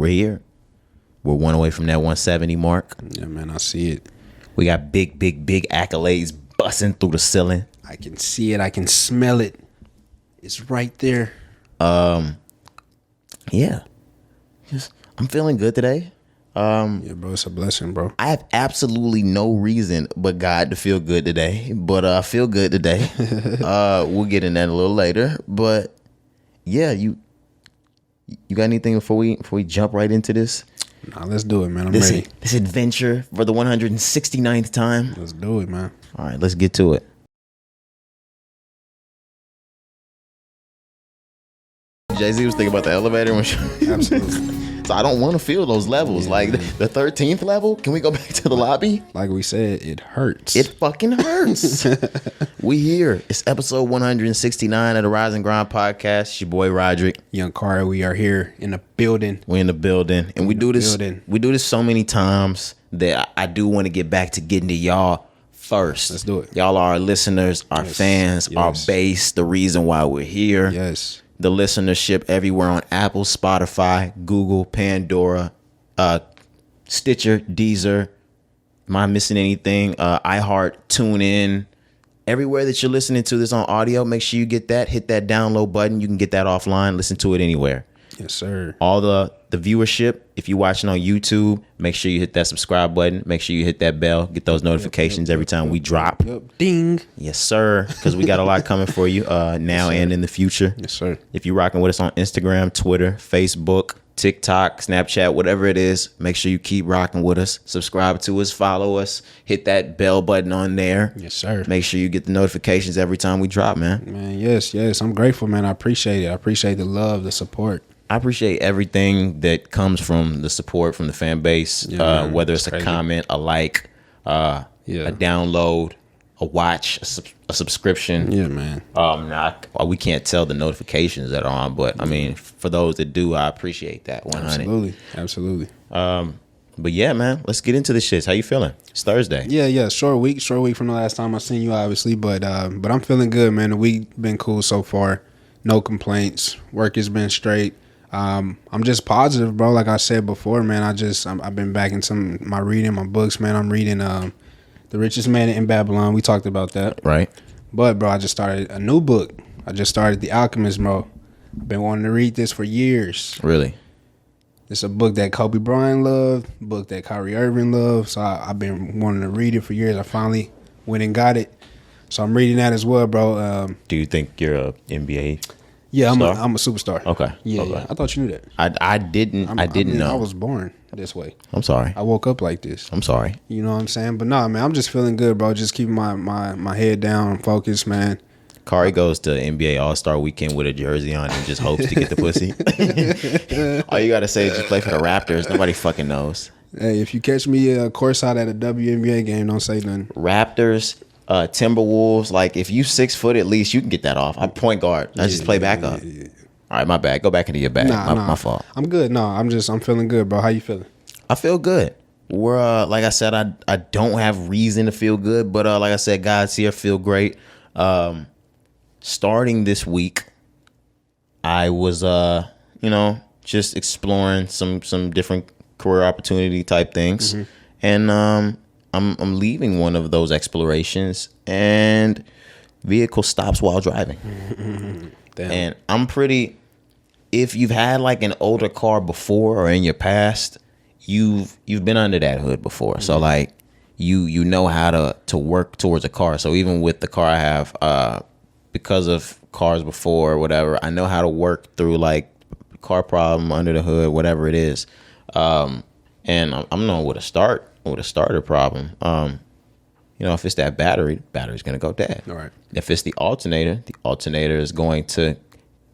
We're here. We're one away from that 170 mark. Yeah, man, I see it. We got big accolades busting through the ceiling. I can see it. I can smell it. It's right there. Yeah. I'm feeling good today. Yeah, bro, it's a blessing, bro. I have absolutely no reason but God to feel good today, but I feel good today. We'll get in that a little later, but yeah, you got anything before we jump right into this? Nah, let's do it, man. I'm ready. This adventure for the 169th time. Let's do it, man. All right, let's get to it. Jay-Z was thinking about the elevator when Absolutely. So I don't want to feel those levels. Yeah, like man. the 13th level. Can we go back to the lobby? Like we said, it hurts. It fucking hurts. We here. It's episode 169 of the Rise and Grind podcast. It's your boy Roderick. Young Cari, we are here in the building. We're in the building, and we do this. building. We do this so many times that I do want to get back to getting to y'all first. Let's do it. Y'all are our listeners, our fans, our base. The reason why we're here. Yes. The listenership everywhere on Apple, Spotify, Google, Pandora, Stitcher, Deezer. Am I missing anything? iHeart, TuneIn. Everywhere that you're listening to this on audio, make sure you get that. Hit that download button. You can get that offline. Listen to it anywhere. Yes, sir. All the viewership, if you're watching on YouTube, make sure you hit that subscribe button. Make sure you hit that bell. Get those notifications every time we drop. Yep. Ding. Yes, sir. Because we got a lot coming for you now and in the future. Yes, sir. If you're rocking with us on Instagram, Twitter, Facebook, TikTok, Snapchat, whatever it is, make sure you keep rocking with us. Subscribe to us, follow us, hit that bell button on there. Yes, sir. Make sure you get the notifications every time we drop, man. Man, yes. I'm grateful, man. I appreciate it. I appreciate the love, the support. I appreciate everything that comes from the support from the fan base, whether it's a comment, a like, a download, a watch, a subscription. Yeah, man. We can't tell the notifications that are on, but I mean, for those that do, I appreciate that 100. Absolutely. But yeah, man, let's get into this shit. How you feeling? It's Thursday. Yeah. Short week from the last time I seen you, obviously, but I'm feeling good, man. The week been cool so far. No complaints. Work has been straight. I'm just positive, bro. Like I said before, man, I've been back in my reading, my books, man. I'm reading The Richest Man in Babylon. We talked about that. Right. But, bro, I just started a new book. I just started The Alchemist, bro. I've been wanting to read this for years. Really? It's a book that Kobe Bryant loved, a book that Kyrie Irving loved. So I've been wanting to read it for years. I finally went and got it. So I'm reading that as well, bro. Do you think you're a NBA? Yeah, I'm star? a superstar. Okay. Yeah, okay. yeah. I thought you knew that. I didn't know. I was born this way. I'm sorry. I woke up like this. I'm sorry. You know what I'm saying? But nah, man, I'm just feeling good, bro. Just keeping my head down, focused, man. Kari goes to NBA All-Star Weekend with a jersey on and just hopes to get the pussy. All you got to say is just play for the Raptors. Nobody fucking knows. Hey, if you catch me courtside at a WNBA game, don't say nothing. Raptors, Timberwolves, like if you 6 foot at least, you can get that off. I'm point guard. I just play backup. Yeah. All right, my bad. Go back into your bag. My fault. I'm good. No, I'm feeling good, bro. How you feeling? I feel good. We're like I said, I don't have reason to feel good, but like I said, God's here, feel great. Starting this week, I was just exploring some different career opportunity type things, and I'm leaving one of those explorations, and vehicle stops while driving. Damn. And I'm pretty. If you've had like an older car before or in your past, you've been under that hood before. So like you know how to work towards a car. So even with the car I have, because of cars before or whatever, I know how to work through like car problem under the hood, whatever it is. And I'm knowing where to start with a starter problem. If it's that battery's gonna go dead. All right. If it's the alternator is going to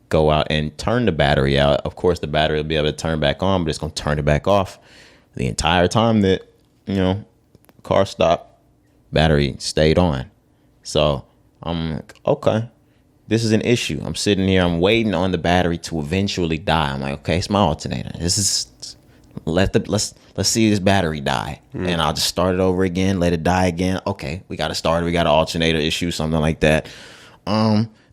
go out and turn the battery out. Of course, the battery will be able to turn back on, but it's going to turn it back off the entire time that, car stopped, battery stayed on. So I'm like, okay, this is an issue. I'm sitting here, I'm waiting on the battery to eventually die. I'm like, okay, it's my alternator. Let's see this battery die. And I'll just start it over again, let it die again. Okay, we got to start it. We got an alternator issue, something like that.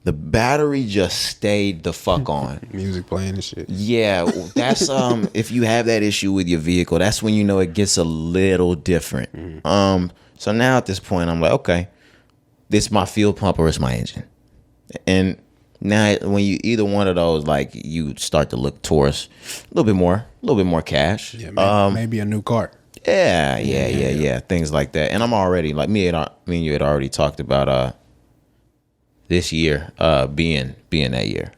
the battery just stayed the fuck on. Music playing and shit. Yeah, that's if you have that issue with your vehicle, that's when you know it gets a little different. So now at this point, I'm like, okay, this is my fuel pump or it's my engine. And now when you either one of those, like you start to look towards a little bit more cash. Yeah, maybe a new car. Yeah. Things like that. And I'm already like me and you had already talked about this year being that year.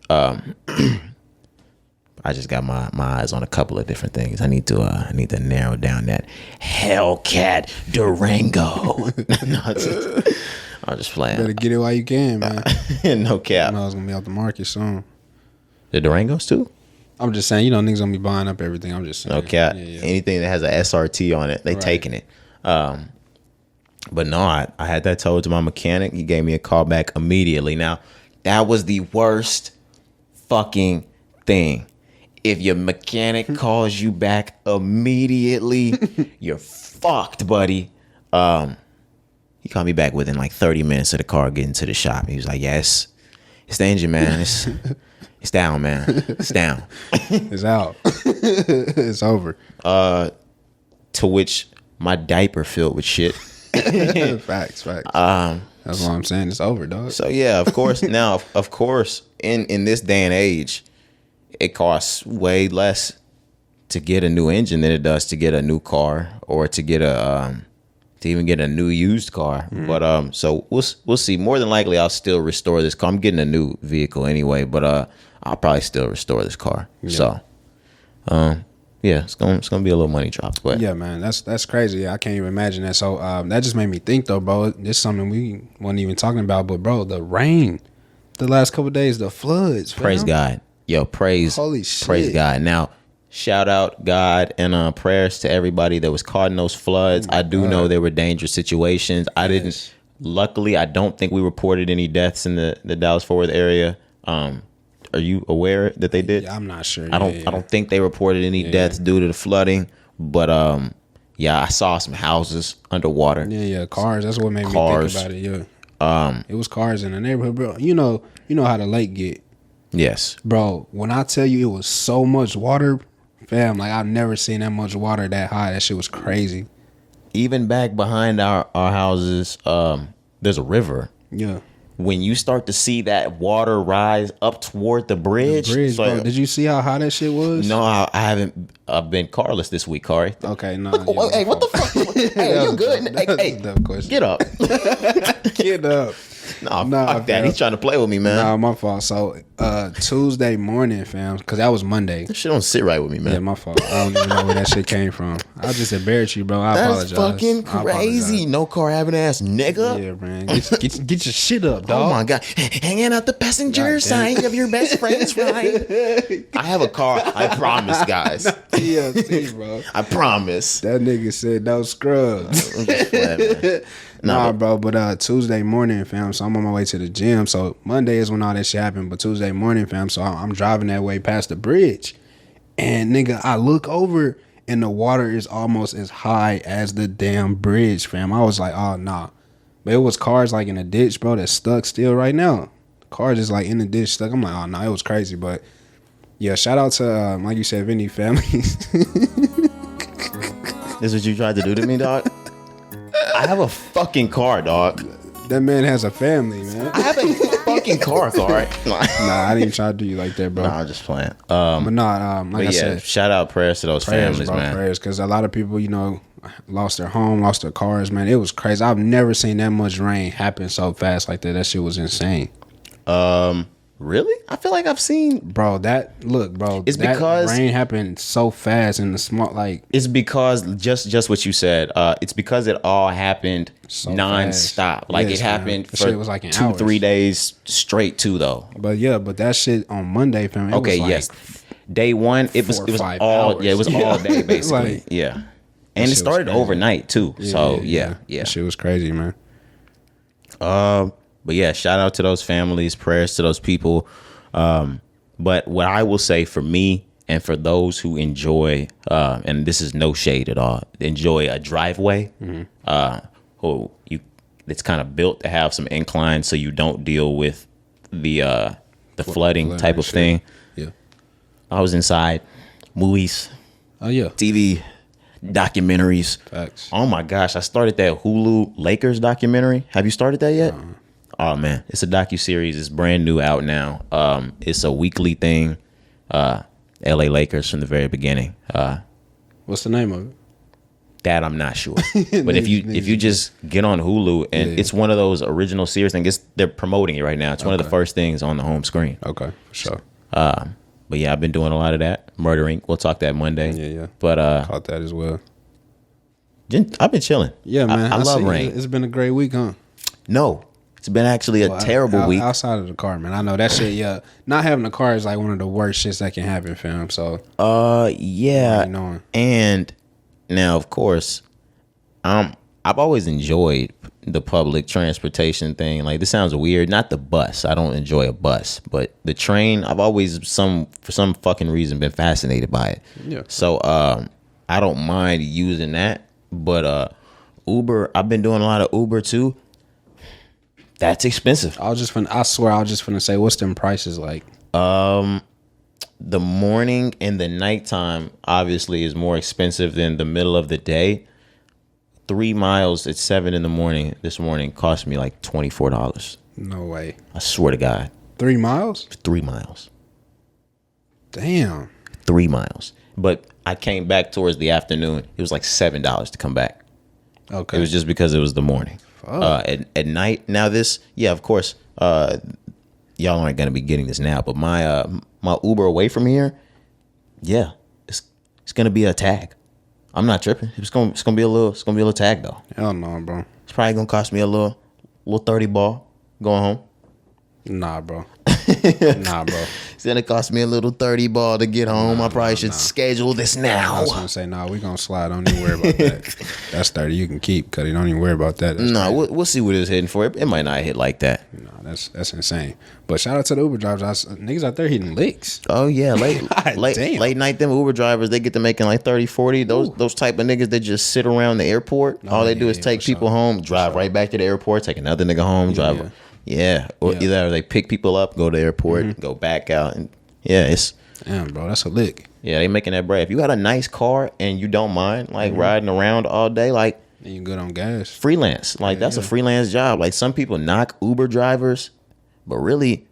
I just got my eyes on a couple of different things. I need to narrow down that Hellcat Durango. I'm just playing. Better get it while you can, man. No cap. I know it's gonna be out the market soon. The Durangos too? I'm just saying, niggas gonna be buying up everything. I'm just saying. No cap. Yeah. Anything that has a SRT on it, they taking it. But no, I had that told to my mechanic. He gave me a call back immediately. Now, that was the worst fucking thing. If your mechanic calls you back immediately, you're fucked, buddy. He called me back within like 30 minutes of the car getting to the shop. He was like, yes, it's the engine, man. It's down, man. It's down. It's out. It's over. To which my diaper filled with shit. Facts. That's what I'm saying. It's over, dog. So yeah, of course. Now, of course, in this day and age, it costs way less to get a new engine than it does to get a new car or to get to even get a new used car. But so we'll see. More than likely, I'll still restore this car. I'm getting a new vehicle anyway, but I'll probably still restore this car. Yeah. So yeah, it's gonna be a little money drop. But yeah, man, that's crazy. Yeah, I can't even imagine that. So that just made me think though, bro. This is something we weren't even talking about, but bro, the rain, the last couple of days, the floods. Praise God, yo, Holy shit. Praise God. Now, shout out God and prayers to everybody that was caught in those floods. I do know there were dangerous situations. Luckily, I don't think we reported any deaths in the Dallas-Fort Worth area. Are you aware that they did? Yeah, I'm not sure. I don't think they reported any deaths due to the flooding, but I saw some houses underwater. Yeah, cars. That's what made me think about it. Yeah. It was cars in the neighborhood, bro. You know how the lake get. Yes. Bro, when I tell you it was so much water, fam, like I've never seen that much water that high. That shit was crazy. Even back behind our houses, there's a river. Yeah. When you start to see that water rise up toward the bridge, bro. Did you see how high that shit was? No, I haven't. I've been carless this week, Cari. Okay, no. Hey, what the fuck? Hey, you good? Hey, get up. Get up. Fuck that. Fam. He's trying to play with me, man. Nah, my fault. So Tuesday morning, fam, because that was Monday. That shit don't sit right with me, man. Yeah, my fault. I don't even know where that shit came from. I just embarrassed you, bro. I apologize. That's fucking crazy. No car having ass nigga. Yeah, man. Get your shit up, dog. Oh my God. Hanging out the passenger side of your best friend's ride. I have a car. I promise, guys. TLC, bro. I promise. That nigga said no scrubs. I'm just playing, man. Nah, bro, but Tuesday morning, fam, so I'm on my way to the gym. So Monday is when all that shit happened, but Tuesday morning, fam, so I'm driving that way past the bridge. And nigga, I look over and the water is almost as high as the damn bridge, fam. I was like, oh, nah. But it was cars like in a ditch, bro, that's stuck still right now. Cars just like in the ditch stuck. I'm like, oh, nah, it was crazy. But yeah, shout out to, like you said, Vinny family. This is what you tried to do to me, dog? I have a fucking car, dog. That man has a family, man. I have a fucking car, right? Nah, I didn't try to do you like that, bro. Nah, I'm just playing. But nah, like I said, shout out prayers to those families, bro, man. Prayers, because a lot of people, lost their home, lost their cars, man. It was crazy. I've never seen that much rain happen so fast like that. That shit was insane. Really? I feel like I've seen, bro. It's that because rain happened so fast in the small, like. It's because just what you said. It's because it all happened so nonstop. Fast. Like it happened for was like 2-3 days straight too, though. But that shit on Monday, fam. Okay, was yes. Day one, it was all hours. Yeah, it was all day basically. Yeah, and it started overnight too. So yeah. That shit was crazy, man. But yeah, shout out to those families, prayers to those people. But what I will say for me and for those who enjoy, and this is no shade at all, enjoy a driveway, it's kind of built to have some incline so you don't deal with the flooding type of shit. thing. Yeah. I was inside, movies, Oh yeah. TV, documentaries. Facts. Oh my gosh, I started that Hulu Lakers documentary. Have you started that yet? Oh man, it's a docuseries. It's brand new out now. It's a weekly thing. LA Lakers from the very beginning. What's the name of it? That I'm not sure. But if you just get on Hulu and it's one of those original series things, they're promoting it right now. It's one of the first things on the home screen. Okay, for sure. But yeah, I've been doing a lot of that. Murder Inc. We'll talk that Monday. Yeah. But Caught that as well. I've been chilling. Yeah, man. I love see rain. It's been a great week, huh? No, it's been actually a terrible week. Outside of the car, man. I know that shit. Yeah, not having a car is like one of the worst shits that can happen, fam. So, yeah. you know. And now, of course, I've always enjoyed the public transportation thing. Like, this sounds weird. Not the bus. I don't enjoy a bus, but the train. I've always for some fucking reason been fascinated by it. Yeah. So, I don't mind using that. But Uber, I've been doing a lot of Uber too. That's expensive. I swear, I was just finna say, what's them prices like? The morning and the nighttime obviously is more expensive than the middle of the day. 3 miles at 7 a.m. this morning cost me like $24. No way. I swear to God. 3 miles? 3 miles. Damn. 3 miles. But I came back towards the afternoon. It was like $7 to come back. Okay. It was just because it was the morning. At night, now this, yeah, of course, y'all aren't gonna be getting this now, but my Uber away from here, yeah, it's gonna be a tag. I'm not tripping. It's gonna be a little tag though. Hell no, bro. It's probably gonna cost me a little 30 ball going home. Nah, bro. Nah, bro. It's gonna cost me a little 30 ball to get home. I probably should schedule this now. I was gonna say, nah, we gonna slide. Don't even worry about that. That's 30 you can keep, Cuddy. Don't even worry about that. No, we'll see what it's hitting for. It might not hit like that. No, that's insane. But shout out to the Uber drivers. Niggas out there hitting licks. Oh yeah, late night them Uber drivers, they get to making like 30, 40. Those type of niggas that just sit around the airport. All they do is take people home, drive right back to the airport, take another nigga home, drive. Yeah. Or either they pick people up, go to the airport, go back out, and it's damn, bro, that's a lick. Yeah, they making that bread. If you got a nice car and you don't mind like riding around all day, like and you good on gas, freelance, like that's a freelance job. Like some people knock Uber drivers, but really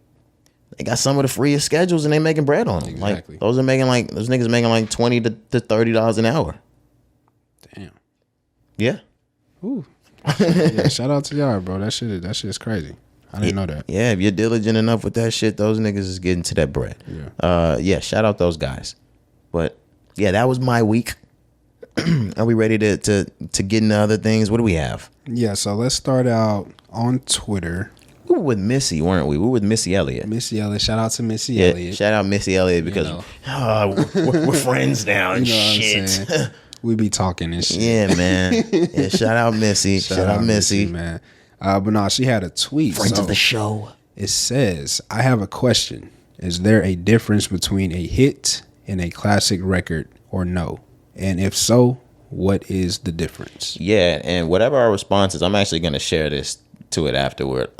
they got some of the freest schedules and they making bread on them. Exactly. Like those niggas making like $20 to $30 an hour. Damn. Yeah. Ooh. Yeah, shout out to y'all, bro. That shit's crazy. I didn't know that. Yeah, if you're diligent enough with that shit, those niggas is getting to that bread. Yeah. Shout out those guys. But yeah, that was my week. Are we ready to get into other things? What do we have? Yeah, so let's start out on Twitter. We were with Missy, weren't we? We were with Missy Elliott. Missy Elliott. Shout out to Missy Elliott. Shout out Missy Elliott because we're friends now and shit. We be talking and shit. Yeah, man. Yeah, shout out Missy. Shout out Missy, man. But no, she had a tweet. Friends of the show. It says, I have a question. Is there a difference between a hit and a classic record or no? And if so, what is the difference? Yeah, and whatever our response is, I'm actually going to share this to it afterward.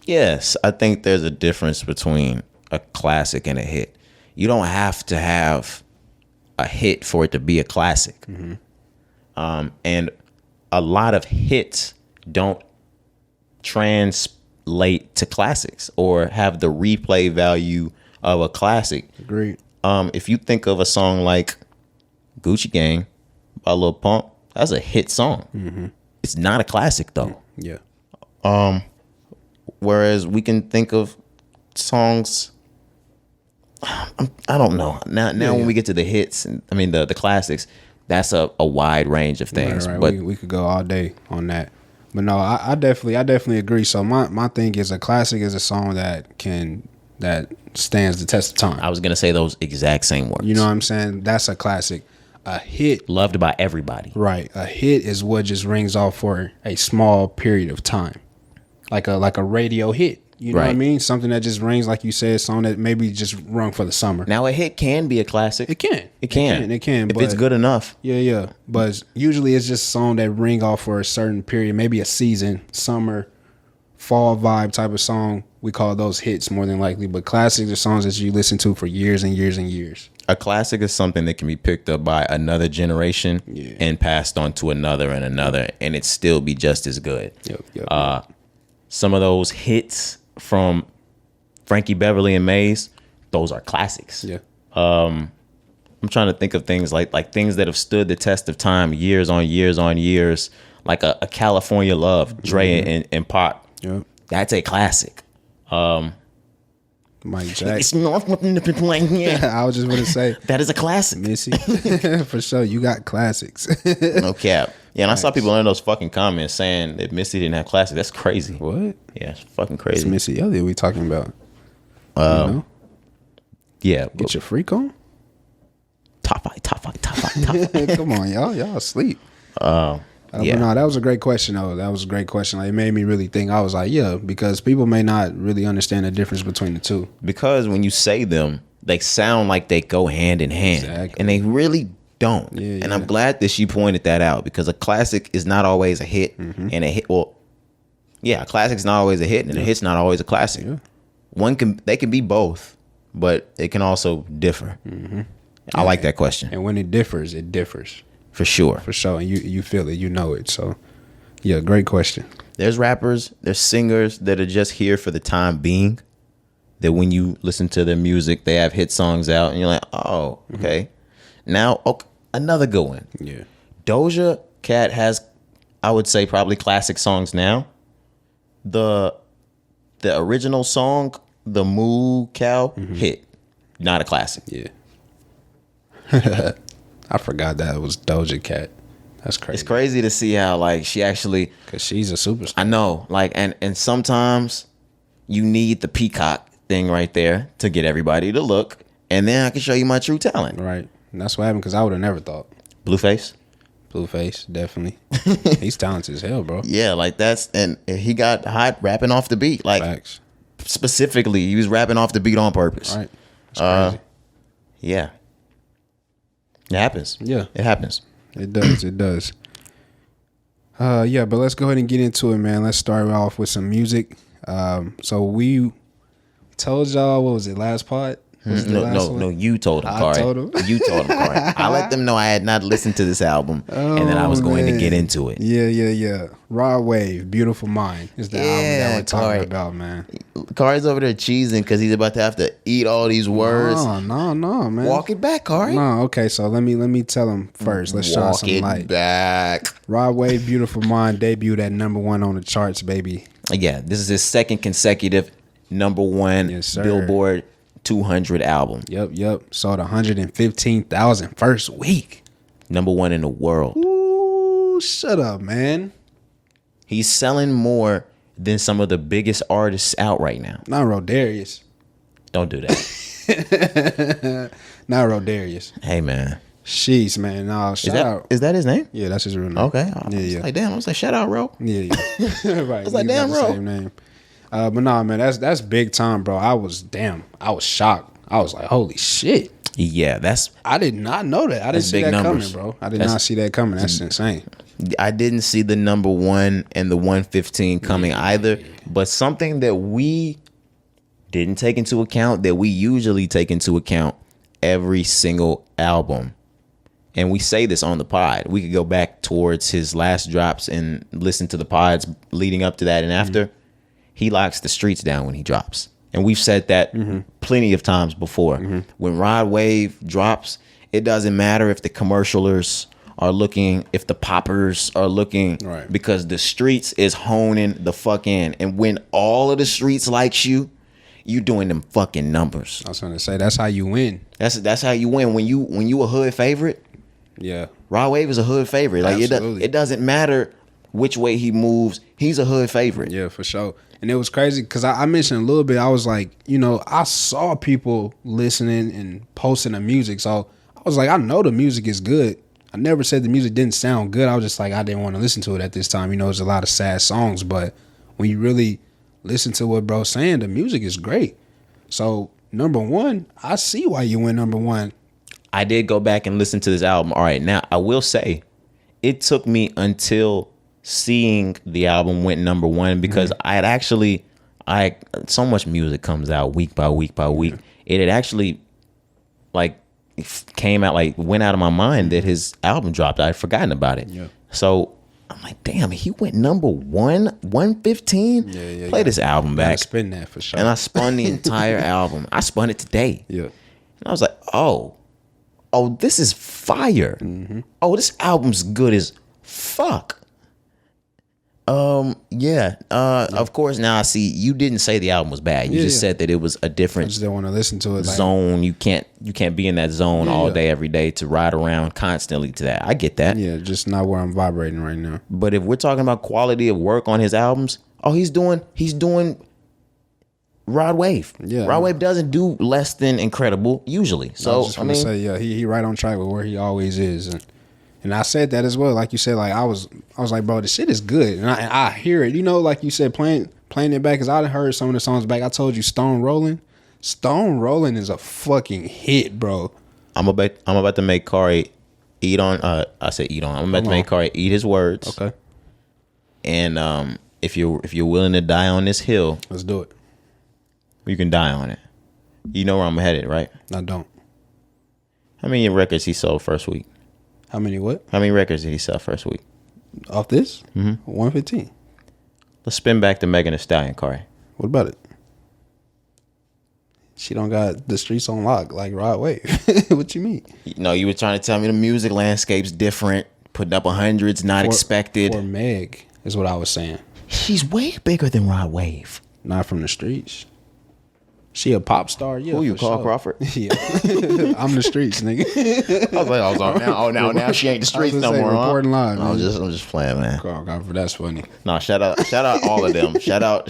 Yes, I think there's a difference between a classic and a hit. You don't have to have a hit for it to be a classic. And a lot of hits don't translate to classics or have the replay value of a classic. Agreed. If you think of a song like Gucci Gang by Lil Pump, that's a hit song. It's not a classic though. Yeah. Whereas we can think of songs, I don't know. Now when we get to the hits, and I mean the classics, that's a wide range of things. Right. But we could go all day on that. But no, I definitely agree. So my thing is a classic is a song that stands the test of time. I was gonna say those exact same words. You know what I'm saying? That's a classic. A hit, loved by everybody. Right. A hit is what just rings off for a small period of time, like a radio hit. You know what I mean? Something that just rings, like you said, song that maybe just rung for the summer. Now a hit can be a classic. It can. It can. If it's good enough. Yeah. But usually it's just a song that ring off for a certain period, maybe a season, summer, fall vibe type of song. we call those hits more than likely. But classics are songs that you listen to for years and years and years. A classic is something that can be picked up by another generation Yeah. and passed on to another and another, and it still be just as good. Yep. Some of those hits from Frankie Beverly and Maze, those are classics. Yeah. I'm trying to think of things like things that have stood the test of time, years on years on years, like a California Love, Dre and Pop. Yep. That's a classic. Mike Jackson. It's North playing here. I was just going to say. That is a classic. Missy. For sure. You got classics. No cap. Yeah, and I saw people in those fucking comments saying that Missy didn't have classics. That's crazy. What? Yeah, it's fucking It's crazy. Missy Elliott we talking about. You know? Yeah. Get your freak on? Top five. Come on, y'all. Y'all asleep. Yeah. But no, that was a great question, though. That was a great question. Like, it made me really think. I was like, yeah, because people may not really understand the difference between the two. Because when you say them, they sound like they go hand in hand. Exactly. And they really don't. Yeah, and I'm glad that she pointed that out, because a classic is not always a hit. And a hit, well, yeah, a classic's not always a hit, and a hit's not always a classic. Yeah. They can be both, but it can also differ. I like that question. And when it differs, it differs. For sure. For sure. And you feel it. You know it. So, yeah, great question. There's rappers, there's singers that are just here for the time being, that when you listen to their music, they have hit songs out, and you're like, oh, okay. Now, okay, another good one. Yeah. Doja Cat has, I would say, probably classic songs now. The original song, the Moo Cow, hit. Not a classic. Yeah. I forgot that it was Doja Cat. That's crazy. It's crazy to see how, like, she actually, Because she's a superstar. I know, like, and sometimes you need the peacock thing right there to get everybody to look, and then I can show you my true talent. Right. And that's what happened, because I would have never thought. Blueface. Blueface, definitely. He's talented as hell, bro. Yeah, like and he got hot rapping off the beat. Like, Facts. specifically, he was rapping off the beat on purpose. Right. It's crazy. Yeah. It happens. Yeah. It happens. It does. It does. Yeah, but let's go ahead and get into it, man. Let's start off with some music. So we told y'all, what was it, last pod? Was it the last one? No, you told him, I Kari. told him? You told him, Kari. I let them know I had not listened to this album, and then I was going to get into it. Yeah. Raw Wave, Beautiful Mind is the album that we're talking Kari. about, man. Kari's over there cheesing because he's about to have to eat all these words. No, man. Walk it back, Kari. No, okay, so let me tell him first. Let's shine Walk some it light. back. Raw Wave, Beautiful Mind debuted at #1 on the charts, baby. Yeah, this is his second consecutive #1 Yes, sir. Billboard 200 album. Yep. Sold 115,000 first week. #1 in the world. Ooh, shut up, man. He's selling more than some of the biggest artists out right now. Not Rodarius. Don't do that. Not Rodarius. Hey, man. Sheesh, man. No, shout out. Is that his name? Yeah, that's his real name. Okay. I was like, damn. I was like, shout out, bro. Yeah. Right. I was like, damn, bro. Same name. But nah, man, that's big time, bro. I was shocked. I was like, holy shit. Yeah, I did not know that. I didn't see big that numbers. coming, bro. I did not see that coming. That's insane. I didn't see the #1 and the 115 coming either. But something that we didn't take into account, that we usually take into account every single album, and we say this on the pod. We could go back towards his last drops and listen to the pods leading up to that and after. He locks the streets down when he drops. And we've said that plenty of times before. When Rod Wave drops, it doesn't matter if the commercialers are looking, if the poppers are looking, right, because the streets is honing the fuck in. And when all of the streets likes you, you doing them fucking numbers. I was gonna say that's how you win. That's how you win. When you a hood favorite, yeah. Rod Wave is a hood favorite. Like Absolutely. it doesn't matter which way he moves, he's a hood favorite. Yeah, for sure. And it was crazy because I mentioned a little bit. I was like, I saw people listening and posting the music. So I was like, I know the music is good. I never said the music didn't sound good. I was just like, I didn't want to listen to it at this time. There's a lot of sad songs. But when you really listen to what bro's saying, the music is great. So #1, I see why you went #1. I did go back and listen to this album. All right, now I will say it took me until seeing the album went #1 because I so much music comes out week by week by week. It had actually like came out, like went out of my mind that his album dropped. I had forgotten about it. Yeah. So I'm like, damn, he went number 115. Yeah. Play this album back. Spin that for sure. And I spun the entire album. I spun it today. Yeah. And I was like, oh, this is fire. Mm-hmm. Oh, this album's good as fuck. Of course, now I see you didn't say the album was bad. You just said that it was a I different just didn't want to listen to it. zone. You can't be in that zone all day, every day to ride around constantly to that. I get that. Yeah, just not where I'm vibrating right now. But if we're talking about quality of work on his albums, he's doing Rod Wave. Yeah. Rod Wave doesn't do less than incredible usually. So I was just gonna say, yeah, he right on track with where he always is, and I said that as well. Like you said, like I was like, bro, this shit is good, and I hear it. You know, like you said, playing it back, because I heard some of the songs back. I told you, Stone Rollin' is a fucking hit, bro. I'm about to make Cari eat on. I said eat on. I'm about to make Cari eat his words. Okay. And if you're willing to die on this hill, Let's do it. you can die on it. You know where I'm headed, right? I don't. How many records he sold first week? How many what? How many records did he sell first week? Off this? 115. Let's spin back to Megan Thee Stallion, Cari. What about it? She don't got the streets on lock like Rod Wave. What you mean? No, you were trying to tell me the music landscape's different. Putting up hundreds, not expected. For Meg is what I was saying. She's way bigger than Rod Wave. Not from the streets. She a pop star, yeah. Who you, for Carl sure. Crawford? Yeah. I'm the streets, nigga. I was like, now she ain't the streets no more. Reporting live, I'm man. just playing, man. Carl Crawford, that's funny. No, shout out all of them. Shout out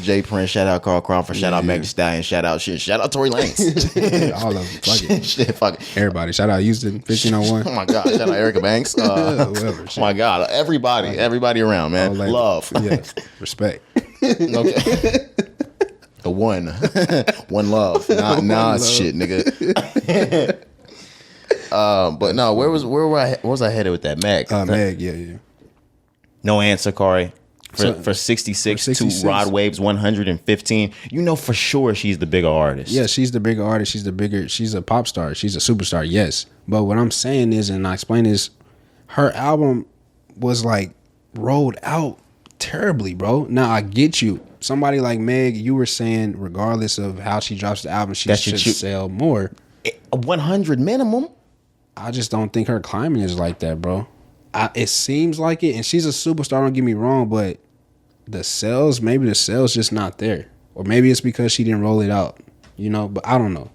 Jay Prince. Shout out Carl Crawford. Shout out Meg Thee Stallion. Shout out Tory Lanez. All of them. Fuck it. Shit, fuck it. Everybody. Shout out Houston 1501. Oh my God. Shout out Erica Banks. Whoever. Oh my God. Everybody around, man. Love. Yeah. Respect. Okay. The one love, not Nas shit, nigga. But no, where was I headed with that, Meg? Meg, yeah. No answer, Cari. For 66 to Rod Wave's 115. You know for sure she's the bigger artist. Yeah, she's the bigger artist. She's a pop star. She's a superstar, yes. But what I'm saying is, and I explain is, her album was like rolled out terribly, bro. Now I get you. Somebody like Meg, you were saying regardless of how she drops the album, she should sell more. 100 minimum. I just don't think her climbing is like that, bro. It seems like it, and she's a superstar, don't get me wrong, but maybe the sales just not there. Or maybe it's because she didn't roll it out, you know, but I don't know.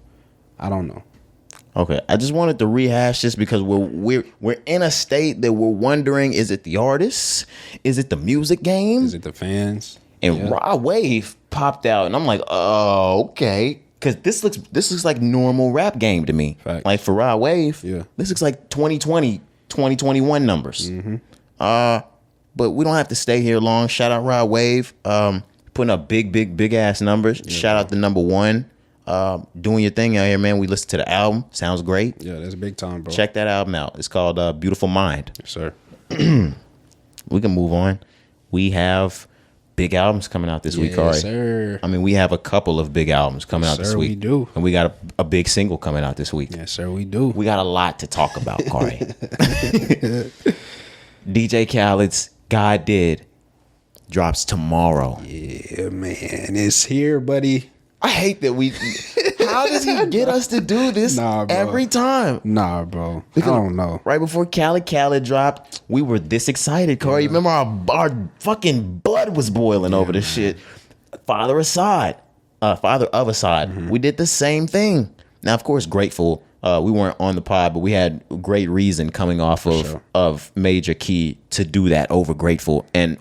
Okay, I just wanted to rehash this because we're in a state that we're wondering, is it the artists? Is it the music game? Is it the fans? And Rod Wave popped out, and I'm like, oh, okay. Because this looks like normal rap game to me. Fact. Like for Rod Wave, this looks like 2020, 2021 numbers. Mm-hmm. But we don't have to stay here long. Shout out Rod Wave, putting up big ass numbers. Yeah. Shout out to number one, doing your thing out here, man. We listened to the album. Sounds great. Yeah, that's big time, bro. Check that album out. It's called Beautiful Mind. Yes, sir. We can move on. We have big albums coming out this week, Cari. Yes, sir. I mean, we have a couple of big albums coming out this week. We do. And we got a big single coming out this week. Yes, sir, we do. We got a lot to talk about, Cari. DJ Khaled's God Did drops tomorrow. Yeah, man. It's here, buddy. I hate that how does he get us to do this every time? Nah, bro. Because I don't know. Right before Khaled dropped, we were this excited, Cari. Remember our fucking blood was boiling over this shit. Father of Assad. Mm-hmm. We did the same thing. Now, of course, grateful. We weren't on the pod, but we had great reason coming off of Major Key to do that over Grateful, and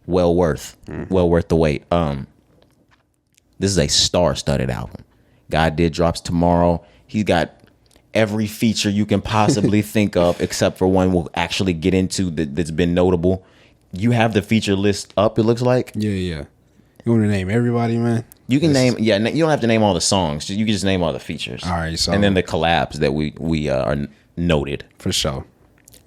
well worth the wait. This is a star-studded album. God Did drops tomorrow. He's got every feature you can possibly think of, except for one we'll actually get into that's been notable. You have the feature list up, it looks like. Yeah. You want to name everybody, man? You can name, you don't have to name all the songs. You can just name all the features. All right, so. And then the collabs that we are noted. For sure.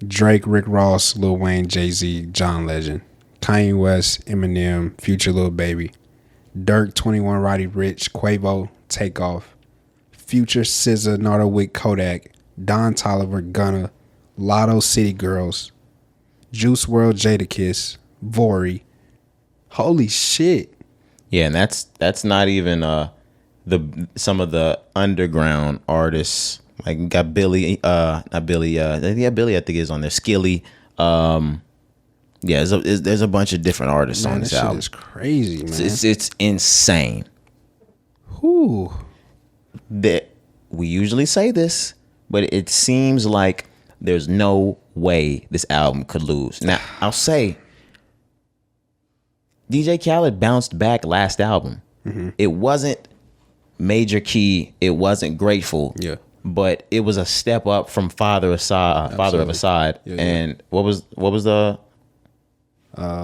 Drake, Rick Ross, Lil Wayne, Jay-Z, John Legend. Kanye West, Eminem, Future, Lil Baby, Durk, 21, Roddy Rich, Quavo, Takeoff, Future, SZA, Nardo Wick, Kodak, Don Toliver, Gunna, Lotto, City Girls, Juice WRLD, Jadakiss, Vori. Holy shit. Yeah, and that's not even some of the underground artists. Like we got Billy, not Billy, Billy I think is on there. Skilly. Yeah, there's a bunch of different artists on this album. Shit is crazy, man. It's insane. Whew. That we usually say this, but it seems like there's no way this album could lose. Now, I'll say DJ Khaled bounced back last album. Mm-hmm. It wasn't major key, it wasn't grateful. Yeah. But it was a step up from Father of a Side. Yeah, and what was the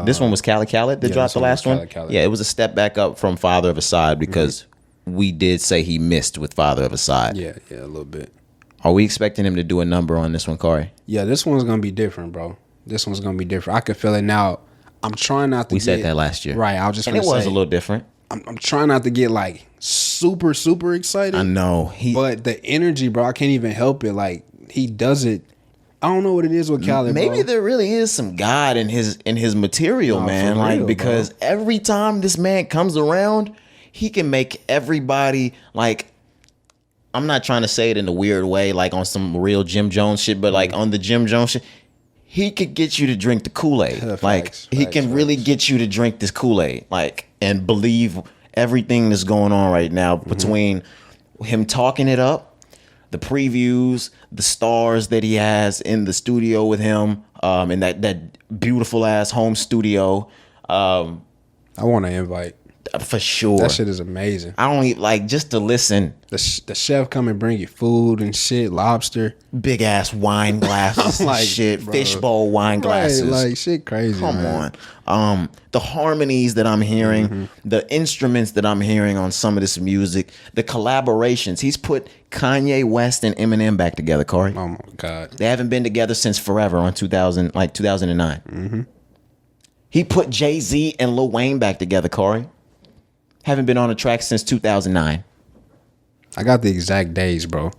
this one was Khaled that dropped the last one? Khaled. Yeah, it was a step back up from Father of a Side because we did say he missed with Father of a Side. Yeah, a little bit. Are we expecting him to do a number on this one, Kari? Yeah, this one's gonna be different, bro. This one's gonna be different. I can feel it now. I'm trying not to. We said that last year, right? I was just and gonna it was say, a little different. I'm trying not to get like super excited. I know but the energy, bro, I can't even help it. Like he does it. I don't know what it is with Khaled. Maybe bro. there really is some God in his material, man. Like real, because every time this man comes around, he can make everybody like. I'm not trying to say it in a weird way, like on some real Jim Jones shit, but like on the Jim Jones shit, he could get you to drink the Kool-Aid. Like he can really get you to drink this Kool-Aid, like and believe everything that's going on right now between him talking it up, the previews, the stars that he has in the studio with him, in that beautiful ass home studio. I want to invite. For sure. That shit is amazing. I don't even like just to listen. The chef come and bring you food and shit, lobster. Big ass wine glasses and like, shit. bro. Fishbowl wine glasses. Right, like shit crazy. Come man. on. The harmonies that I'm hearing, the instruments that I'm hearing on some of this music, the collaborations. He's put Kanye West and Eminem back together, Corey. Oh my God. They haven't been together since forever on 2009. Mm-hmm. He put Jay-Z and Lil Wayne back together, Corey. Haven't been on a track since 2009. I got the exact days, bro.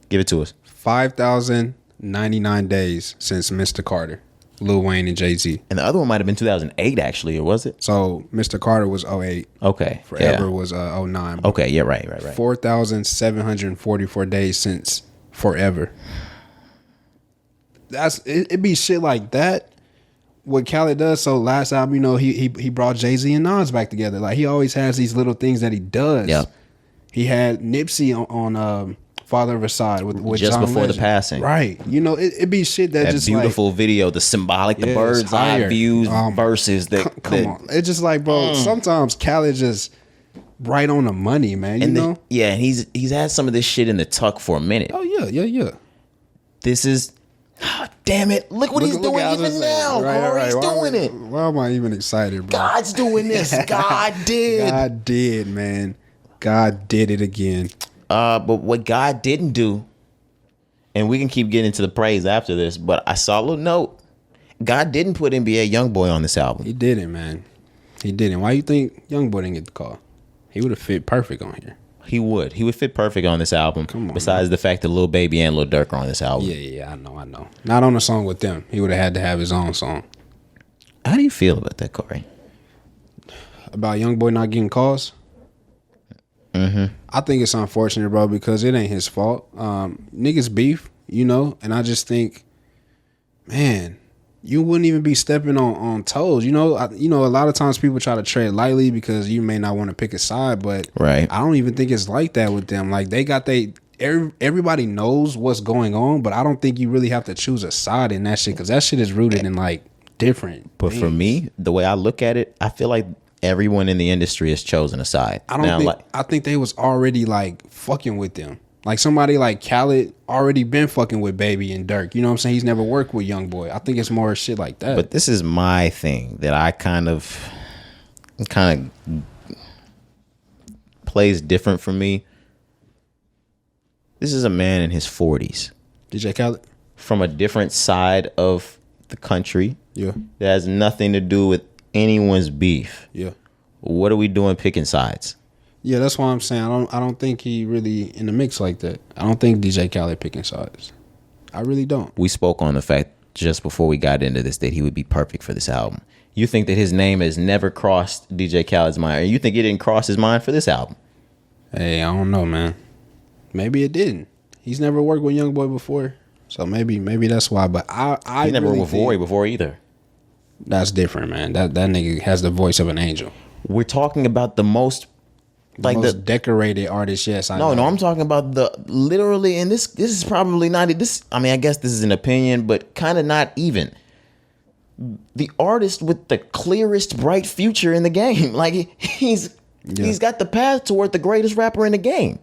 Give it to us. 5,099 days since Mr. Carter, Lil Wayne and Jay-Z. And the other one might have been 2008, actually, or was it? So Mr. Carter was 08. Okay. Forever was 09. Okay, yeah, right. 4,744 days since Forever. It be shit like that. What Khaled does, so last album, you know, he brought Jay-Z and Nas back together. Like he always has these little things that he does. Yeah. He had Nipsey on Father of a Side with just John before Legend. the passing. Right. You know, it be shit that just beautiful like, video, the symbolic, the bird's eye views verses that come on. It's just like, bro, sometimes Khaled just right on the money, man. You know? Yeah, and he's had some of this shit in the tuck for a minute. Oh yeah. This is damn it. Look what he's doing even now. Right. He's doing it. Why am I even excited, bro? God's doing this. God did. God did, man. God did it again. But what God didn't do, and we can keep getting into the praise after this, but I saw a little note. God didn't put NBA YoungBoy on this album. He didn't, man. He didn't. Why you think YoungBoy didn't get the call? He would have fit perfect on here. He would fit perfect on this album. Come on, besides man. the fact that Lil Baby and Lil Durk are on this album. Yeah, I know. Not on a song with them. He would have had to have his own song. How do you feel about that, Corey? About YoungBoy not getting calls? I think it's unfortunate, bro, because it ain't his fault. Niggas beef, you know, and I just think, man, you wouldn't even be stepping on toes. You know, a lot of times people try to tread lightly because you may not want to pick a side, but right. I don't even think it's like that with them. Like everybody knows what's going on, but I don't think you really have to choose a side in that shit because that shit is rooted in like different. But things. for me, the way I look at it, I feel like everyone in the industry has chosen a side. I think they was already like fucking with them. Like somebody like Khaled already been fucking with Baby and Durk. You know what I'm saying? He's never worked with YoungBoy. I think it's more shit like that. But this is my thing that I kind of plays different for me. This is a man in his 40s. DJ Khaled? From a different side of the country. Yeah. That has nothing to do with anyone's beef, Yeah. what are we doing picking sides? Yeah, that's why I'm saying I don't think he really in the mix like that. I don't think DJ Khaled picking sides. I really don't. We spoke on the fact just before we got into this that he would be perfect for this album. You think that his name has never crossed DJ Khaled's mind, or you think it didn't cross his mind for this album? Hey, I don't know, man. Maybe it didn't. He's never worked with YoungBoy before, so maybe that's why. But I He never really worked with Roy before either. That's different, man. That nigga has the voice of an angel. We're talking about the most like Most decorated artist. Yes, I No, know. I'm talking about the literally, and this is probably not this. I mean, I guess this is an opinion, but kind of not even. The artist with the clearest, bright future in the game. Like he's got the path toward the greatest rapper in the game.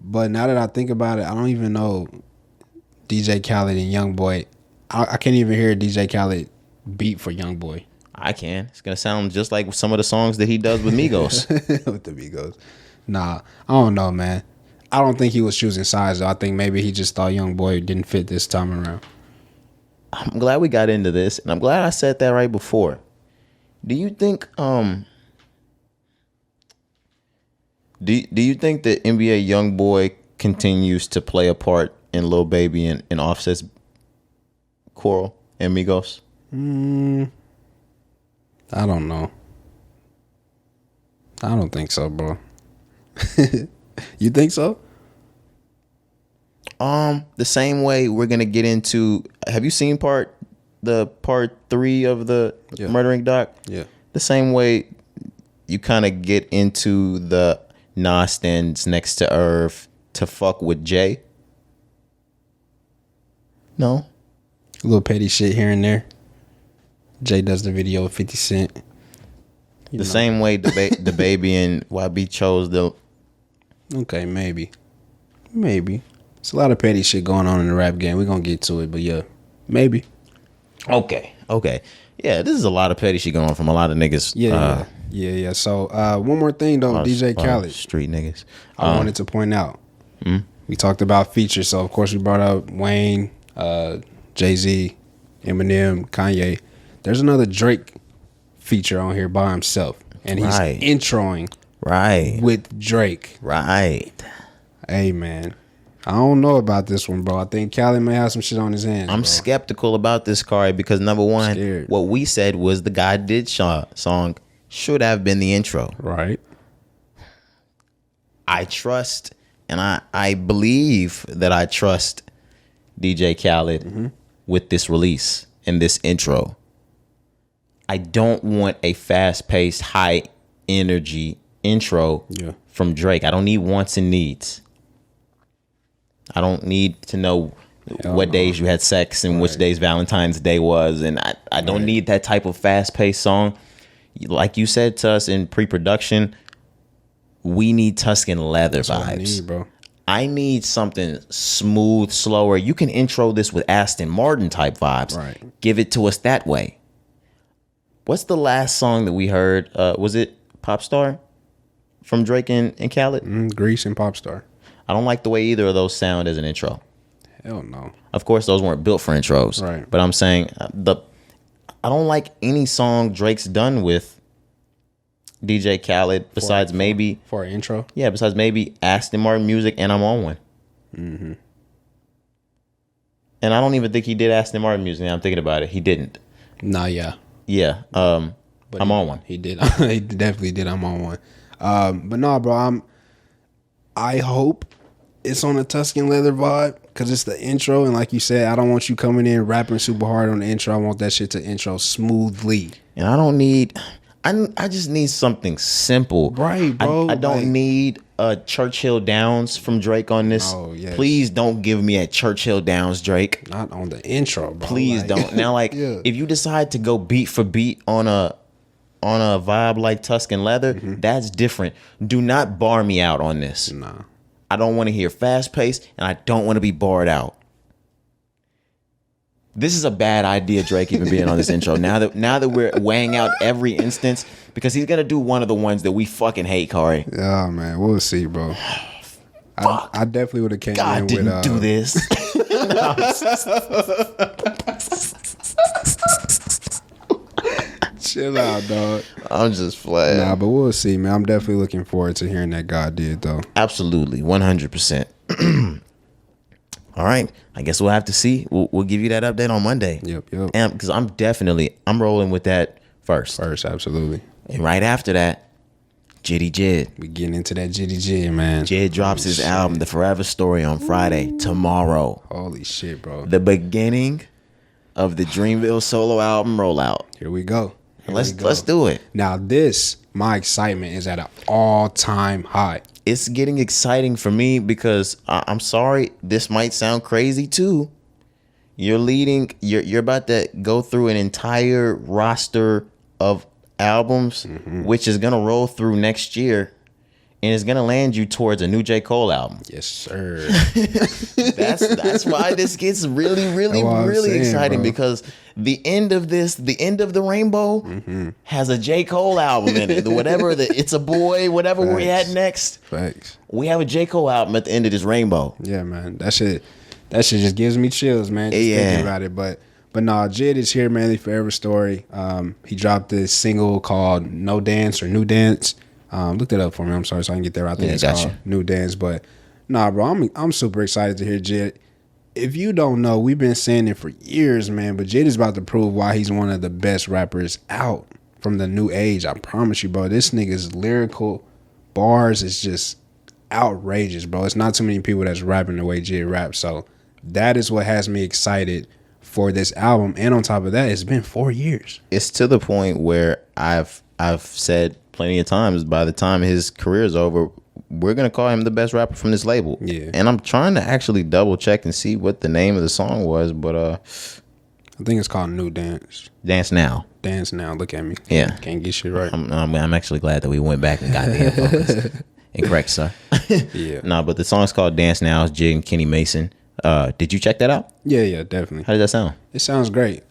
But now that I think about it, I don't even know DJ Khaled and YoungBoy. I can't even hear DJ Khaled beat for YoungBoy. I can. It's gonna sound just like some of the songs that he does with Migos. With the Migos. Nah, I don't know, man. I don't think he was choosing sides, though. I think maybe he just thought YoungBoy didn't fit this time around. I'm glad we got into this, and I'm glad I said that right before. Do you think do you think that NBA YoungBoy continues to play a part in Lil Baby and Offset's quarrel and Migos? I don't know. I don't think so, bro. You think so? The same way we're gonna get into. Have you seen part 3 of the Murdering Doc? Yeah. The same way you kind of get into the Nas stands next to Irv to fuck with Jay. No. A little petty shit here and there. Jay does the video with 50 Cent. The same way the Baby and YB chose the. Okay, maybe. It's a lot of petty shit going on in the rap game. We're going to get to it, but yeah, maybe. Okay. Yeah, this is a lot of petty shit going on from a lot of niggas. Yeah. So, one more thing, though, DJ Khaled. Street niggas. I wanted to point out. We talked about features, so of course we brought up Wayne, Jay-Z, Eminem, Kanye. There's another Drake feature on here by himself, and he's introing with Drake. Right. Hey, man. I don't know about this one, bro. I think Khaled may have some shit on his hands. I'm bro. skeptical about this, Cari, because number one, what we said was the God Did song should have been the intro. Right. I trust, and I believe that I trust DJ Khaled with this release and this intro. I don't want a fast-paced, high-energy intro from Drake. I don't need wants and needs. I don't need to know what days you had sex and which days Valentine's Day was. And I don't need that type of fast-paced song. Like you said to us in pre-production, we need Tuscan Leather vibes. I need, bro. I need something smooth, slower. You can intro this with Aston Martin type vibes. Right. Give it to us that way. What's the last song that we heard? Was it Popstar from Drake and Khaled? Grease and Popstar. I don't like the way either of those sound as an intro. Hell no. Of course, those weren't built for intros. Right. But I'm saying I don't like any song Drake's done with DJ Khaled besides maybe for an intro. Yeah, besides maybe Aston Martin Music and I'm on one. Mm-hmm. And I don't even think he did Aston Martin Music. Now I'm thinking about it. He didn't. Nah, yeah. Yeah. But I'm on one. He did. He definitely did. I'm on one. But no, bro. I hope it's on a Tuscan Leather vibe because it's the intro, and like you said, I don't want you coming in rapping super hard on the intro. I want that shit to intro smoothly. And I don't need. I just need something simple. Right, bro. I don't need a Churchill Downs from Drake on this. Oh, yes. Please don't give me a Churchill Downs, Drake. Not on the intro, bro. Please don't. Now, like, if you decide to go beat for beat on a vibe like Tuscan Leather, that's different. Do not bar me out on this. Nah. I don't want to hear fast paced, and I don't want to be barred out. This is a bad idea, Drake even being on this intro. Now that we're weighing out every instance, because he's gonna do one of the ones that we fucking hate, Cari. Yeah, man, we'll see, bro. I definitely would have came God in didn't with do this. Chill out, dog. I'm just playing. Nah, but we'll see, man. I'm definitely looking forward to hearing that God did, though. Absolutely, 100%. All right, I guess we'll have to see. We'll give you that update on Monday. Yep. And because I'm rolling with that first. Absolutely. And right after that, Jitty Jid. We getting into that Jitty Jid, man. Jid drops his album, The Forever Story, on Friday, tomorrow. Holy shit, bro. The beginning of the Dreamville solo album rollout. Here we go. Let's do it. Now my excitement is at an all-time high. It's getting exciting for me because I'm sorry, this might sound crazy too. You're about to go through an entire roster of albums, which is gonna roll through next year, and it's gonna land you towards a new J. Cole album. Yes, sir. That's why this gets really exciting, bro. Because the end of the rainbow has a J. Cole album in it. It's a boy, whatever we're at next. Facts. We have a J. Cole album at the end of this rainbow. Yeah, man. That shit just gives me chills, man. Just thinking about it. But nah, Jid is here, man. The Forever Story. He dropped this single called No Dance or New Dance. Look that up for me. I'm sorry, so I can get there. I think it's called New Dance. But nah, bro, I'm super excited to hear Jid. If you don't know, we've been saying it for years, man. But Jid is about to prove why he's one of the best rappers out from the new age. I promise you, bro. This nigga's lyrical bars is just outrageous, bro. It's not too many people that's rapping the way Jid raps. So that is what has me excited for this album. And on top of that, it's been 4 years. It's to the point where I've said plenty of times, by the time his career is over, we're gonna call him the best rapper from this label. Yeah. And I'm trying to actually double check and see what the name of the song was, but I think it's called New Dance. Dance Now. Dance Now. Look at me. Yeah. Can't get shit right. I'm actually glad that we went back and got the info. Incorrect, sir. Yeah. No, but the song's called Dance Now. It's Jid and Kenny Mason. Did you check that out? Yeah, definitely. How did that sound? It sounds great.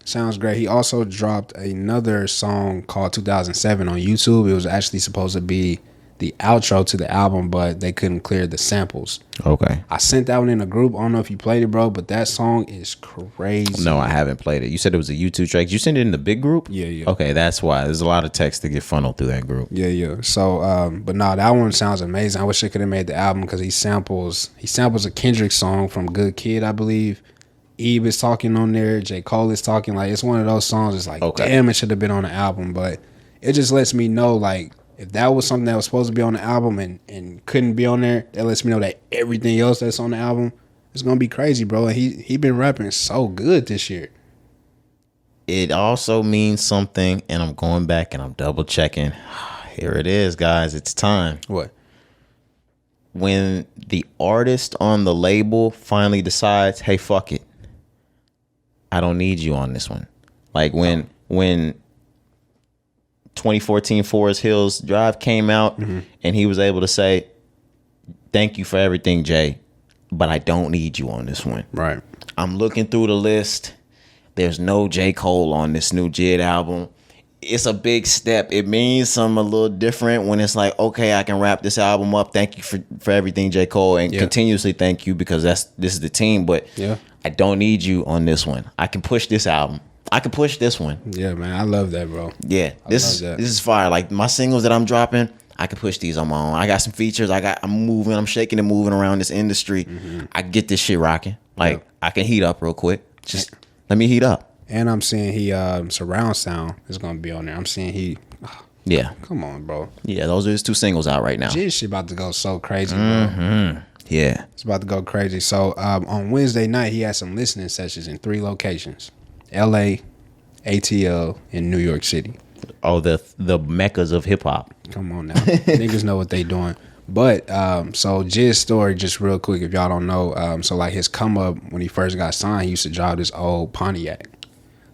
He also dropped another song called 2007 on YouTube. It was actually supposed to be the outro to the album, but they couldn't clear the samples. Okay. I sent that one in a group. I don't know if you played it, bro, but that song is crazy. No, I haven't played it. You said it was a YouTube track. You sent it in the big group? Yeah. Okay, that's why. There's a lot of text to get funneled through that group. Yeah. So, but nah, that one sounds amazing. I wish I could have made the album because he samples a Kendrick song from Good Kid, I believe. Eve is talking on there. J. Cole is talking. Like, it's one of those songs. It's like, damn, it should have been on the album. But it just lets me know, like, if that was something that was supposed to be on the album and couldn't be on there, that lets me know that everything else that's on the album is gonna be crazy, bro. And he been rapping so good this year. It also means something, and I'm going back and I'm double checking. Here it is, guys. It's time. What? When the artist on the label finally decides, hey, fuck it, I don't need you on this one. Like when 2014 Forest Hills Drive came out, and he was able to say, thank you for everything, Jay, but I don't need you on this one. Right. I'm looking through the list. There's no J. Cole on this new Jid album. It's a big step. It means something a little different when it's like, okay, I can wrap this album up. Thank you for everything, J. Cole, and continuously thank you because this is the team. But I don't need you on this one. I can push this album. I can push this one. Yeah, man, I love that, bro. Yeah, this is fire. Like my singles that I'm dropping, I can push these on my own. I got some features. I'm shaking and moving around this industry. I get this shit rocking. Like I can heat up real quick. Just let me heat up. And I'm seeing he surround sound is gonna be on there. I'm seeing yeah. Come on, bro. Yeah, those are his 2 singles out right now. Jid shit about to go so crazy, bro. Yeah, it's about to go crazy. So on Wednesday night, he had some listening sessions in 3 locations: L.A., ATL, and New York City. Oh, the meccas of hip hop. Come on now, niggas know what they doing. But so Jid's story, just real quick, if y'all don't know, so like his come up when he first got signed, he used to drive this old Pontiac.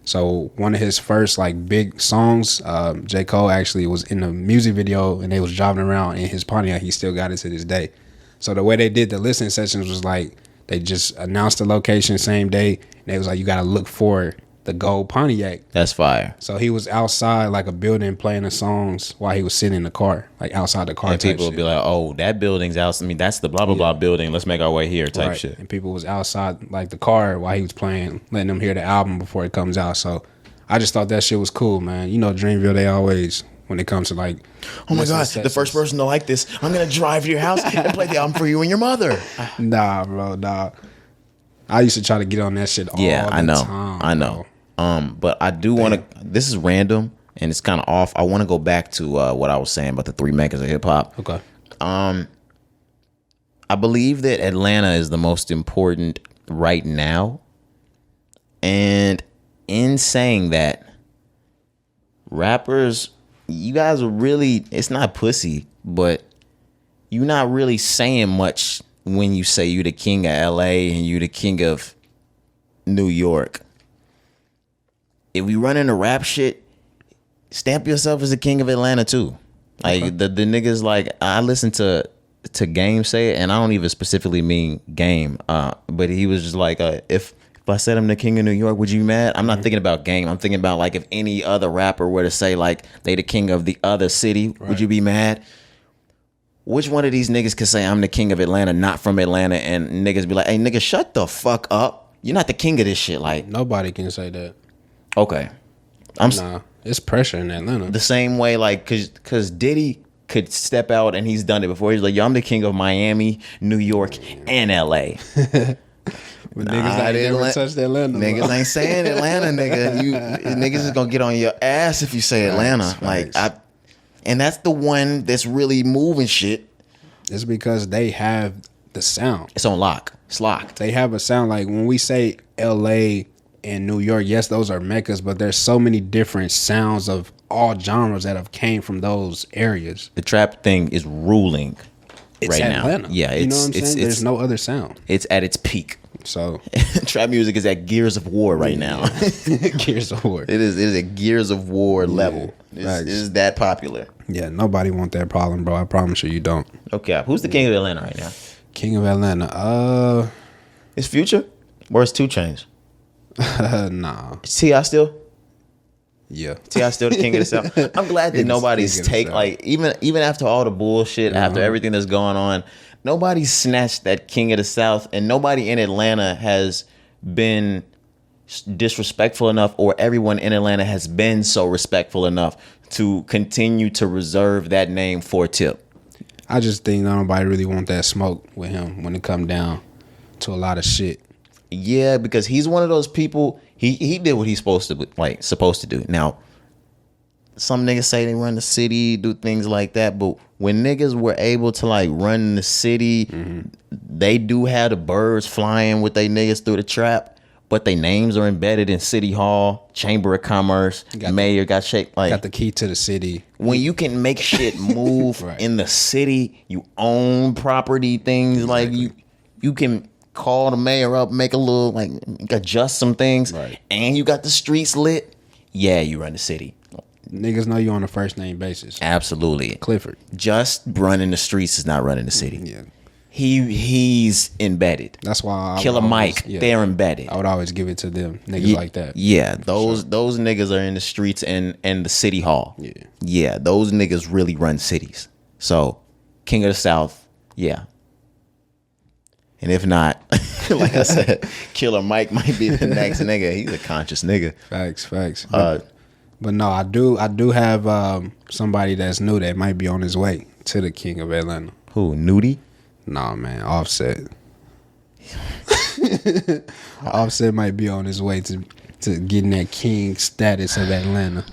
So one of his first like big songs, J. Cole actually was in the music video and they was driving around in his Pontiac. He still got it to this day. So the way they did the listening sessions was like they just announced the location same day and they was like, you got to look for the gold Pontiac. That's fire. So he was outside like a building playing the songs while he was sitting in the car, like outside the car. And people would be like, oh, that building's out. I mean, that's the blah, blah, blah building. Let's make our way here type shit. And people was outside like the car while he was playing, letting them hear the album before it comes out. So I just thought that shit was cool, man. You know, Dreamville, they always, when it comes to like, oh my God, the first person to like this, I'm gonna drive to your house and play the album for you and your mother. Nah, bro, nah. I used to try to get on that shit all the time. I know. But I do want to. This is random and it's kind of off. I want to go back to what I was saying about the 3 meccas of hip hop. Okay. I believe that Atlanta is the most important right now, and in saying that, rappers, you guys are really, it's not pussy, but you're not really saying much when you say you the king of LA and you the king of New York. If we run into rap shit, stamp yourself as the king of Atlanta too. Like the niggas, like, I listen to Game say it, and I don't even specifically mean Game, but he was just like, if I said I'm the king of New York, would you be mad? I'm not thinking about Game. I'm thinking about like if any other rapper were to say like they the king of the other city, would you be mad? Which one of these niggas could say I'm the king of Atlanta, not from Atlanta, and niggas be like, hey nigga, shut the fuck up. You're not the king of this shit. Like, nobody can say that. Okay. Nah, it's pressure in Atlanta. The same way, like, cause Diddy could step out and he's done it before. He's like, yo, I'm the king of Miami, New York, and LA. But niggas ain't never touched Atlanta. Niggas ain't saying Atlanta, nigga. Niggas is gonna get on your ass if you say Atlanta. Like, and that's the one that's really moving shit. It's because they have the sound. It's on lock. It's locked. They have a sound. Like when we say LA and New York, yes, those are meccas, but there's so many different sounds of all genres that have came from those areas. The trap thing is ruling it's right Atlanta. now. Yeah, you know what I'm saying? There's no other sound. It's at its peak. So trap music is at Gears of War right now. Gears of War. It is at Gears of War level. It is that popular. Yeah, nobody want that problem, bro. I promise you don't. Okay, who's the king of Atlanta right now? King of Atlanta. It's Future or it's 2 Chainz? Nah. Is T.I. still? Yeah. T.I. still the king of the South. I'm glad that nobody's like even after all the bullshit, after everything that's going on, nobody snatched that king of the South, and nobody in Atlanta has been disrespectful enough, or everyone in Atlanta has been so respectful enough to continue to reserve that name for Tip. I just think nobody really want that smoke with him when it come down to a lot of shit. Yeah, because he's one of those people. He did what he's supposed to do. Now, some niggas say they run the city, do things like that, but when niggas were able to like run the city, they do have the birds flying with they niggas through the trap, but their names are embedded in City Hall, Chamber of Commerce, Mayor got shaped like got the key to the city. When you can make shit move in the city, you own property, things like you can call the mayor up, make a little, like, adjust some things, and you got the streets lit. Yeah, you run the city. Niggas know you on a first name basis. Absolutely. Clifford. Just running the streets is not running the city. Yeah. He's embedded. That's why Killer Mike, they're embedded. I would always give it to them. Niggas like that. Yeah, those niggas are in the streets and the city hall. Yeah. Yeah, those niggas really run cities. So, King of the South, yeah. And if not, like I said, Killer Mike might be the next nigga. He's a conscious nigga. Facts. But no, I do have somebody that's new that might be on his way to the king of Atlanta. Who, Nudie? Nah, man, Offset. Offset might be on his way to getting that king status of Atlanta.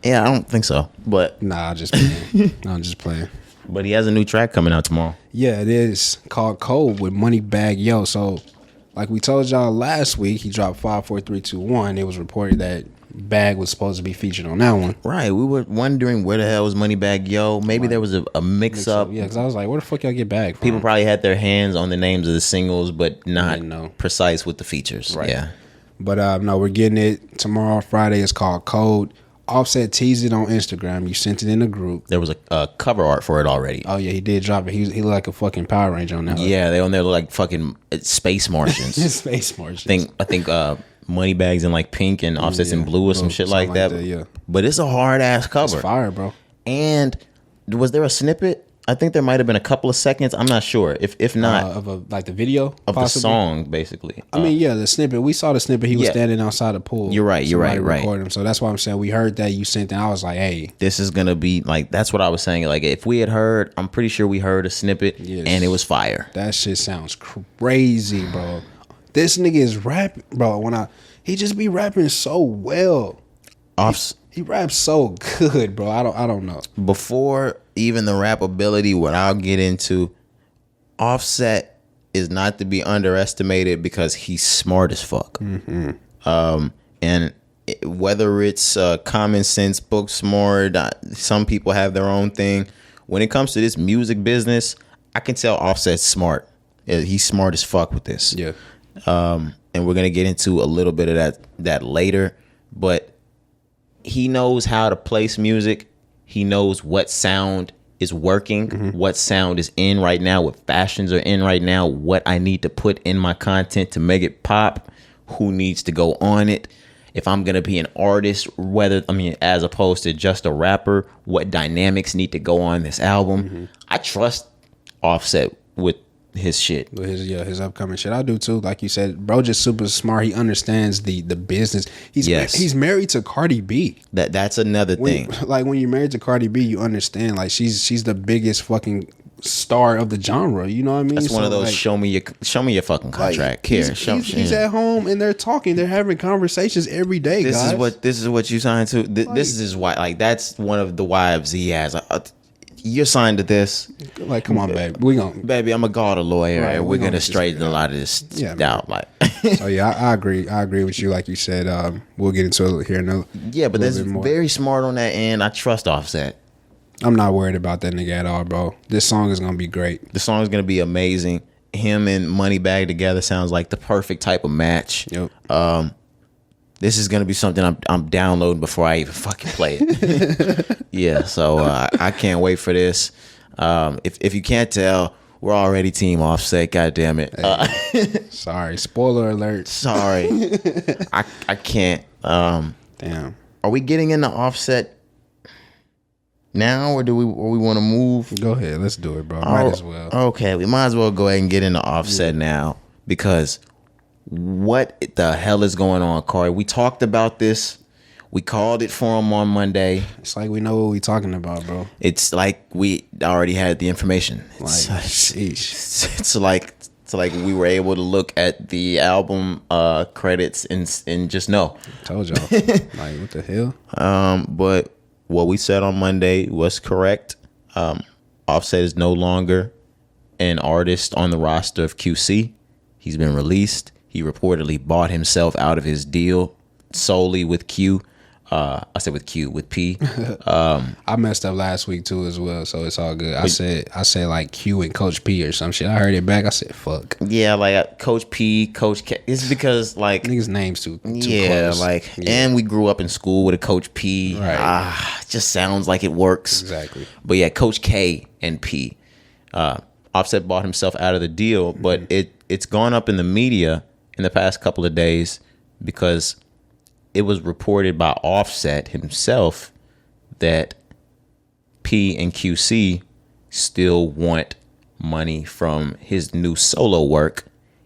Yeah, I don't think so. But nah, I'm just playing. But he has a new track coming out tomorrow. Yeah, it is called Cold with Moneybagg Yo. So, like we told y'all last week, he dropped 5, 4, 3, 2, 1. It was reported that Bag was supposed to be featured on that one. Right. We were wondering where the hell was Moneybagg Yo. Maybe there was a mix up. Yeah, because I was like, where the fuck y'all get Bag from? People probably had their hands on the names of the singles, but not precise with the features. Right. Yeah. But no, we're getting it tomorrow, Friday. It's called Code. Offset teased it on Instagram. You sent it in the group. There was a cover art for it already. Oh yeah, he did drop it. He looked like a fucking Power Ranger on that. Yeah, they on there look like fucking space Martians. Space Martians. I think Moneybags in like pink and Offset's in blue or some shit like that. Yeah. But it's a hard ass cover. It's fire, bro. And was there a snippet I think there might have been a couple of seconds. I'm not sure. If not, like the video of possibly? the song, basically. I mean, yeah, the snippet. We saw the snippet. He was standing outside the pool. You're right. Somebody recorded him. So that's why I'm saying we heard that you sent that. I was like, hey, this is gonna be like, that's what I was saying. Like, if we had heard, I'm pretty sure we heard a snippet, and it was fire. That shit sounds crazy, bro. This nigga is rapping, bro. He just be rapping so well. He raps so good, bro. I don't know. Before even the rap ability, what I'll get into, Offset is not to be underestimated because he's smart as fuck. And whether it's common sense, book smart, some people have their own thing. When it comes to this music business, I can tell Offset's smart. He's smart as fuck with this. Yeah. And we're gonna get into a little bit of that later, but he knows how to place music. He knows what sound is working, what sound is in right now, what fashions are in right now, what I need to put in my content to make it pop, who needs to go on it. If I'm gonna be an artist, as opposed to just a rapper, what dynamics need to go on this album. I trust Offset with his shit, with his upcoming shit. I do too. Like you said, bro, just super smart. He understands the business. He's married to Cardi B. That's another thing. Like when you're married to Cardi B, you understand. Like she's the biggest fucking star of the genre. You know what I mean? That's one of those, like, show me your fucking contract. Like, he's at home and they're talking. They're having conversations every day. This is what you signed to. This is why. Like, that's one of the wives he has. You're signed to this. Like, come on, babe. Baby, I'm a god, a lawyer, and we're gonna straighten a lot of this out. Like, so yeah, I agree. I agree with you. Like you said, we'll get into it here in but that's very smart on that end. I trust Offset. I'm not worried about that nigga at all, bro. This song is gonna be great. The song is gonna be amazing. Him and Moneybagg together sounds like the perfect type of match. Yep. This is gonna be something I'm downloading before I even fucking play it. Yeah, so I can't wait for this. If you can't tell, we're already team Offset. God damn it. Sorry, spoiler alert. Sorry, I can't. Damn. Are we getting into Offset now, or do we want to move? Go ahead, let's do it, bro. Might as well. Okay, we might as well go ahead and get into Offset now, because what the hell is going on, Cari? We talked about this. We called it for him on Monday. It's like we know what we talking about, bro. It's like we already had the information. It's like we were able to look at the album credits and just know. Told y'all. Like, what the hell? But what we said on Monday was correct. Offset is no longer an artist on the roster of QC. He's been released. He reportedly bought himself out of his deal solely with Q. With P. I messed up last week too as well, so it's all good. I said like Q and Coach P or some shit. I heard it back. I said fuck. Yeah, like Coach P, Coach K. It's because like niggas' names too close. And we grew up in school with a Coach P. Right. It just sounds like it works. Exactly. But yeah, Coach K and P. Offset bought himself out of the deal, but it's gone up in the media in the past couple of days because it was reported by Offset himself that P and QC still want money from his new solo work,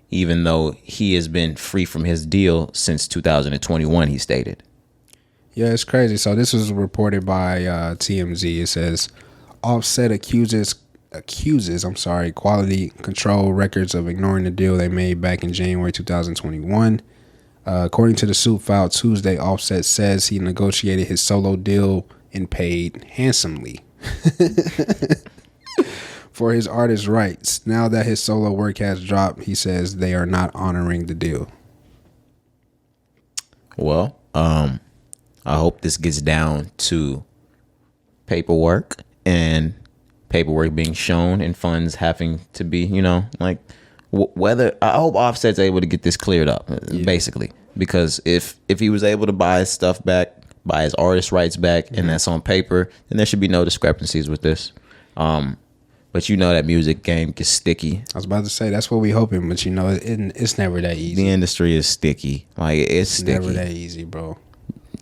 even though he has been free from his deal since 2021, he stated. Yeah, it's crazy. So this was reported by TMZ. It says Offset accuses Quality Control Records of ignoring the deal they made back in January 2021. According to the suit filed Tuesday, Offset says he negotiated his solo deal and paid handsomely for his artist rights. Now that his solo work has dropped, he says they are not honoring the deal. Well, I hope this gets down to paperwork and paperwork being shown and funds having to be, whether I hope Offset's able to get this cleared up, basically, because if he was able to buy his stuff back, buy his artist rights back, and that's on paper, then there should be no discrepancies with this. But that music game gets sticky. I was about to say that's what we hoping, but it's never that easy. The industry is sticky, it's sticky. Never that easy, bro.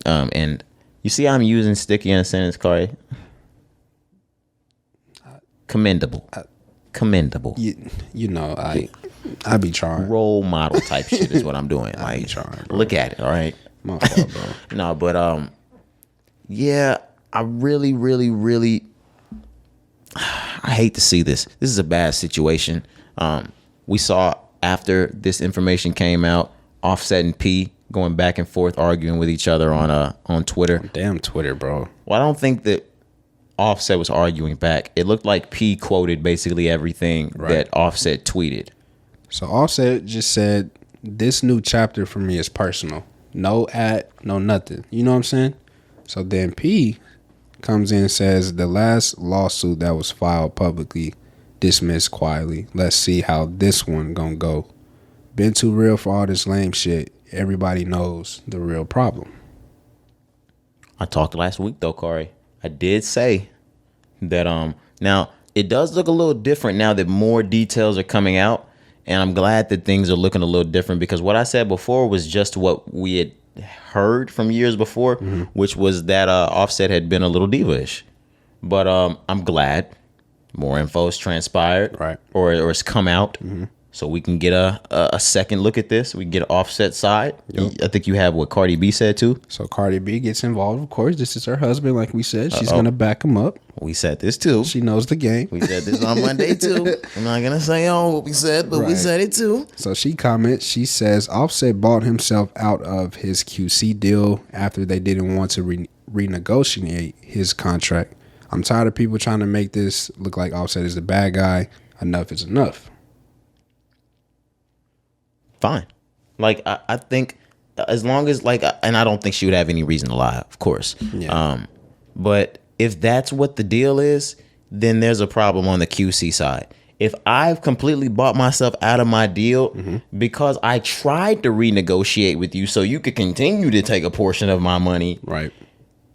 And you see, I'm using sticky in a sentence, Cari. Commendable. You know, I be trying. Role model type shit is what I'm doing. I be trying, bro. Look at it, all right? My fault, bro. No, but yeah, I really, really, really, I hate to see this. This is a bad situation. We saw after this information came out, Offset and P going back and forth arguing with each other on Twitter. Damn Twitter, bro. Well, I don't think that Offset was arguing back. It looked like P quoted basically everything that Offset tweeted. So Offset just said, "This new chapter for me is personal. No no nothing." You know what I'm saying? So then P comes in and says, "The last lawsuit that was filed publicly, dismissed quietly. Let's see how this one gonna go. Been too real for all this lame shit. Everybody knows the real problem." I talked last week though, Kari. I did say that now it does look a little different now that more details are coming out, and I'm glad that things are looking a little different, because what I said before was just what we had heard from years before, which was that Offset had been a little diva-ish. But I'm glad more info's transpired, or it's come out, so we can get a second look at this. We can get an Offset side. Yep. I think you have what Cardi B said too. So Cardi B gets involved, of course. This is her husband, like we said. She's gonna back him up. We said this too. She knows the game. We said this on Monday too. I'm not gonna say what we said, but we said it too. So she comments. She says Offset bought himself out of his QC deal after they didn't want to renegotiate his contract. I'm tired of people trying to make this look like Offset is the bad guy. Enough is enough. Fine. Like, I think as long as, like, and I don't think she would have any reason to lie, of course. Yeah. But if that's what the deal is, then there's a problem on the QC side. If I've completely bought myself out of my deal because I tried to renegotiate with you so you could continue to take a portion of my money. Right.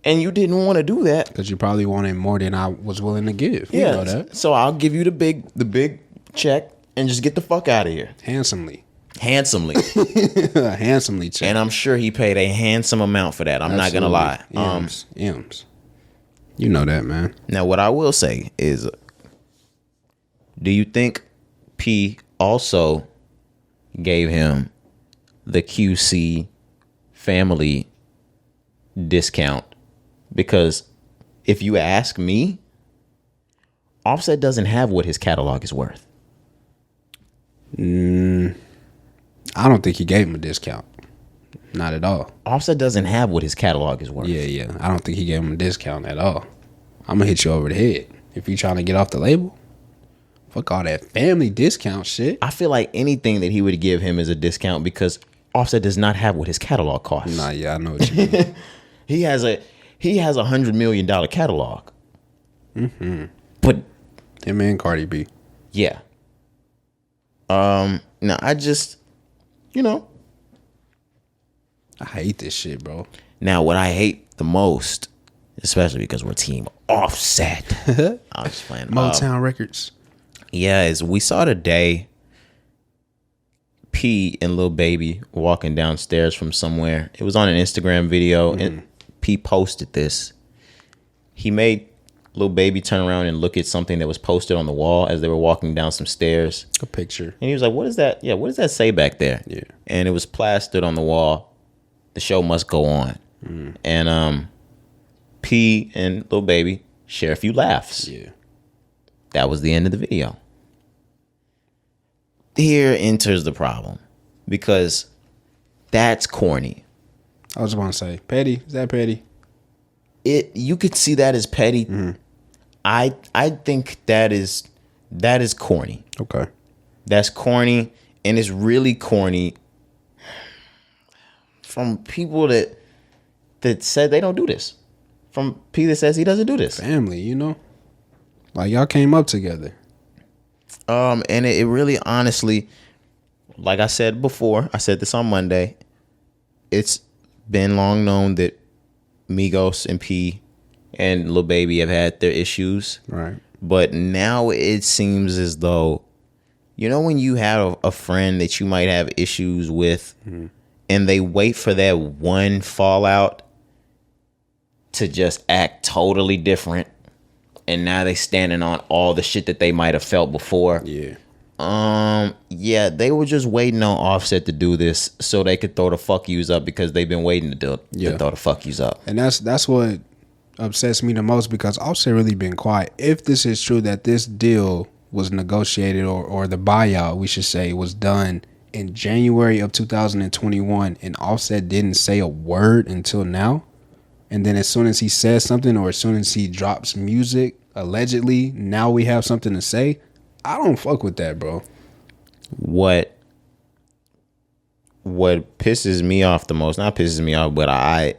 And you didn't want to do that. Because you probably wanted more than I was willing to give. Yeah. You know that. So I'll give you the big check and just get the fuck out of here. Handsomely. Handsomely check. And I'm sure he paid a handsome amount for that. I'm not gonna lie. M's. You know that, man. Now what I will say is, do you think P also gave him the QC family discount? Because if you ask me, Offset doesn't have what his catalog is worth. I don't think he gave him a discount. Not at all. Offset doesn't have what his catalog is worth. Yeah. I don't think he gave him a discount at all. I'm going to hit you over the head. If you trying to get off the label, fuck all that family discount shit. I feel like anything that he would give him is a discount because Offset does not have what his catalog costs. Nah, yeah, I know what you mean. He has a $100 million catalog. But him and Cardi B. Yeah. Now I just, I hate this shit, bro. Now what I hate the most, especially because we're team Offset. I'm just playing. Motown Records. Yeah, is we saw today P and Lil Baby walking downstairs from somewhere. It was on an Instagram video, and P posted this. He made Lil Baby turn around and look at something that was posted on the wall as they were walking down some stairs. A picture. And he was like, "What is that? Yeah, what does that say back there?" Yeah. And it was plastered on the wall. The show must go on. And P and Lil Baby share a few laughs. Yeah. That was the end of the video. Here enters the problem, because that's corny. I was about to say, petty. Is that petty? You could see that as petty. I think that is corny. Okay. That's corny, and it's really corny from people that said they don't do this. From P that says he doesn't do this. Family, like y'all came up together. And it really, honestly, like I said before, I said this on Monday, it's been long known that Migos and P and Lil Baby have had their issues. Right. But now it seems as though, when you have a friend that you might have issues with, and they wait for that one fallout to just act totally different and now they standing on all the shit that they might have felt before. Yeah. Yeah, they were just waiting on Offset to do this so they could throw the fuck yous up because they've been waiting to throw the fuck yous up. And that's what upsets me the most, because Offset really been quiet. If this is true that this deal was negotiated, or the buyout, we should say, was done in January of 2021, and Offset didn't say a word until now, and then as soon as he says something, or as soon as he drops music, allegedly, now we have something to say, I don't fuck with that, bro. What pisses me off the most, not pisses me off, but I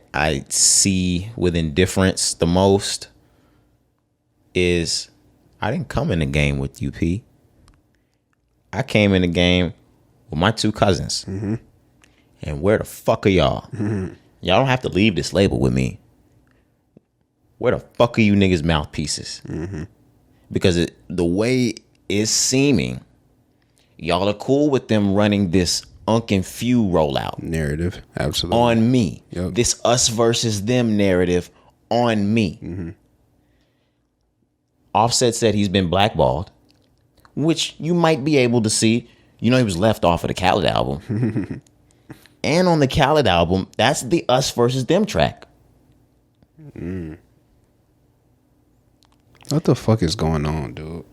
see with indifference the most is I didn't come in the game with UP. I came in the game with my two cousins. Mm-hmm. And where the fuck are y'all? Mm-hmm. Y'all don't have to leave this label with me. Where the fuck are you niggas mouthpieces? Mm-hmm. Because the way it's seeming, y'all are cool with them running this Unc and Few rollout narrative, absolutely, on me. Yep. This us versus them narrative on me. Mm-hmm. Offset said he's been blackballed, which you might be able to see. You know, he was left off of the Khaled album. And on the Khaled album, that's the us versus them track. Mm. What the fuck is going on, dude?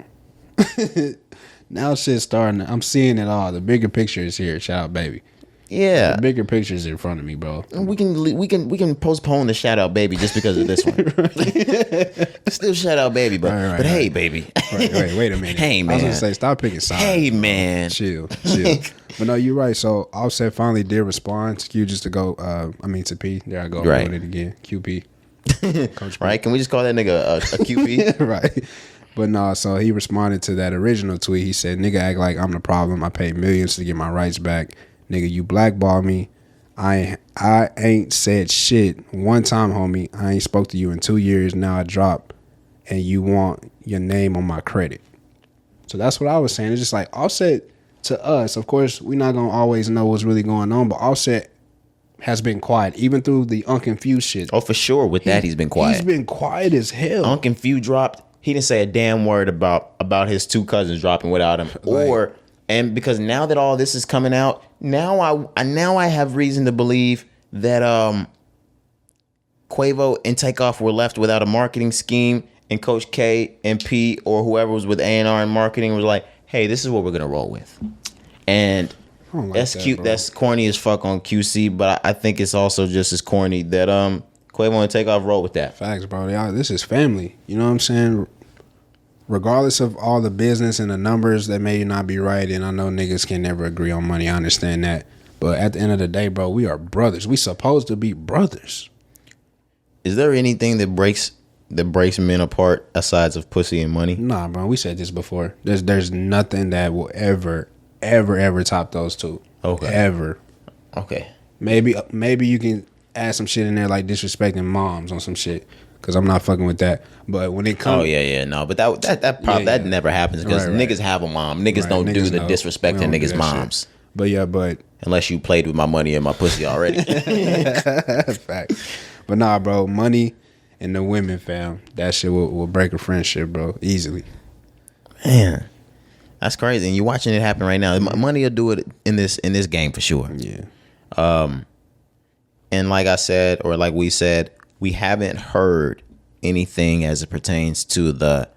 Now shit's starting. I'm seeing it all. The bigger picture is here. Shout out, baby. Yeah, the bigger picture is in front of me, bro. We can postpone the shout out, baby, just because of this one. Still shout out, baby, but hey, baby. Wait a minute. Hey, man. I was gonna say, stop picking sides. Hey, bro. man. Chill. But no, you're right. So Offset finally did respond to Q just to go. To P. There I go. I'm doing it again. QP. Coach P. Right? Can we just call that nigga a QP? Right. But no, so he responded to that original tweet. He said, "Nigga act like I'm the problem. I paid millions to get my rights back. Nigga, you blackball me. I ain't said shit one time, homie. I ain't spoke to you in 2 years. Now I drop, and you want your name on my credit." So that's what I was saying. It's just like Offset to us. Of course, we're not gonna always know what's really going on, but Offset has been quiet, even through the Unc and Few shit. Oh, for sure. With that, he's been quiet. He's been quiet as hell. Unc and Few dropped. He didn't say a damn word about his two cousins dropping without him, and because now that all this is coming out, now I have reason to believe that Quavo and Takeoff were left without a marketing scheme, and Coach K and P or whoever was with A&R and marketing was like, "Hey, this is what we're gonna roll with," and that's cute. Bro. That's corny as fuck on QC, but I think it's also just as corny that Quavo and Takeoff roll with that. Facts, bro. This is family. You know what I'm saying? Regardless of all the business and the numbers that may not be right, and I know niggas can never agree on money. I understand that. But at the end of the day, bro, we are brothers. We supposed to be brothers. Is there anything that breaks men apart aside of pussy and money? Nah, bro. We said this before. There's nothing that will ever top those two. Okay. Ever. Okay. Maybe you can add some shit in there like disrespecting moms on some shit, because I'm not fucking with that. But when it comes, but that never happens, because niggas have a mom. Niggas don't do the disrespecting niggas' moms. Shit. But unless you played with my money and my pussy already. Fact. But nah, bro, money and the women, fam, that shit will break a friendship, bro, easily. Man, that's crazy. And you're watching it happen right now. Money will do it in this game for sure. Yeah. And like I said, or like we said, we haven't heard anything as it pertains to the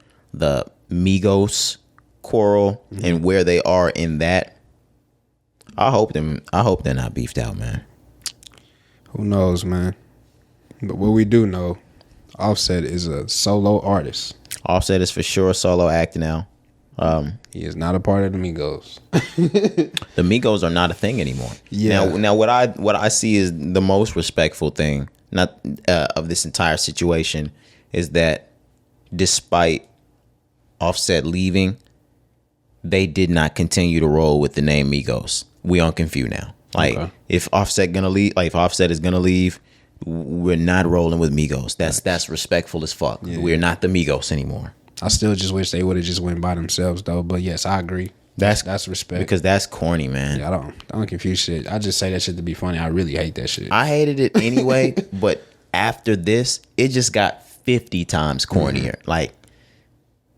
Migos quarrel and where they are in that. I hope they're not beefed out, man. Who knows, man? But what we do know, Offset is a solo artist. Offset is for sure a solo act now. He is not a part of the Migos. The Migos are not a thing anymore. Yeah. Now what I see is the most respectful thing, not of this entire situation, is that despite Offset leaving, they did not continue to roll with the name Migos. We on Confused now. Like, if Offset is gonna leave, we're not rolling with Migos. That's respectful as fuck. Yeah. We're not the Migos anymore. I still just wish they would have just went by themselves though. But yes, I agree. That's respect. Because that's corny, man. Yeah, I don't confuse shit. I just say that shit to be funny. I really hate that shit. I hated it anyway, but after this, it just got 50 times cornier. Like,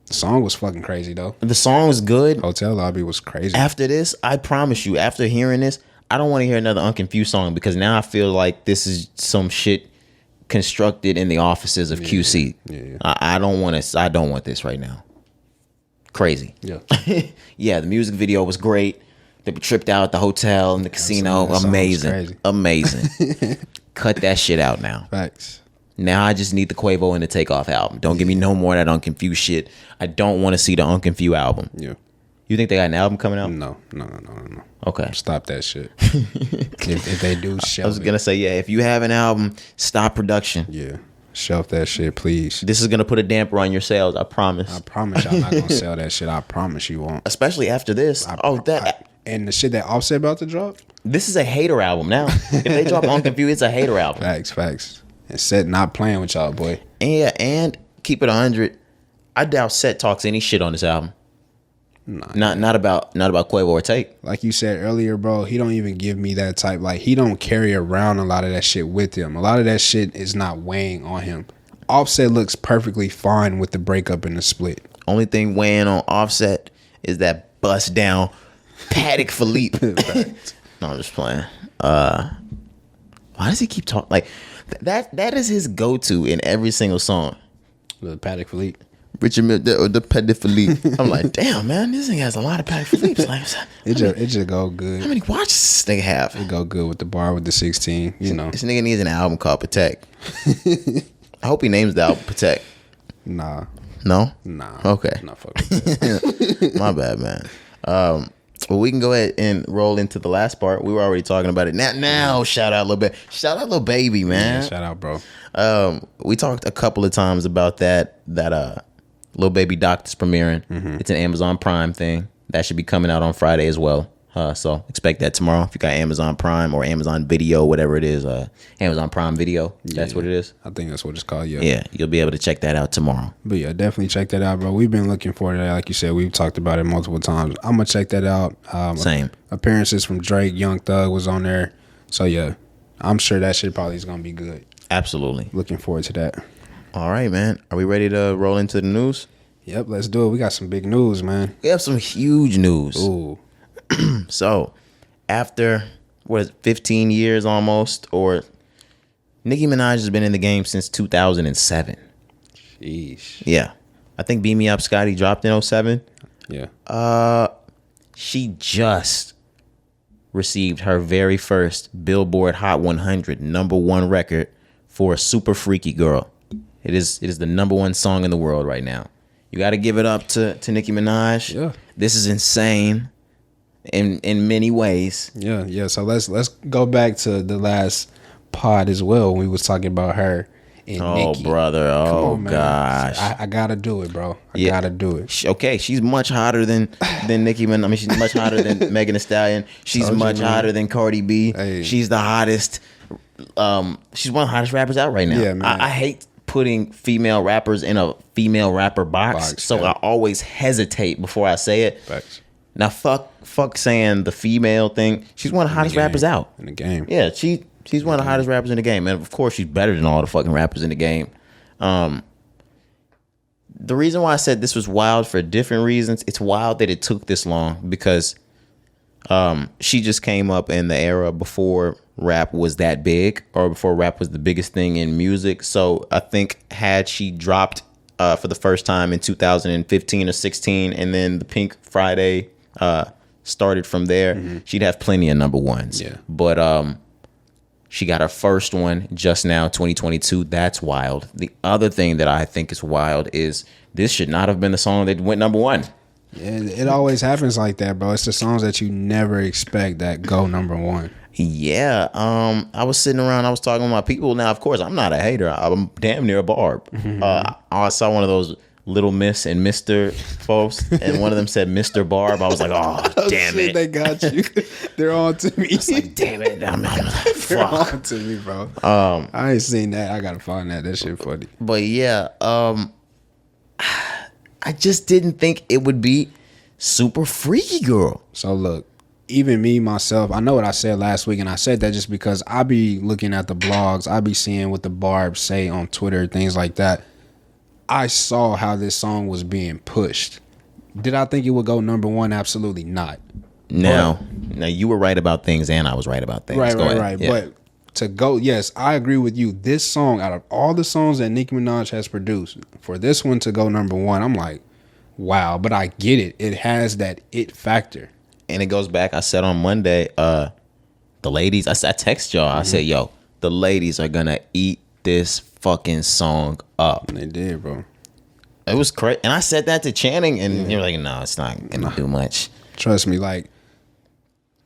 The song was fucking crazy though. The song was good. Hotel Lobby was crazy. After this, I promise you, after hearing this, I don't want to hear another Unconfused song because now I feel like this is some shit constructed in the offices of QC. Yeah. I don't want to. I don't want this right now. Crazy. Yeah. Yeah, the music video was great. They tripped out at the hotel and the casino. Amazing. Cut that shit out now. Facts. Now I just need the Quavo and the Takeoff album. Don't give me no more of that Unconfused shit. I don't want to see the Unconfused album. Yeah. You think they got an album coming out? No. Okay. Stop that shit. if they do, shelf I was going to say, yeah, if you have an album, stop production. Yeah. Shelf that shit, please. This is going to put a damper on your sales, I promise. I promise y'all not going to sell that shit. I promise you won't. Especially after this. And the shit that Offset about to drop? This is a hater album now. If they drop Unconfused, it's a hater album. Facts. And Set not playing with y'all, boy. And keep it 100. I doubt Set talks any shit on this album. Nah, not about Quavo or Take. Like you said earlier, bro, he don't even give me that type. Like, he don't carry around a lot of that shit with him. A lot of that shit is not weighing on him. Offset looks perfectly fine with the breakup and the split. Only thing weighing on Offset is that bust down Paddock Philippe. No, I'm just playing. Why does he keep talking like that? Is his go-to in every single song. The Paddock Philippe. Richard or the Paddock Philippe. I'm like, damn, man, this thing has a lot of Paddock Philippes. Like, it just go good. How many watches does this thing have? It go good with the bar with the 16. You know, this nigga needs an album called Protect. I hope he names the album Protect. Nah. No? Nah. Okay. Not fucking. My bad, man. Well, we can go ahead and roll into the last part. We were already talking about it. Now, shout out Lil Baby, man. Yeah, shout out, bro. We talked a couple of times about that Lil Baby doc that's premiering. Mm-hmm. It's an Amazon Prime thing. That should be coming out on Friday as well. So expect that tomorrow. If you got Amazon Prime or Amazon Video, whatever it is, Amazon Prime Video. That's what it is. I think that's what it's called. Yeah. Yeah, you'll be able to check that out tomorrow. But yeah, definitely check that out, bro. We've been looking for that. Like you said, we've talked about it multiple times. I'm gonna check that out. Same. Appearances from Drake, Young Thug was on there. So yeah, I'm sure that shit probably is gonna be good. Absolutely. Looking forward to that. All right, man. Are we ready to roll into the news? Yep, let's do it. We got some big news, man. We have some huge news. Ooh. So, after 15 years almost, or Nicki Minaj has been in the game since 2007. Sheesh. Yeah. I think Beam Me Up Scotty dropped in 07. Yeah. She just received her very first Billboard Hot 100 #1 record for Super Freaky Girl. It is the #1 song in the world right now. You got to give it up to Nicki Minaj. Yeah. This is insane in many ways. Yeah. So let's go back to the last pod as well when we was talking about her and Nicki. Brother. Oh, gosh. I got to do it, bro. I got to do it. Okay, she's much hotter than Nicki Minaj. I mean, she's much hotter than Megan Thee Stallion. She's much hotter than Cardi B. Hey. She's the hottest. She's one of the hottest rappers out right now. Yeah, man. I hate putting female rappers in a female rapper box, so I always hesitate before I say it. Facts. Now, fuck saying the female thing. She's one of the hottest rappers out in the game. Yeah, she's one of the hottest rappers in the game, and of course, she's better than all the fucking rappers in the game. The reason why I said this was wild for different reasons. It's wild that it took this long because she just came up in the era before rap was that big, or before rap was the biggest thing in music. So I think had she dropped for the first time in 2015 or 16, and then the Pink Friday started from there, she'd have plenty of #1s. Yeah. But she got her first one just now, 2022. That's wild. The other thing that I think is wild is this should not have been the song that went #1. It always happens like that, bro. It's the songs that you never expect that go #1. Yeah. I was sitting around, I was talking with my people. Now, of course, I'm not a hater. I'm damn near a Barb. I saw one of those Little Miss and Mr. folks, and one of them said Mr. Barb. I was like, oh, damn shit, it. They got you. They're on to me. It's like, damn it. They're on to me, bro. I ain't seen that. I gotta find that. That shit funny. But yeah, I just didn't think it would be Super Freaky Girl. So look, even me, myself, I know what I said last week, and I said that just because I be looking at the blogs, I be seeing what the Barbs say on Twitter, things like that. I saw how this song was being pushed. Did I think it would go number one? Absolutely not. Now you were right about things, and I was right about things. Right. Yeah. But to go, yes, I agree with you. This song, out of all the songs that Nicki Minaj has produced, for this one to go number one, I'm like, wow. But I get it. It has that it factor. And it goes back. I said on Monday, the ladies. I text y'all. I said, yo, the ladies are gonna eat this fucking song up. And they did, bro. It was crazy. And I said that to Channing, and you were like, no, it's not gonna do much. Trust me, like.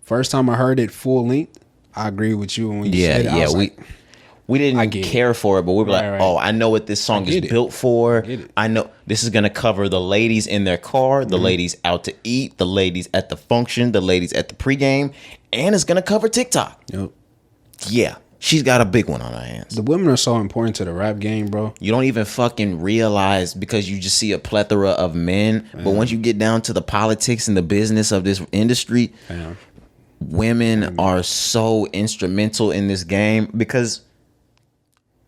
First time I heard it full length, I agree with you when you said it. I was we didn't care for it, but we were like, oh, I know what this song is built for. I know this is gonna cover the ladies in their car, the ladies out to eat, the ladies at the function, the ladies at the pregame, and it's gonna cover TikTok. Yep. Yeah, she's got a big one on her hands. The women are so important to the rap game, bro. You don't even fucking realize because you just see a plethora of men, but once you get down to the politics and the business of this industry. Women are so instrumental in this game because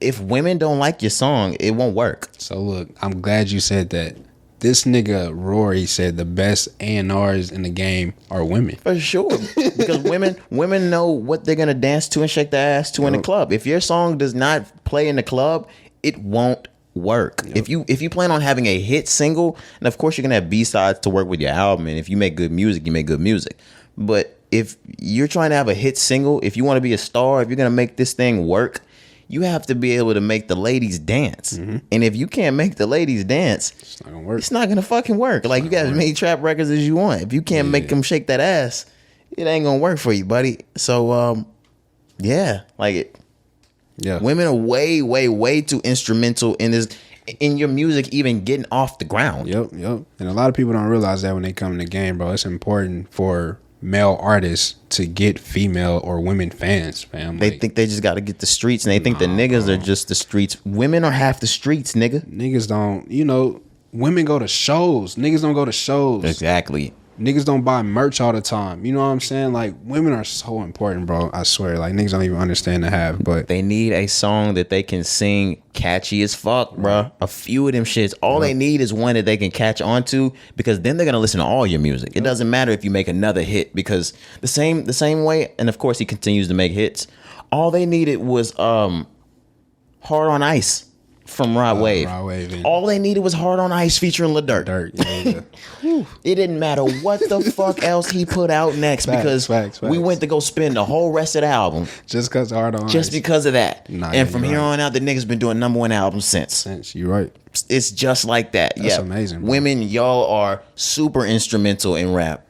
if women don't like your song, it won't work. So look, I'm glad you said that. This nigga Rory said the best A&Rs in the game are women. For sure. Because women know what they're gonna dance to and shake their ass to in the club. If your song does not play in the club, it won't work. If you plan on having a hit single, and of course you're gonna have B-sides to work with your album, and if you make good music, you make good music. But if you're trying to have a hit single, if you want to be a star, if you're going to make this thing work, you have to be able to make the ladies dance. And if you can't make the ladies dance, it's not going to work. It's not going to fucking work. Like, you got as many trap records as you want. If you can't make them shake that ass, it ain't going to work for you, buddy. So, women are way, way, way too instrumental in your music even getting off the ground. Yep. And a lot of people don't realize that when they come in the game, bro. It's important for male artists to get female or women fans, fam. They think they just got to get the streets, and they think the niggas are just the streets. Women are half the streets, nigga. Niggas don't, women go to shows. Niggas don't go to shows. Exactly. Niggas don't buy merch all the time. You know what I'm saying? Like, women are so important, bro. I swear. Like, niggas don't even understand the half, but they need a song that they can sing catchy as fuck, bro. A few of them shits. All they need is one that they can catch on to, because then they're gonna listen to all your music. It doesn't matter if you make another hit, because the same way, and of course he continues to make hits. All they needed was Hard on Ice from Rod Wave. All they needed was Hard on Ice featuring Lil Durant. Yeah. It didn't matter what the fuck else he put out next, because we went to go spend the whole rest of the album just because Hard on Ice. Just because of that. And from here on out, the niggas been doing number one albums since. You're right. It's just like that. That's amazing, bro. Women, y'all are super instrumental in rap,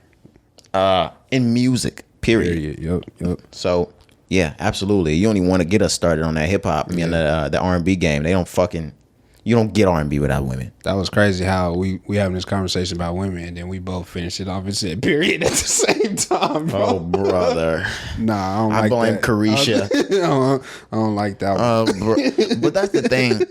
in music. Period. Yep. So. Yeah, absolutely. You only want to get us started on that hip hop, the R&B game. You don't get R&B without women. That was crazy how we having this conversation about women, and then we both finished it off and said period at the same time, bro. Oh, brother. Nah, I don't like that. I blame Carisha. I don't like that one. But that's the thing.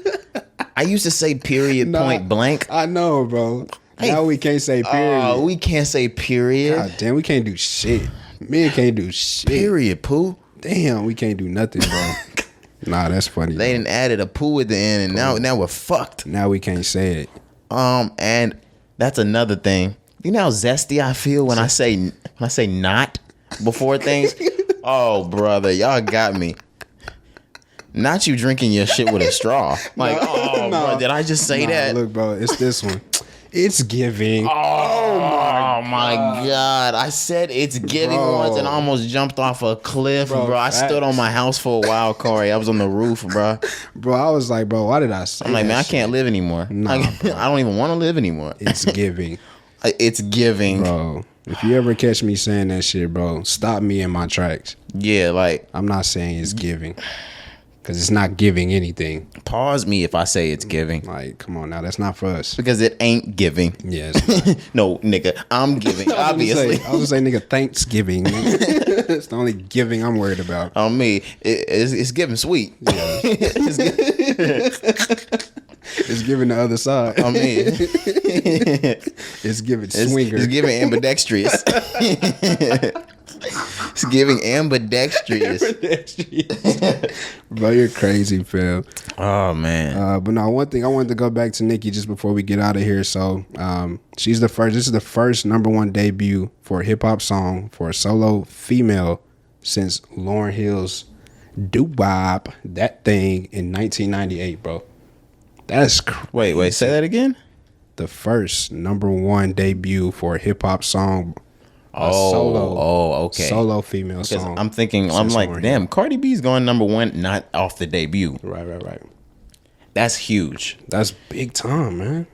I used to say period point blank. I know, bro. Hey, now we can't say period. Oh, we can't say period. God damn, we can't do shit. Men can't do shit. Period, poo. Damn, we can't do nothing, bro. Nah, that's funny. They didn't added a poo at the end, and now we're fucked. Now we can't say it. And that's another thing. You know how zesty I feel when I say not before things? Oh, brother, y'all got me. Not you drinking your shit with a straw. Like, bro, did I just say that? Look, bro, it's this one. It's giving. Oh my God. I said it's giving once and I almost jumped off a cliff, bro. I stood on my house for a while, Corey. I was on the roof, bro. Bro, I was like, bro, why did I say that? I'm like, man, I can't live anymore. Nah, I don't even want to live anymore. It's giving. It's giving. Bro, if you ever catch me saying that shit, bro, stop me in my tracks. Yeah, like. I'm not saying it's giving. Because it's not giving anything. Pause me if I say it's giving. Like, come on now. That's not for us. Because it ain't giving. Yes. No, nigga. I'm giving, obviously. I was going to say, nigga, Thanksgiving. It's the only giving I'm worried about. On me. It's giving sweet. Yeah. It's giving the other side. On me. It's giving swinger. It's giving ambidextrous. It's giving ambidextrous. Bro, you're crazy, Phil. Oh man. But no, one thing I wanted to go back to Nicki just before we get out of here. So, she's the first. This is the first #1 debut for a hip hop song for a solo female since Lauryn Hill's "Doo Wop That Thing" in 1998, bro. That's crazy. Wait, say that again. The first #1 debut for a hip hop song. Okay. Solo female Because song. I'm thinking, I'm like, Lauryn damn, Cardi B's going #1, not off the debut. Right. That's huge. That's big time, man.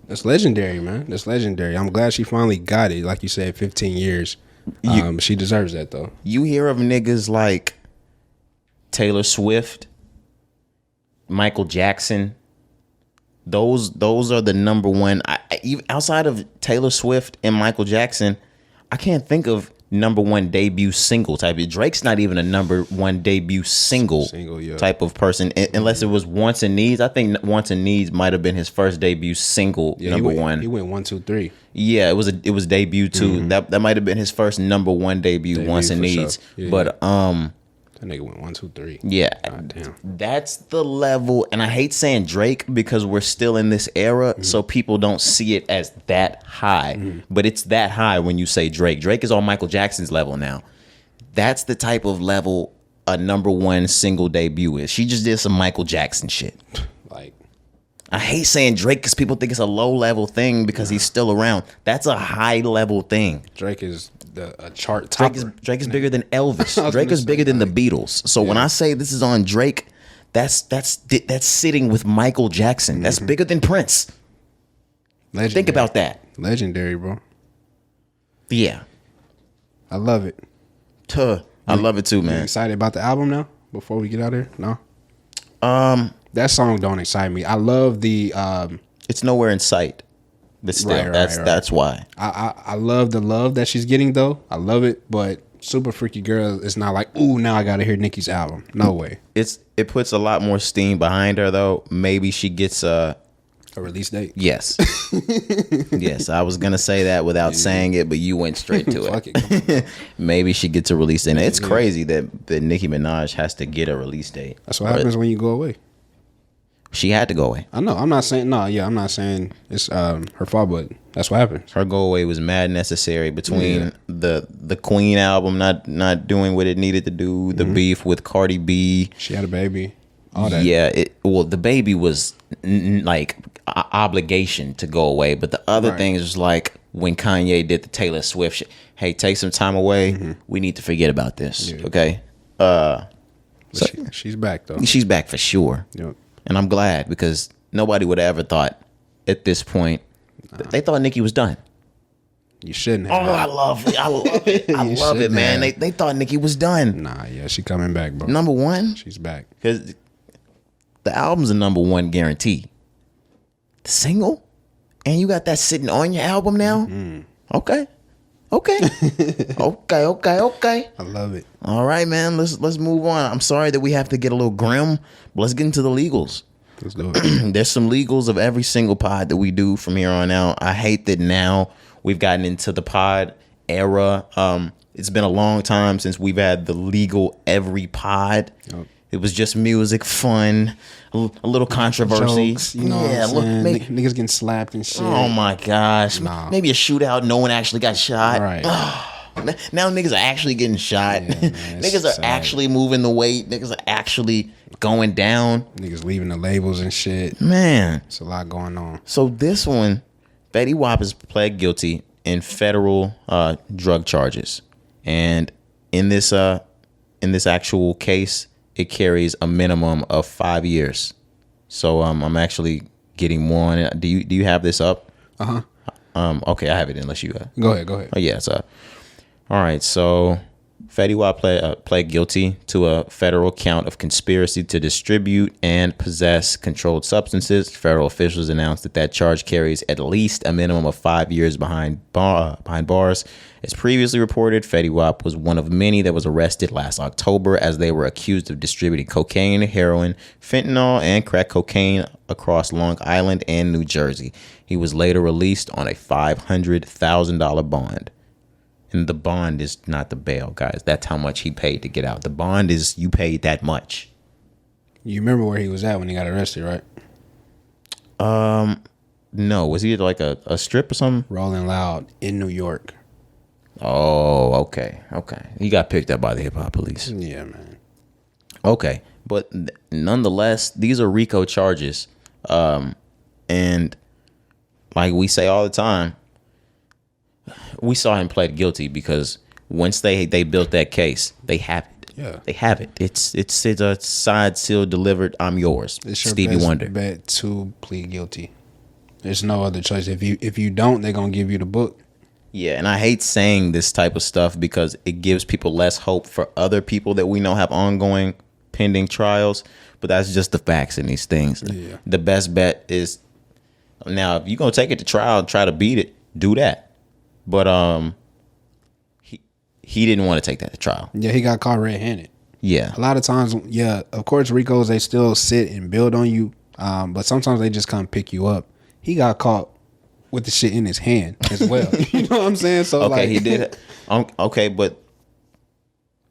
That's legendary, man. That's legendary. I'm glad she finally got it. Like you said, 15 years. She deserves that, though. You hear of niggas like Taylor Swift, Michael Jackson. Those are the #1. Outside of Taylor Swift and Michael Jackson, I can't think of #1 debut single type. Drake's not even a #1 debut single type of person, unless it was Wants and Needs. I think Wants and Needs might have been his first debut single. #1. He went 1, 2, 3. Yeah, it was debut too. That might have been his first #1 debut. Wants and Needs. Sure. Yeah. But that nigga went 1, 2, 3. yeah, God damn. that's the level. And I hate saying Drake because we're still in this era, so people don't see it as that high. But it's that high when you say Drake. Drake is on Michael Jackson's level now. That's the type of level a #1 single debut is. She just did some Michael Jackson shit. Like, I hate saying Drake because people think it's a low level thing because he's still around. That's a high level thing. Drake is a chart topper. Drake is bigger than Elvis. Drake is bigger than the Beatles. So when I say this is on Drake, that's sitting with Michael Jackson. That's bigger than Prince. Legendary. Think about that. Legendary, bro. Yeah. I love it. I love it too, You man. excited about the album now? Before we get out of here? No? That song don't excite me. I love the It's nowhere in sight. But still, Right. that's why. I love the love that she's getting though. I love it, but Super Freaky Girl is not like, ooh, now I gotta hear Nicki's album. No way. It puts a lot more steam behind her though. Maybe she gets A release date. yes. Yes, I was gonna say that without saying it, but you went straight to Fuck it. it. Come on. Maybe she gets a release date. It's crazy that Nicki Minaj has to get a release date. That's what happens when you go away. She had to go away. I know. I'm not saying I'm not saying it's her fault, but that's what happens. Her go away was mad necessary between the Queen album not doing what it needed to do, the beef with Cardi B. She had a baby. All that. Yeah, the baby was like obligation to go away, but the other thing is just like when Kanye did the Taylor Swift shit. Hey, take some time away. We need to forget about this. Yeah. Okay. But she's back though. She's back for sure. Yep. And I'm glad because nobody would have ever thought at this point they thought Nicki was done. You shouldn't Oh, have. I love it. I love it, man. They thought Nicki was done. Nah, yeah, she coming back, bro. #1? She's back. Because the album's a #1 guarantee. The single? And you got that sitting on your album now? Okay. Okay. Okay. I love it. All right, man. Let's move on. I'm sorry that we have to get a little grim, but let's get into the legals. Let's do it. There's some legals of every single pod that we do from here on out. I hate that now we've gotten into the pod era. It's been a long time since we've had the legal every pod. Yep. It was just music, fun, a little controversy. Jokes, you know what I'm saying? Niggas getting slapped and shit. Oh my gosh. Nah. Maybe a shootout, no one actually got shot. Right. Now niggas are actually getting shot. Yeah, man, Niggas are sad. actually moving the weight. Niggas are actually going down. Niggas leaving the labels and shit. Man. It's a lot going on. So this one, Fetty Wap has pled guilty in federal drug charges. And in this actual case, it carries a minimum of 5 years. So I'm actually getting more on it. Do you have this up? Okay, I have it unless you Go ahead. Oh yeah, so all right, so Fetty Wap pled guilty to a federal count of conspiracy to distribute and possess controlled substances. Federal officials announced that charge carries at least a minimum of 5 years behind bars. As previously reported, Fetty Wap was one of many that was arrested last October as they were accused of distributing cocaine, heroin, fentanyl, and crack cocaine across Long Island and New Jersey. He was later released on a $500,000 bond. And the bond is not the bail, guys. That's how much he paid to get out. The bond is you paid that much. You remember where he was at when he got arrested, right? No. Was he at like a strip or something? Rolling Loud in New York. Oh, okay. He got picked up by the hip hop police. Yeah, man. Okay. But nonetheless, these are RICO charges. And like we say all the time, we saw him plead guilty because once they built that case, they have it. Yeah, they have it. It's a signed, sealed, delivered. I'm yours, it's your Stevie best Wonder. Bet to plead guilty. There's no other choice. If you don't, they're gonna give you the book. Yeah, and I hate saying this type of stuff because it gives people less hope for other people that we know have ongoing pending trials. But that's just the facts in these things. Yeah. The best bet is now if you're gonna take it to trial and try to beat it, do that. But he didn't want to take that to trial. Yeah, he got caught red-handed. Yeah. A lot of times, yeah, of course, Ricos, they still sit and build on you, but sometimes they just come pick you up. He got caught with the shit in his hand as well. You know what I'm saying? So okay, like, he did. Okay, but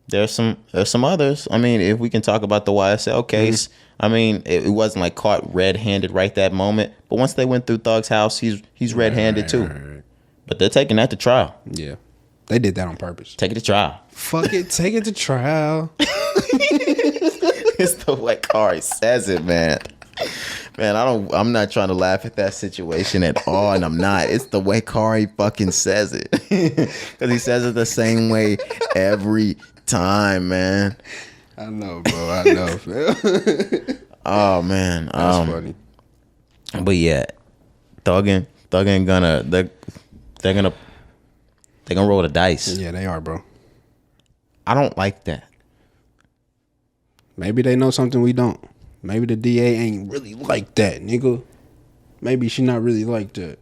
there's some others. I mean, if we can talk about the YSL case, I mean, it wasn't like caught red-handed right that moment. But once they went through Thug's house, he's red-handed too. Right. But they're taking that to trial. Yeah. They did that on purpose. Take it to trial. Fuck it. Take it to trial. It's the way Kari says it, man. Man, I'm not trying to laugh at that situation at all, and I'm not. It's the way Kari fucking says it. Because he says it the same way every time, man. I know, bro. I know. Oh, man. That's funny. But yeah, Thuggin they're gonna roll the dice. Yeah, they are, bro. I don't like that. Maybe they know something we don't. Maybe the DA ain't really like that, nigga. Maybe she not really like that.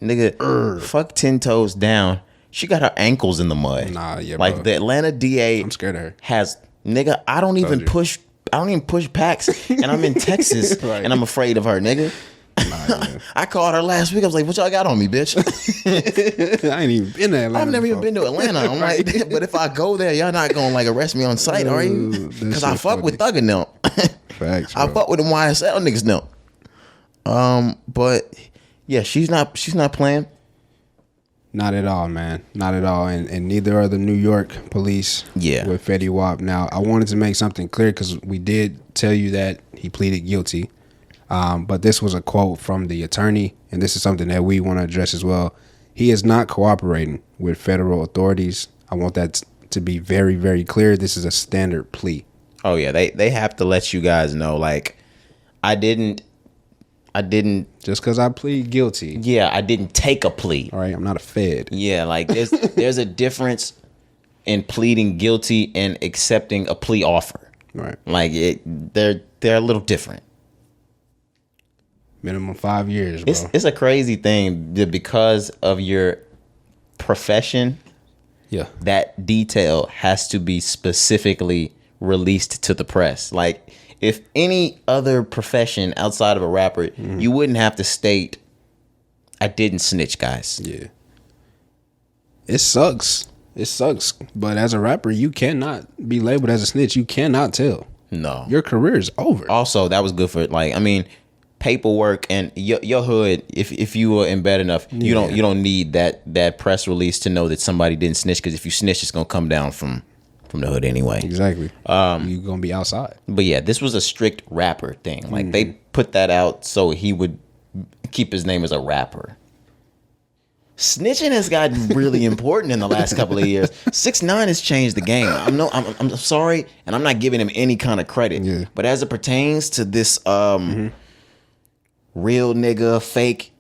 Nigga, fuck 10 toes down. She got her ankles in the mud. Nah, yeah, like bro. The Atlanta DA. I'm scared of her. Has nigga. I don't even push packs, and I'm in Texas, right. And I'm afraid of her, nigga. Nah, I called her last week. I was like, "What y'all got on me, bitch?" I ain't even been to Atlanta. I've never even been to Atlanta. I'm like, but if I go there, y'all not gonna like arrest me on sight, are you? Because I fuck with Thug and them. Facts, I fuck with them YSL niggas now. But yeah, she's not playing. Not at all, man. Not at all. And neither are the New York police. Yeah. With Fetty Wap. Now, I wanted to make something clear because we did tell you that he pleaded guilty. But this was a quote from the attorney, and this is something that we want to address as well. He is not cooperating with federal authorities. I want that to be very, very clear. This is a standard plea. Oh yeah, they have to let you guys know. Like, I didn't just because I plead guilty. Yeah, I didn't take a plea. All right, I'm not a fed. Yeah, like there's a difference in pleading guilty and accepting a plea offer. Right. Like they're a little different. Minimum 5 years, bro. It's a crazy thing that because of your profession. Yeah. That detail has to be specifically released to the press. Like, if any other profession outside of a rapper, you wouldn't have to state, I didn't snitch, guys. Yeah. It sucks. It sucks. But as a rapper, you cannot be labeled as a snitch. You cannot tell. No. Your career is over. Also, that was good for, like, I mean, paperwork and your hood, if you were in bad enough, you don't need that press release to know that somebody didn't snitch, because if you snitch, it's gonna come down from the hood anyway. Exactly. You're gonna be outside. But yeah, this was a strict rapper thing. Like they put that out so he would keep his name as a rapper. Snitching has gotten really important in the last couple of years. 6ix9ine has changed the game. I'm sorry, and I'm not giving him any kind of credit. Yeah. But as it pertains to this real nigga, fake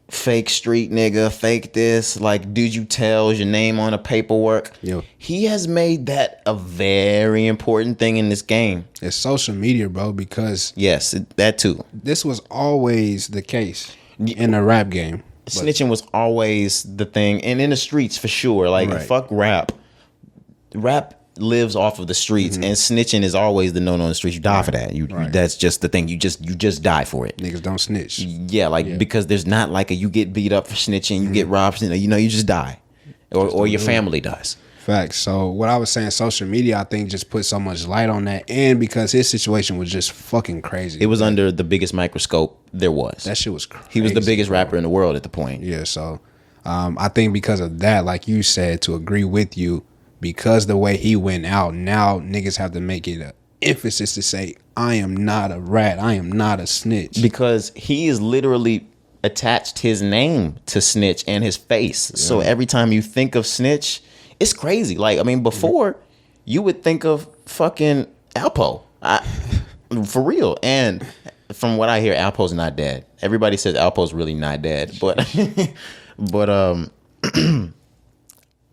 street nigga, fake this, like, did you tell your name on a paperwork? Yeah. He has made that a very important thing in this game. It's social media, bro, because yes, that too. This was always the case in the rap game. Snitching was always the thing, and in the streets for sure. Like, fuck rap. Rap lives off of the streets, and snitching is always the no-no in the streets. You die for that. That's just the thing. You just die for it. Niggas don't snitch. Yeah, like because there's not like you get beat up for snitching, you get robbed, you just die. or your family does. Facts. So what I was saying, social media, I think just put so much light on that, and because his situation was just fucking crazy. It was under the biggest microscope there was. That shit was crazy. He was the biggest rapper in the world at the point. Yeah. So I think because of that, like you said, to agree with you, because the way he went out, now niggas have to make it an emphasis to say, I am not a rat. I am not a snitch. Because he is literally attached his name to snitch and his face. Yeah. So every time you think of snitch, it's crazy. Like, I mean, before you would think of fucking Alpo. For real. And from what I hear, Alpo's not dead. Everybody says Alpo's really not dead. But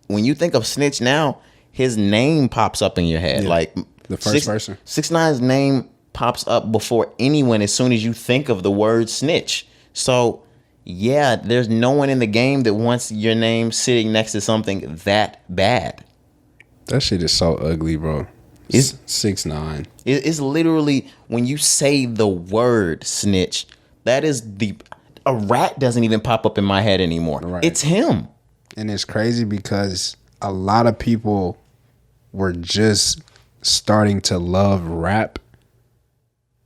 when you think of snitch now, his name pops up in your head. Yeah. Like the first person. 6ix9ine's name pops up before anyone as soon as you think of the word snitch. So yeah, there's no one in the game that wants your name sitting next to something that bad. That shit is so ugly, bro. It's 6ix9ine. It's literally, when you say the word snitch, that is a rat doesn't even pop up in my head anymore. Right. It's him. And it's crazy because a lot of people were just starting to love rap,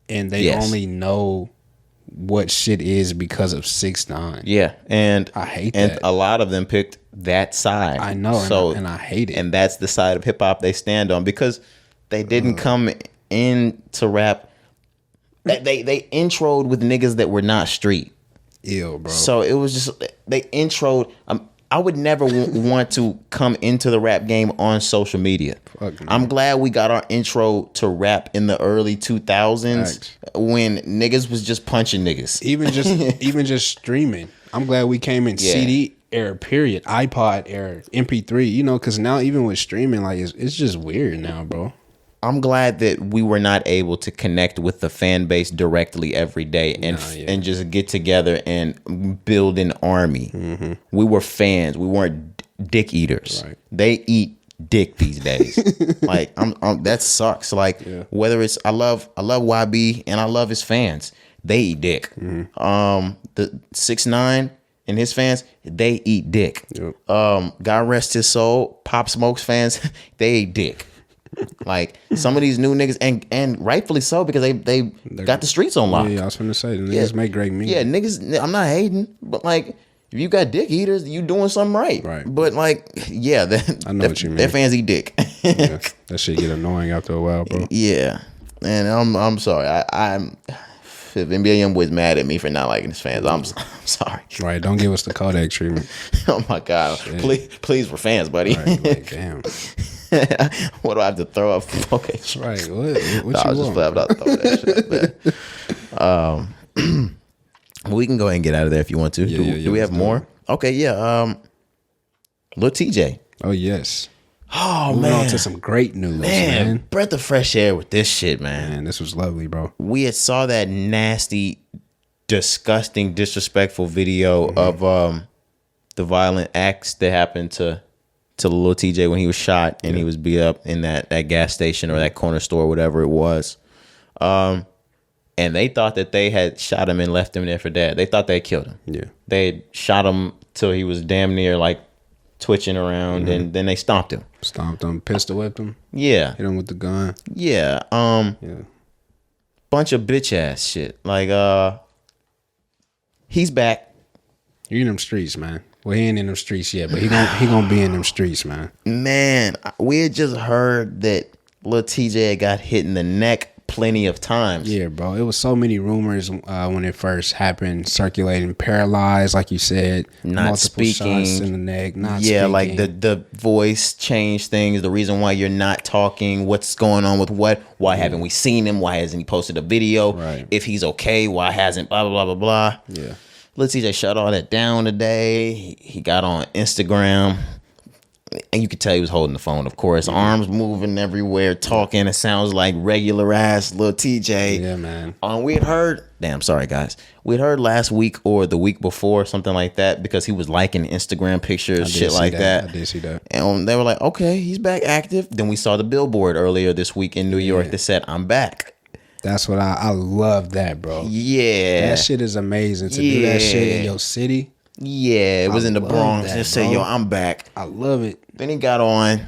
and they only know what shit is because of 6ix9ine. Yeah, and I hate that. And a lot of them picked that side. I know, so, and I hate it. And that's the side of hip hop they stand on, because they didn't come into rap. They introed with niggas that were not street. Ew, bro. So it was just, they introed. I would never want to come into the rap game on social media. I'm glad we got our intro to rap in the early 2000s when niggas was just punching niggas. Even just streaming. I'm glad we came in CD era, period. iPod era, MP3. You know, because now even with streaming, like it's just weird now, bro. I'm glad that we were not able to connect with the fan base directly every day and just get together and build an army. Mm-hmm. We were fans. We weren't dick eaters. Right. They eat dick these days. Like that sucks. Like whether it's I love YB and I love his fans. They eat dick. Mm-hmm. The 6ix9ine and his fans, they eat dick. Yep. God rest his soul. Pop Smoke's fans, they eat dick. Like some of these new niggas, and rightfully so, because they got the streets on lock. Yeah, I was gonna say the niggas make great music. Yeah, niggas. I'm not hating, but like if you got dick eaters, you doing something right. Right. But like, yeah, I know what you mean. Their fans eat dick. Yeah, that shit get annoying after a while, bro. Yeah, and I'm sorry. I'm if NBA Youngboy's mad at me for not liking his fans, I'm sorry. Right, don't give us the Kodak treatment. Oh my God, please for fans, buddy. Right, like, damn. What do I have to throw up? Okay, right. What I was just about to throw that shit. We can go ahead and get out of there if you want to. Do we have more? Okay, yeah. Lil Tjay. Oh yes. Oh Moving man, on to some great news, man. Breath of fresh air with this shit, man. Man, this was lovely, bro. We had saw that nasty, disgusting, disrespectful video of the violent acts that happened to Lil Tjay when he was shot and he was beat up in that gas station or that corner store, whatever it was. And they thought that they had shot him and left him there for dead. They thought they had killed him. Yeah. They had shot him till he was damn near like twitching around, and then they stomped him. Pistol whipped him. Yeah. Hit him with the gun. Yeah. Bunch of bitch ass shit. Like he's back. You're in them streets, man. Well, he ain't in them streets yet, but he gonna be in them streets, man. Man, we had just heard that Lil Tjay got hit in the neck plenty of times. Yeah, bro. It was so many rumors when it first happened, circulating, paralyzed, like you said, not multiple speaking, shots in the neck, not speaking. Like the voice changed things. The reason why you're not talking, what's going on with what? Why haven't we seen him? Why hasn't he posted a video? Right. If he's okay, why hasn't blah blah blah blah blah? Yeah. Lil Tjay shut all that down today. He got on Instagram. And you could tell he was holding the phone, of course. Arms moving everywhere, talking. It sounds like regular ass Lil Tjay. Yeah, man. We had heard, sorry guys. We had heard last week or the week before, something like that, because he was liking Instagram pictures, shit like that. I did see that. And they were like, okay, he's back active. Then we saw the billboard earlier this week in New York that said, I'm back. That's what I love that, bro. Yeah. That shit is amazing. To do that shit in your city. Yeah, it was in the love Bronx. that, Just say, bro. yo, I'm back. I love it. Then he got on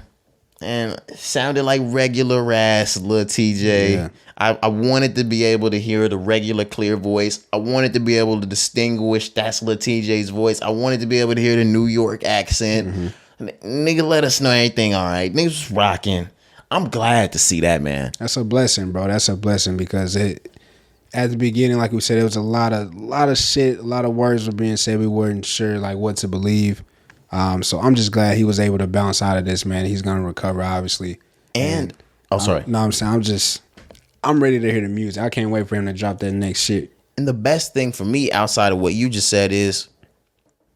and it sounded like regular ass Lil Tjay. Yeah. I wanted to be able to hear the regular clear voice. I wanted to be able to distinguish that's Lil Tjay's voice. I wanted to be able to hear the New York accent. Nigga, let us know everything all right. Niggas was rocking. I'm glad to see that, man. That's a blessing, bro. That's a blessing because at the beginning, like we said, it was a lot of shit, a lot of words were being said. We weren't sure like what to believe. So I'm just glad he was able to bounce out of this, man. He's gonna recover, obviously. And sorry. No, I'm saying I'm ready to hear the music. I can't wait for him to drop that next shit. And the best thing for me outside of what you just said is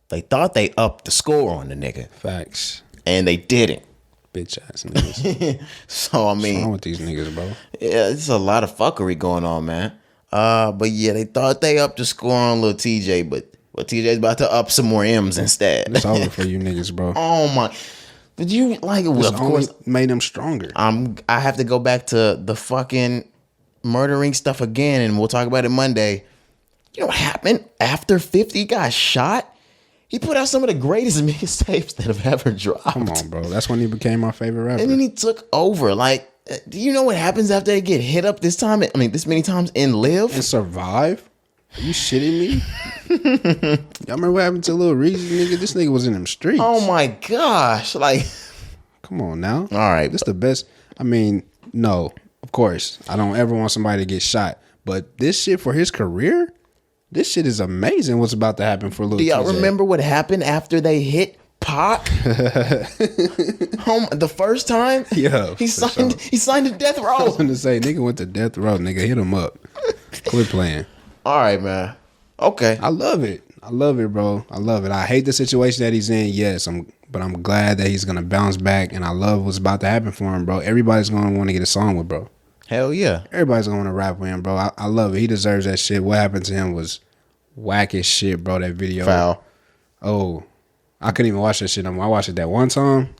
they thought they upped the score on the nigga. Facts. And they didn't. Bitch ass niggas. So I mean, what's wrong with these niggas, bro? Yeah, there's a lot of fuckery going on, man. But yeah, they thought they upped the score on Lil Tjay, but TJ's about to up some more M's instead. It's over for you niggas, bro. Oh my! Did you like? Well, of course, made them stronger. I have to go back to the fucking murdering stuff again, and we'll talk about it Monday. You know what happened after 50 got shot? He put out some of the greatest mixtapes that have ever dropped. Come on, bro. That's when he became my favorite rapper. And then he took over. Like, do you know what happens after they get hit up this many times and live? And survive? Are you shitting me? Y'all remember what happened to Lil Reezy, nigga? This nigga was in them streets. Oh my gosh. Like, come on now. All right. This the best. I mean, no, of course. I don't ever want somebody to get shot. But this shit for his career, this shit is amazing what's about to happen for Lil Do y'all TJ. remember what happened after they hit Pac? The first time? Yeah. He signed to death I row. was gonna say, nigga went to death row. Nigga, hit him up. Quit playing. All right, man. Okay. I love it. I love it, bro. I love it. I hate the situation that he's in. Yes, but I'm glad that he's gonna bounce back, and I love what's about to happen for him, bro. Everybody's gonna want to get a song with bro. Hell yeah. Everybody's gonna want to rap with him, bro. I love it. He deserves that shit. What happened to him was whack as shit, bro. That video. Foul. Oh, I couldn't even watch that shit no more. I watched it that one time.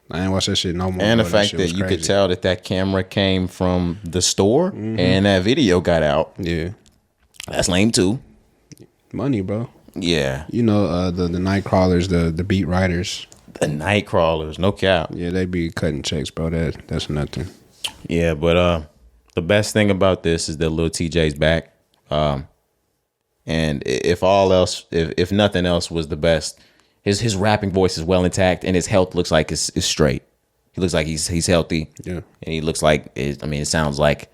I ain't watch that shit no more. And the bro. fact that you could tell that camera came from the store and that video got out. Yeah. That's lame too. Money, bro. Yeah. You know, the night crawlers, the beat writers. The night crawlers, no cap. Yeah, they be cutting checks, bro. That's nothing. Yeah, but the best thing about this is that Lil TJ's back. And if all else, if nothing else was the best, his rapping voice is well intact and his health looks like it's straight. He looks like he's healthy. Yeah. And he looks like it sounds like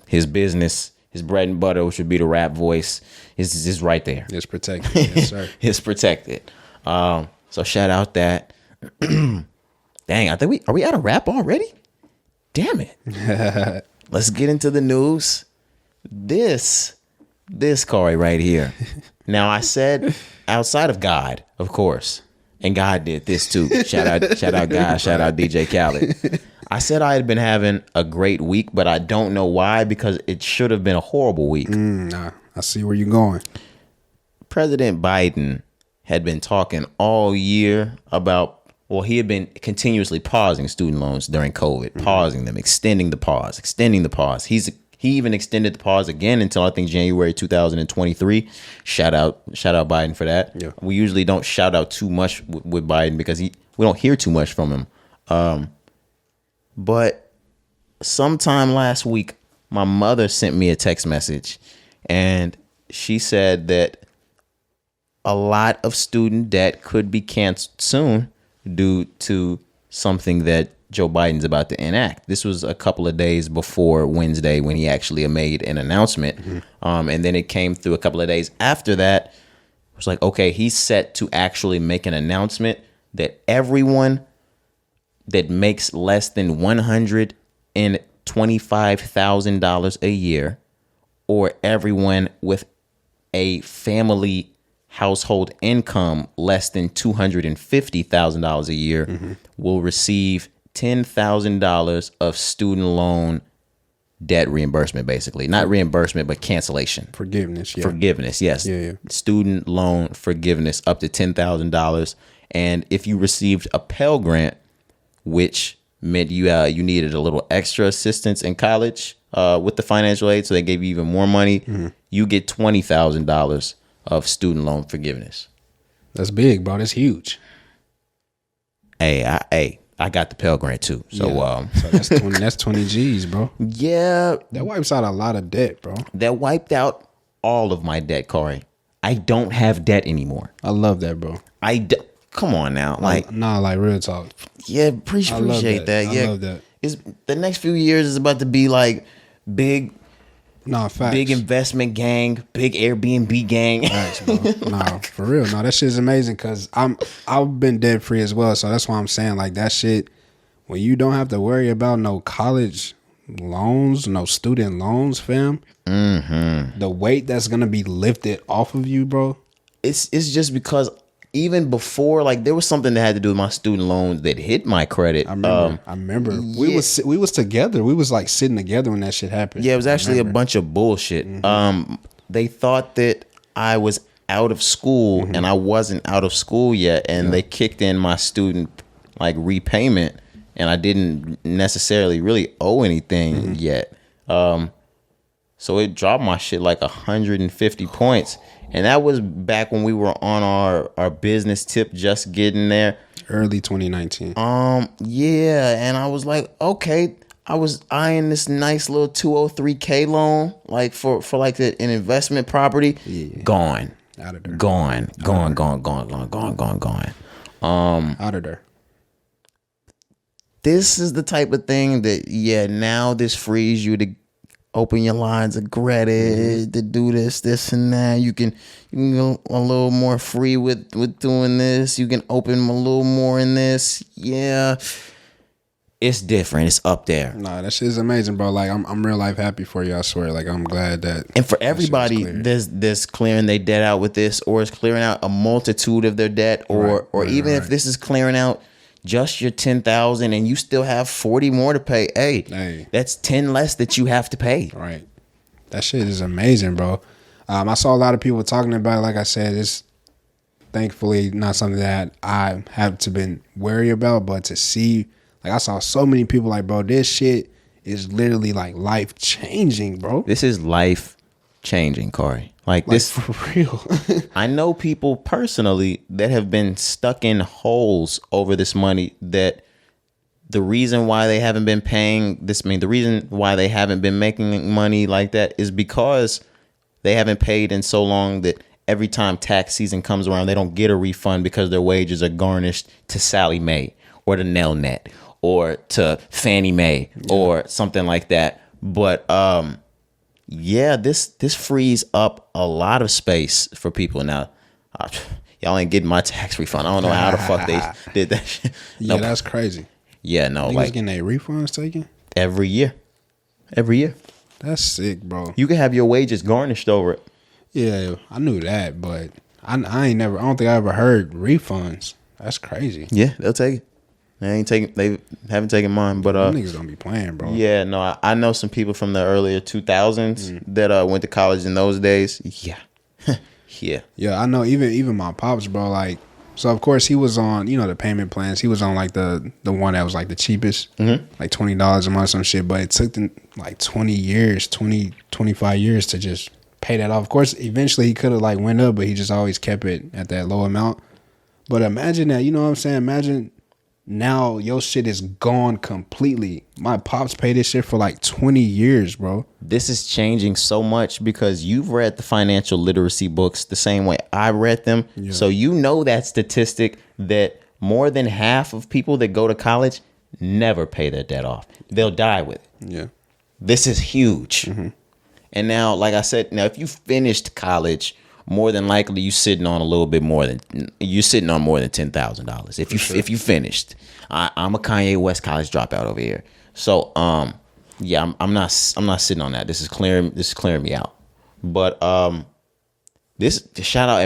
his business, his bread and butter, which would be the rap voice, is right there. It's protected. Yes, sir. It's protected. So shout out that. Dang, I think are we out of rap already? Damn it. Let's get into the news. This Kari right here. Now I said outside of God, of course, and God did this too. Shout out God, shout out DJ Khaled. I said I had been having a great week, but I don't know why, because it should have been a horrible week. Nah, I see where you're going. President Biden had been talking all year about, well, he had been continuously pausing student loans during COVID, pausing them, extending the pause. He even extended the pause again until I think January 2023. Shout out Biden for that. Yeah. We usually don't shout out too much with Biden because we don't hear too much from him. But sometime last week, my mother sent me a text message, and she said that a lot of student debt could be canceled soon due to something that Joe Biden's about to enact. This was a couple of days before Wednesday when he actually made an announcement. And then it came through a couple of days after that. It was like, okay, he's set to actually make an announcement that everyone that makes less than $125,000 a year, or everyone with a family household income less than $250,000 a year will receive $10,000 of student loan debt reimbursement, basically. Not reimbursement, but cancellation. Forgiveness, yeah. Forgiveness, yes. Yeah. Student loan forgiveness up to $10,000. And if you received a Pell Grant, which meant you needed a little extra assistance in college with the financial aid, so they gave you even more money, you get $20,000 of student loan forgiveness. That's big, bro. That's huge. I got the Pell Grant too. So so that's 20. That's 20 G's, bro. Yeah, That wipes out a lot of debt, bro. that wiped out all of my debt, Corey. I don't have debt anymore. I love that, bro. Come on now, like like real talk. yeah, appreciate that. Yeah, I love that. It's the next few years is about to be like big. Nah, facts. Big investment gang, big Airbnb gang. Facts, bro. Nah, for real. No, that shit's amazing because I've been debt free as well. So that's why I'm saying like that shit. When you don't have to worry about no college loans, no student loans, fam. Mm-hmm. The weight that's gonna be lifted off of you, bro. It's just because even before, like there was something that had to do with my student loans that hit my credit. I remember. We was together. We was like sitting together when that shit happened. Yeah, it was actually a bunch of bullshit. Mm-hmm. They thought that I was out of school and I wasn't out of school yet, and they kicked in my student like repayment, and I didn't necessarily really owe anything yet. So it dropped my shit like 150 points. And that was back when we were on our business tip, just getting there. Early 2019. Yeah. And I was like, okay, I was eyeing this nice little 203K loan, like for like an investment property. Yeah. Gone. Out of there. Gone. Out of there. This is the type of thing that, now this frees you to open your lines of credit, to do this and that. You can go a little more free with doing this. You can open a little more in this. Yeah, it's different. It's up there. Nah, that shit is amazing, bro. Like I'm real life happy for you. I swear. Like I'm glad that. And for everybody that's clearing their debt out with this, or is clearing out a multitude of their debt, or even if this is clearing out just your 10,000 and you still have 40 more to pay. Hey, that's 10 less that you have to pay. Right. That shit is amazing, bro. I saw a lot of people talking about it. Like I said, it's thankfully not something that I have to been worried about, but to see, like I saw so many people like, bro, this shit is literally like life changing, bro. This is life changing, Corey. Like this for real. I know people personally that have been stuck in holes over this money, that the reason why they haven't been paying this, the reason why they haven't been making money like that is because they haven't paid in so long that every time tax season comes around, they don't get a refund because their wages are garnished to Sally Mae or to Nelnet or to Fannie Mae or something like that. But this frees up a lot of space for people. Now, y'all ain't getting my tax refund. I don't know how the fuck they did that shit. Yeah, that's crazy. Yeah, no. Niggas getting their refunds taken? Every year. That's sick, bro. You can have your wages garnished over it. Yeah, I knew that, but I don't think I ever heard refunds. That's crazy. Yeah, they'll take it. They haven't taken mine, but niggas don't be playing, bro. Yeah, no, I know some people from the earlier 2000s that went to college in those days. Yeah. Yeah, I know even my pops, bro, like, so of course he was on, the payment plans. He was on like the one that was like the cheapest, like $20 a month, some shit, but it took them like 25 years to just pay that off. Of course, eventually he could have like went up, but he just always kept it at that low amount. But imagine that, you know what I'm saying? Imagine now your shit is gone completely. My pops paid this shit for like 20 years, bro. This is changing so much because you've read the financial literacy books the same way I read them. Yeah. So you know that statistic that more than half of people that go to college never pay their debt off. They'll die with it. Yeah. This is huge. And now, like I said, if you finished college, more than likely you sitting on more than $10,000 if you finished. I'm a Kanye West college dropout over here, so I'm not sitting on that. This is clearing me out. But shout out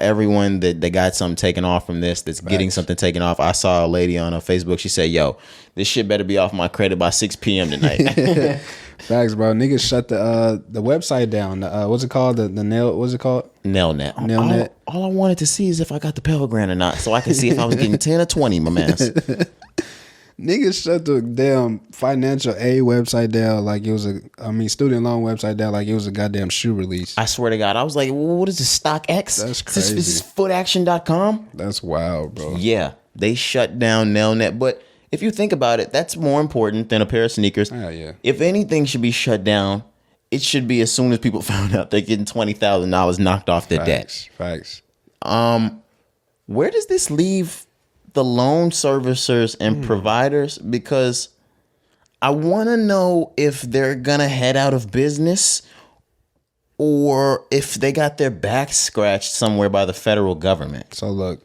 everyone that got something taken off from this, that's getting something taken off. I saw a lady on her Facebook. She said, "Yo, this shit better be off my credit by 6 p.m. tonight." Facts, bro. Niggas shut the website down. What's it called? What's it called? Nelnet. Nelnet. All I wanted to see is if I got the Pell Grant or not, so I could see if I was getting 10 or 20, my man. Niggas shut the damn financial aid website down like it was student loan website down like it was a goddamn shoe release. I swear to God, I was like, well, what is this, StockX? That's crazy. This is footaction.com? That's wild, bro. Yeah, they shut down Nelnet. But if you think about it, that's more important than a pair of sneakers. Oh, yeah. If anything should be shut down, it should be as soon as people found out they're getting $20,000 knocked off their debt. Facts. Where does this leave the loan servicers and providers? Because I want to know if they're going to head out of business or if they got their back scratched somewhere by the federal government. So look,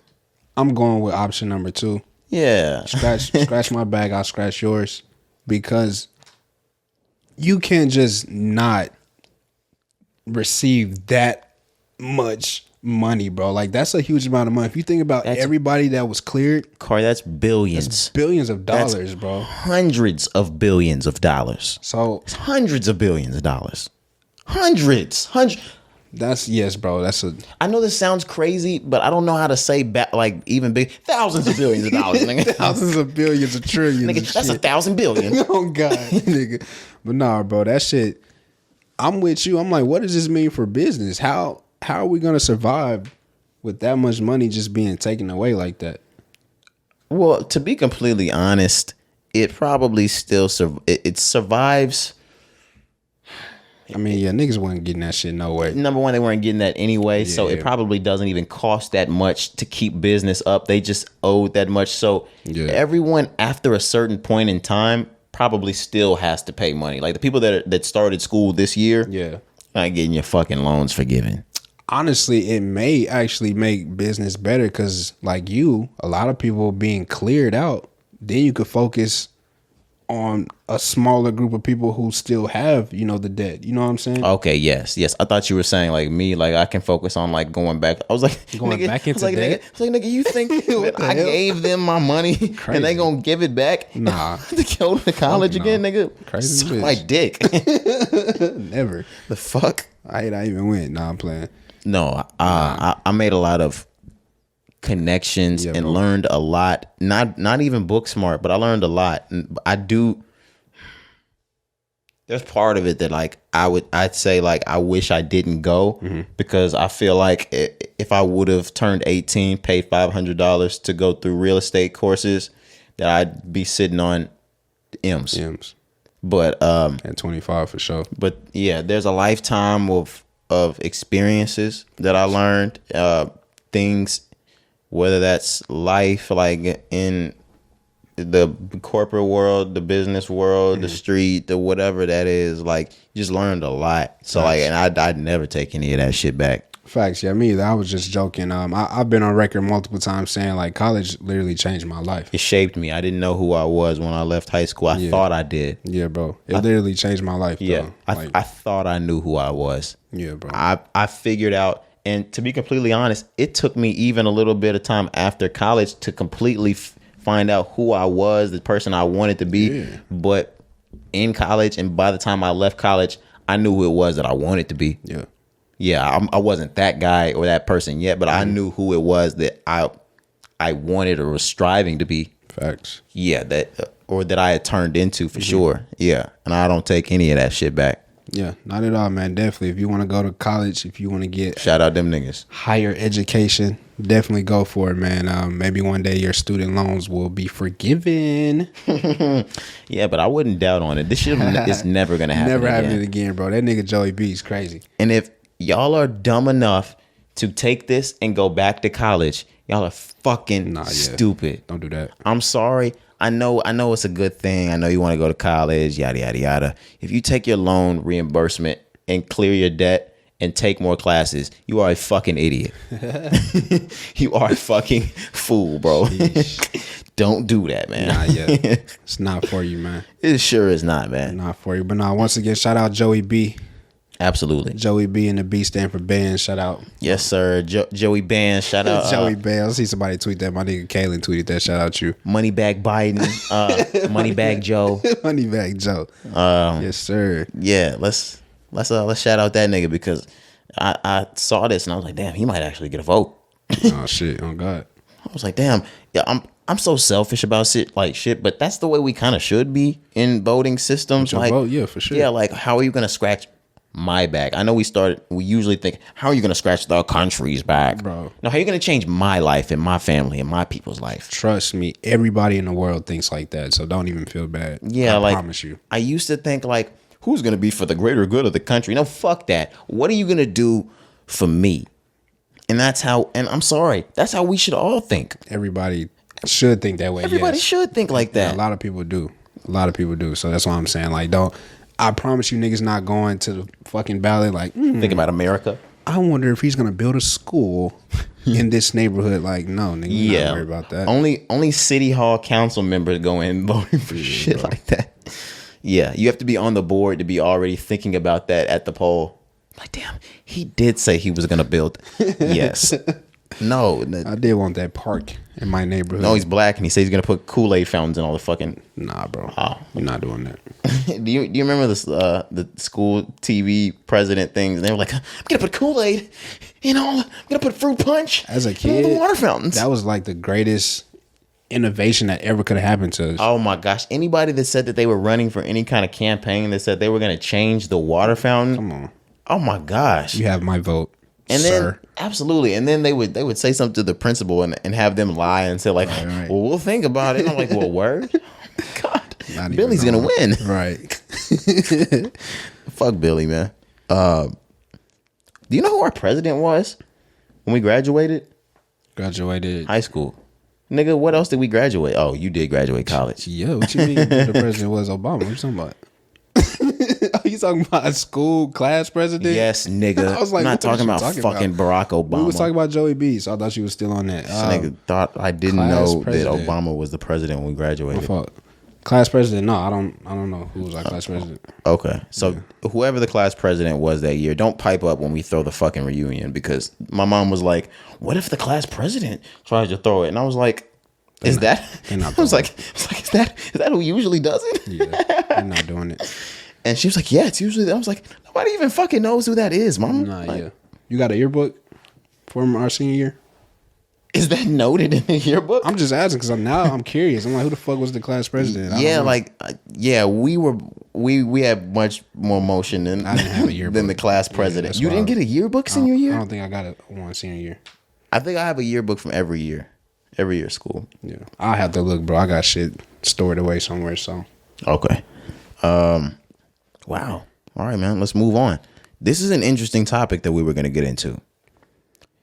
I'm going with option number 2. Yeah. Scratch my back, I'll scratch yours. Because you can't just not receive that much money, bro. Like, that's a huge amount of money. If you think about everybody that was cleared, Corey, that's billions. that's billions of dollars, bro. Hundreds of billions of dollars. So It's hundreds of billions of dollars. Hundreds. that's, yes, bro. That's a I know this sounds crazy, but I don't know how to say back, like even big thousands of billions of dollars. Nigga. thousands of billions of trillions. Nigga, of that's shit. 1,000 billion. Oh God, nigga. But nah, bro, that shit. I'm with you. I'm like, what does this mean for business? How are we gonna survive with that much money just being taken away like that? Well, to be completely honest, it probably still it survives. I mean, yeah, niggas wasn't getting that shit no way. Number one, they weren't getting that anyway, so it probably doesn't even cost that much to keep business up. They just owed that much. So everyone after a certain point in time probably still has to pay money. Like the people that started school this year, not getting your fucking loans forgiven. Honestly, it may actually make business better because, like a lot of people being cleared out, then you could focus on a smaller group of people who still have, the debt. You know what I'm saying? Okay, yes. I thought you were saying like me, like I can focus on like going back. I was like, back into debt. Nigga, you think that I gave them my money and they gonna give it back? Nah. To go to college again, nigga. Crazy Suck bitch. my dick. Never. The fuck? I even went. Nah, I'm playing. No, I made a lot of connections and learned a lot. Not even book smart, but I learned a lot. And there's part of it that like I'd say like I wish I didn't go because I feel like if I would have turned 18, paid $500 to go through real estate courses, that I'd be sitting on M's. But at 25 for sure. But yeah, there's a lifetime of experiences that I learned, things, whether that's life, like in the corporate world, the business world, the street, the whatever that is, like you just learned a lot. So like, and I'd never take any of that shit back. Facts, yeah, me either. I was just joking. I've been on record multiple times saying like college literally changed my life. It shaped me. I didn't know who I was when I left high school. I thought I did. Yeah, bro. It literally changed my life. Yeah, though. I thought I knew who I was. Yeah, bro. I figured out, and to be completely honest, it took me even a little bit of time after college to completely find out who I was, the person I wanted to be. Yeah. But in college, and by the time I left college, I knew who it was that I wanted to be. Yeah, I wasn't that guy or that person yet, but I knew who it was that I wanted or was striving to be. Facts. Yeah, that I had turned into for sure. Yeah, and I don't take any of that shit back. Yeah, not at all, man. Definitely, if you want to go to college, if you want to get shout out them niggas, higher education, definitely go for it, man. Maybe one day your student loans will be forgiven. Yeah, but I wouldn't doubt on it. This shit is never gonna happen. Never happen again, bro. That nigga Joey B is crazy. And if y'all are dumb enough to take this and go back to college, y'all are fucking stupid. Don't do that. I'm sorry. I know it's a good thing. I know you want to go to college, yada, yada, yada. If you take your loan reimbursement and clear your debt and take more classes, you are a fucking idiot. You are a fucking fool, bro. Don't do that, man. Nah, yeah. It's not for you, man. It sure is not, man. Not for you. But nah, once again, shout out Joey B. Absolutely. Joey B and the B stand for band. Shout out. Yes, sir. Joey Band. Shout out. Joey Band. I see somebody tweet that. My nigga Khaled tweeted that. Shout out you. Moneybag Biden. Moneybag Joe. Moneybag Joe. Yes, sir. Yeah, let's shout out that nigga because I saw this and I was like, damn, he might actually get a vote. Oh shit. Oh God. I was like, damn. Yeah, I'm so selfish about shit, but that's the way we kind of should be in voting systems. Like, vote, yeah, for sure. Yeah, like how are you gonna scratch my back? I know we usually think, how are you gonna scratch the country's back, bro? No, how are you gonna change my life and my family and my people's life? Trust me, everybody in the world thinks like that, so don't even feel bad. Yeah, I promise you. I used to think like, who's gonna be for the greater good of the country? No, fuck that. What are you gonna do for me? And that's how. And I'm sorry, that's how we should all think. Everybody should think that way. Everybody should think like that. Yeah, a lot of people do. So that's why I'm saying, like, don't. I promise you, niggas not going to the fucking ballot. Like, think about America. I wonder if he's gonna build a school in this neighborhood. Like, no, nigga, yeah, not worry about that. Only city hall council members go in voting for shit like that. Yeah, you have to be on the board to be already thinking about that at the poll. Like, damn, he did say he was gonna build. Yes. No, I did want that park in my neighborhood. No, he's black and he says he's gonna put Kool-Aid fountains in all the fucking. Nah, bro. Oh, we're not doing that. do you remember this the school TV president things? And they were like, I'm gonna put Kool-Aid in all. I'm gonna put fruit punch. As a kid, all the water fountains. That was like the greatest innovation that ever could have happened to us. Oh my gosh! Anybody that said that they were running for any kind of campaign that said they were gonna change the water fountain. Come on. Oh my gosh! You have my vote. And sir. then absolutely, and then they would say something to the principal and have them lie and say like, right. Well, we'll think about it. And I'm like, well, word, God, Billy's gonna win, right? Fuck Billy, man. Do you know who our president was when we graduated? Graduated high school, nigga. What else did we graduate? Oh, you did graduate college. Yeah, what you mean? The president was Obama. What you talking about? Are you talking about a school class president? Yes, nigga. I was like, I'm not talking about fucking Barack Obama. We was talking about Joey B, so I thought you was still on that. This nigga thought I didn't know president. That Obama was the president when we graduated. My fault. Class president? No, I don't know who was our class president. Okay, so whoever the class president was that year, don't pipe up when we throw the fucking reunion, because my mom was like, "What if the class president tries to throw it?" And I was like, "Is that?" I was like, "Is that who usually does it?" Yeah, they're not doing it. And she was like, "Yeah, it's usually." I was like, "Nobody even fucking knows who that is, mom." Nah, like, yeah. You got a yearbook from our senior year? Is that noted in the yearbook? I'm just asking because I'm curious. I'm like, who the fuck was the class president? Yeah, we had much more motion than I didn't have a yearbook than the class president. You didn't get a yearbook senior year? I don't think I got one senior year. I think I have a yearbook from every year of school. Yeah, I'll have to look, bro. I got shit stored away somewhere. So okay. Wow. All right, man. Let's move on. This is an interesting topic that we were going to get into.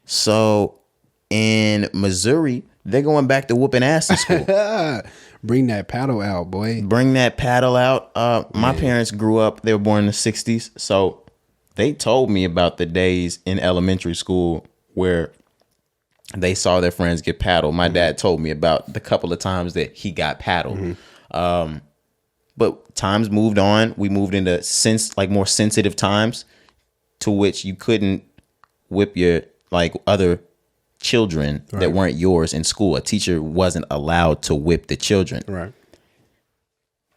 So, in Missouri, they're going back to whooping ass in school. Bring that paddle out, boy. Bring that paddle out. My parents grew up. They were born in the 60s. So, they told me about the days in elementary school where they saw their friends get paddled. My dad told me about the couple of times that he got paddled. But times moved on. We moved into more sensitive times, to which you couldn't whip your other children that weren't yours in school. A teacher wasn't allowed to whip the children. Right.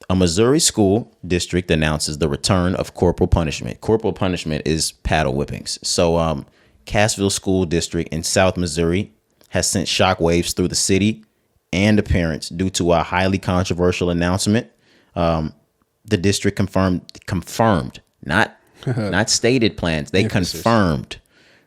A Missouri school district announces the return of corporal punishment. Corporal punishment is paddle whippings. So Cassville School District in South Missouri has sent shockwaves through the city and the parents due to a highly controversial announcement. The district confirmed, not stated plans. They confirmed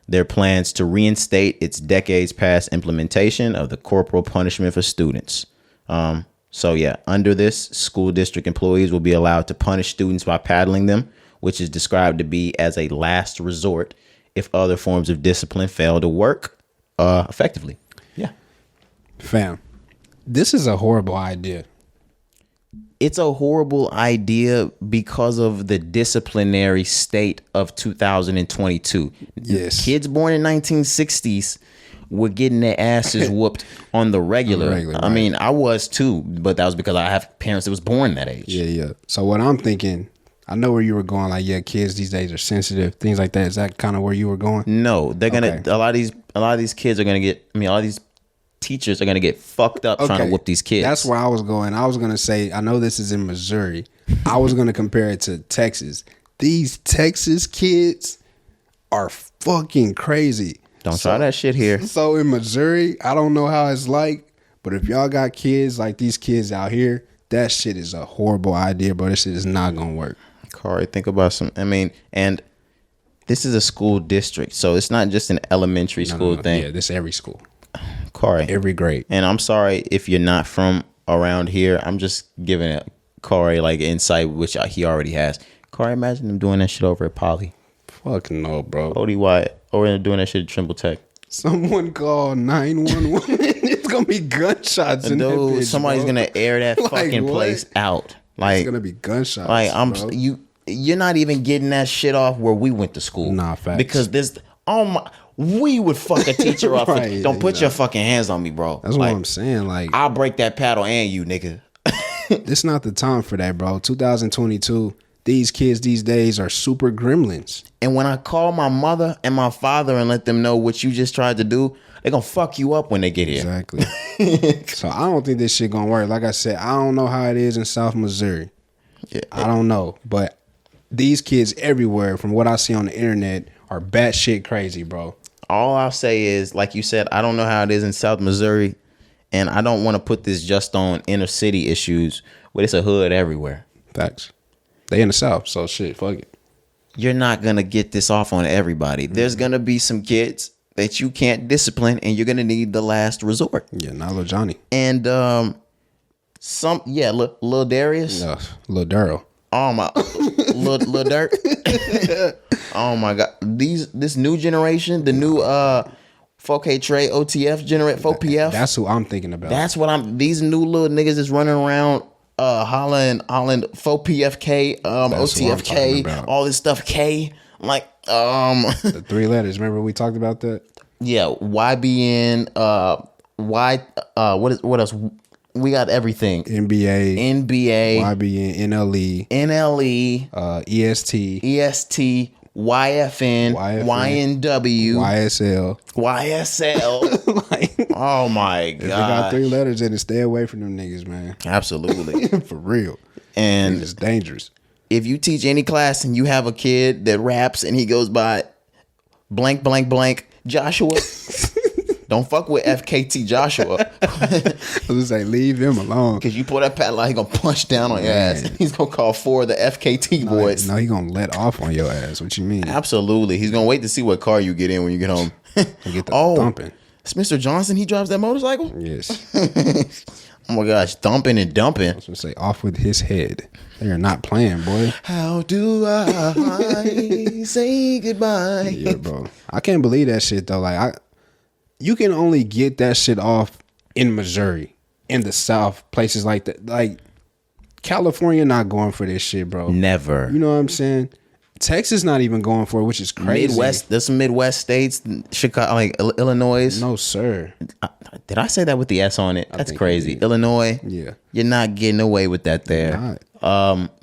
their plans to reinstate its decades past implementation of the corporal punishment for students. So yeah, under this, school district employees will be allowed to punish students by paddling them, which is described to be as a last resort if other forms of discipline fail to work effectively. Yeah. Fam, this is a horrible idea. It's a horrible idea because of the disciplinary state of 2022. Yes. Kids born in 1960s were getting their asses whooped on the regular. Right. I mean, I was too, but that was because I have parents that was born that age. Yeah. So what I'm thinking, I know where you were going. Like, yeah, kids these days are sensitive, things like that. Is that kind of where you were going? No, they're gonna. A lot of these kids are gonna get. I mean, a lot of these teachers are going to get fucked up trying to whoop these kids. That's where I was going. I was going to say, I know this is in Missouri. I was going to compare it to Texas. These Texas kids are fucking crazy. Don't try that shit here. So in Missouri, I don't know how it's like, But if y'all got kids like these kids out here, that shit is a horrible idea, bro. This shit is not gonna work. Kari, think about and this is a school district, so it's not just an elementary school thing. Yeah, this every school. Kari. Every grade. And I'm sorry if you're not from around here. I'm just giving Kari like insight, which he already has. Kari, imagine them doing that shit over at Poly. Fuck no, bro. ODY, or doing that shit at Trimble Tech. Someone call 911. It's gonna be gunshots in that bitch, somebody's bro. gonna air that fucking place out. Like it's gonna be gunshots. Like bro. you're not even getting that shit off where we went to school. Nah, facts. Because we would fuck a teacher off. Right, Don't put your fucking hands on me, bro. That's what I'm saying. Like, I'll break that paddle and you, nigga. It's not the time for that, bro. 2022. These kids these days are super gremlins. And when I call my mother and my father and let them know what you just tried to do, they're gonna fuck you up when they get here. Exactly. So I don't think this shit gonna work. Like I said, I don't know how it is in South Missouri. Yeah. I don't know. But these kids everywhere, from what I see on the internet, are batshit crazy, bro. All I'll say is, like you said, I don't know how it is in South Missouri, and I don't want to put this just on inner city issues, but it's a hood everywhere. Facts. They in the South, so shit, fuck it. You're not going to get this off on everybody. There's going to be some kids that you can't discipline, and you're going to need the last resort. Yeah, not Lil Johnny. And Lil Darius. No, Lil Daryl. Oh my, Lil Dirt. Oh my God, this new generation, the new 4K Trey OTF generate 4PF. That's who I'm thinking about. That's what these new little niggas is running around hollering 4PFK, OTFK, all this stuff K. I'm like, the 3 letters. Remember we talked about that? Yeah, YBN, what else? We got everything. NBA, YBN, NLE, EST, YFN, YNW, YSL. Like, oh my God. If they got 3 letters in it, stay away from them niggas, man. Absolutely. For real. And it's dangerous. If you teach any class and you have a kid that raps and he goes by blank, blank, blank, Joshua, don't fuck with FKT Joshua. I was say, leave him alone. Because you pull that paddle out, he gonna punch down on your ass. He's gonna call 4 of the FKT boys. No, he gonna let off on your ass. What you mean? Absolutely. He's gonna wait to see what car you get in when you get home. Get the thumping. It's Mr. Johnson. He drives that motorcycle? Yes. Oh my gosh, thumping and dumping. I was gonna say, off with his head. They are not playing, boy. How do I say goodbye? Yeah, bro. I can't believe that shit though. Like, you can only get that shit off in Missouri, in the South, places like that. Like, California not going for this shit, bro. Never. You know what I'm saying? Texas not even going for it, which is crazy. Midwest, there's some Midwest states, Chicago, like Illinois. No, sir. Did I say that with the S on it? That's crazy. Illinois. Yeah. You're not getting away with that there.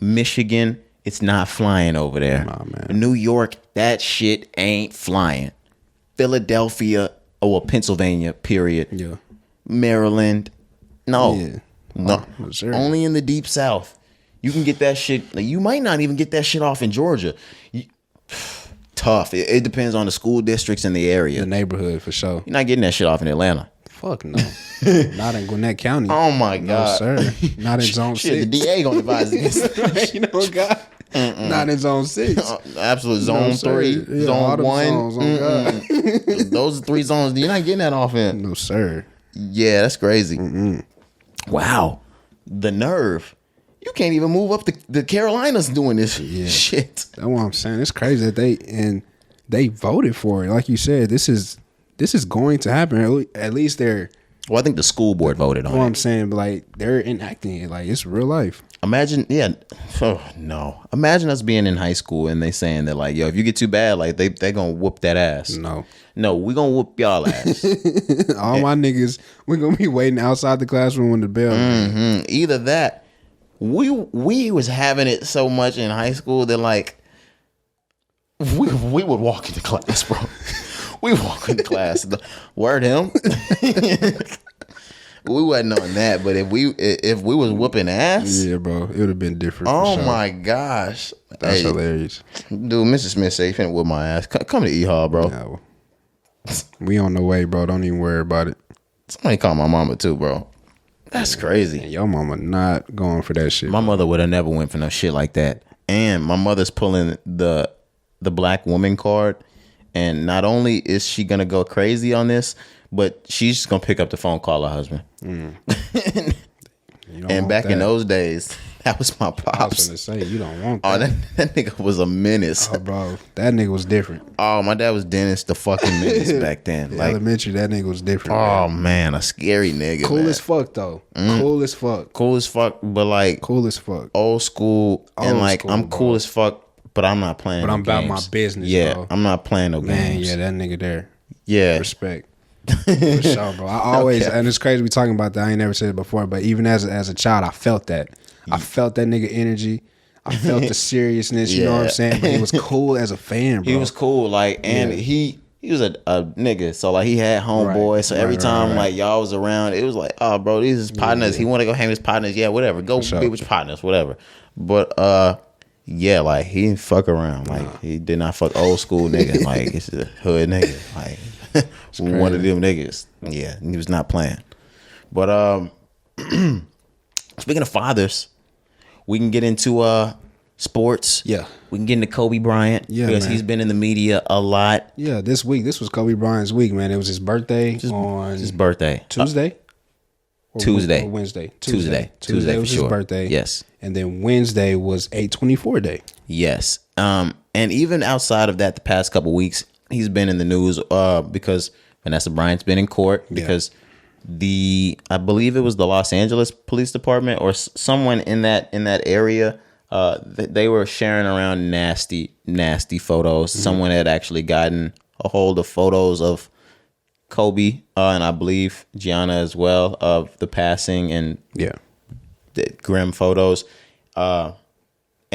Michigan, it's not flying over there. Nah, man. New York, that shit ain't flying. Philadelphia, Pennsylvania, period. Yeah. Maryland, no. Yeah. No. Sure. Only in the deep South. You can get that shit. Like, you might not even get that shit off in Georgia. Tough. It depends on the school districts and the area. The neighborhood, for sure. You're not getting that shit off in Atlanta. Fuck no. Not in Gwinnett County. Oh my God. No, sir. Not in Zone 6. The DA gonna advise against that. You know, God. Not in Zone 6. Absolute Zone 3, Yeah, Zone 1. zones, on God. Those are 3 zones. You're not getting that off in. No, sir. Yeah, that's crazy. Wow. The nerve. You can't even move up the Carolinas doing this shit. That's what I'm saying. It's crazy that they voted for it. Like you said, this is going to happen. At least they're. Well, I think the school board voted on it. What I'm saying, but like they're enacting it. Like, it's real life. Imagine, oh no. Imagine us being in high school and they saying that, like, yo, if you get too bad, like they gonna whoop that ass. No, we gonna whoop y'all ass. All my niggas, we gonna be waiting outside the classroom when the bell. Either that. We was having it so much in high school that, like, we would walk into class, bro. We walk into class. Word him. We wasn't on that, but if we was whooping ass, yeah, bro, it would have been different. Oh for sure. my gosh, That's hilarious, dude. Mrs. Smith said, "You finna whoop my ass. Come to E-Hall, bro." No. We on the way, bro. Don't even worry about it. Somebody call my mama too, bro. That's crazy. And your mama not going for that shit. My mother would have never went for no shit like that. And my mother's pulling the black woman card. And not only is she gonna go crazy on this, but she's just gonna pick up the phone, call her husband. And back in those days, that was my pops. I was gonna say, you don't want that. Oh, that nigga was a menace. Oh, bro, that nigga was different. Oh, my dad was Dennis the fucking menace back then. Like elementary, that nigga was different. Oh man, a scary nigga. Cool man. as fuck though. Cool as fuck. Cool as fuck, but like cool as fuck. Old school, and like school, I'm cool as fuck, but I'm not playing. But I'm about games. my business. Yeah, bro. I'm not playing no games. Yeah, that nigga there. Yeah, respect. For sure, bro. I always, and it's crazy we talking about that. I ain't never said it before, but even as a child, I felt that. I felt that nigga energy. I felt the seriousness. You know what I'm saying? But he was cool as a fan, bro. He was cool, like, and he was a nigga. So like he had homeboys. So every time like y'all was around, it was like, oh, bro, these is partners. He want to go hang with his partners. Yeah, whatever. Go be with your partners, whatever. But yeah, like he didn't fuck around. Like he did not fuck old school nigga. Like it's a hood nigga. Like one of them niggas. Yeah, he was not playing. But speaking of fathers, we can get into sports. Yeah. We can get into Kobe Bryant. Yeah, because man. He's been in the media a lot. Yeah, this was Kobe Bryant's week, man. It was his birthday on his birthday. Tuesday? Tuesday. Or Wednesday? Tuesday was his birthday. Yes. And then Wednesday was 8/24 day. Yes. And even outside of that, the past couple weeks, he's been in the news because Vanessa Bryant's been in court because I believe it was the Los Angeles Police Department or someone in that area. They were sharing around nasty photos. Mm-hmm. Someone had actually gotten a hold of photos of Kobe and I believe Gianna as well of the passing and the grim photos. And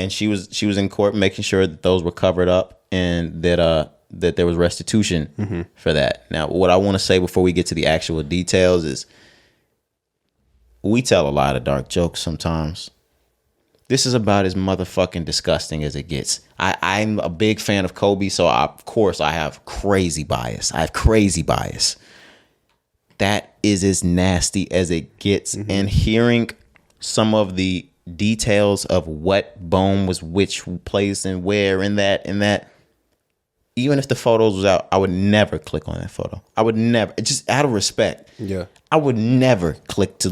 she was in court making sure that those were covered up and that there was restitution for that. Now, what I want to say before we get to the actual details is we tell a lot of dark jokes sometimes. This is about as motherfucking disgusting as it gets. I'm a big fan of Kobe, so of course I have crazy bias. That is as nasty as it gets. Mm-hmm. And hearing some of the details of what bone was which place and where in that, even if the photos was out, I would never click on that photo. I would never, just out of respect. Yeah. I would never click to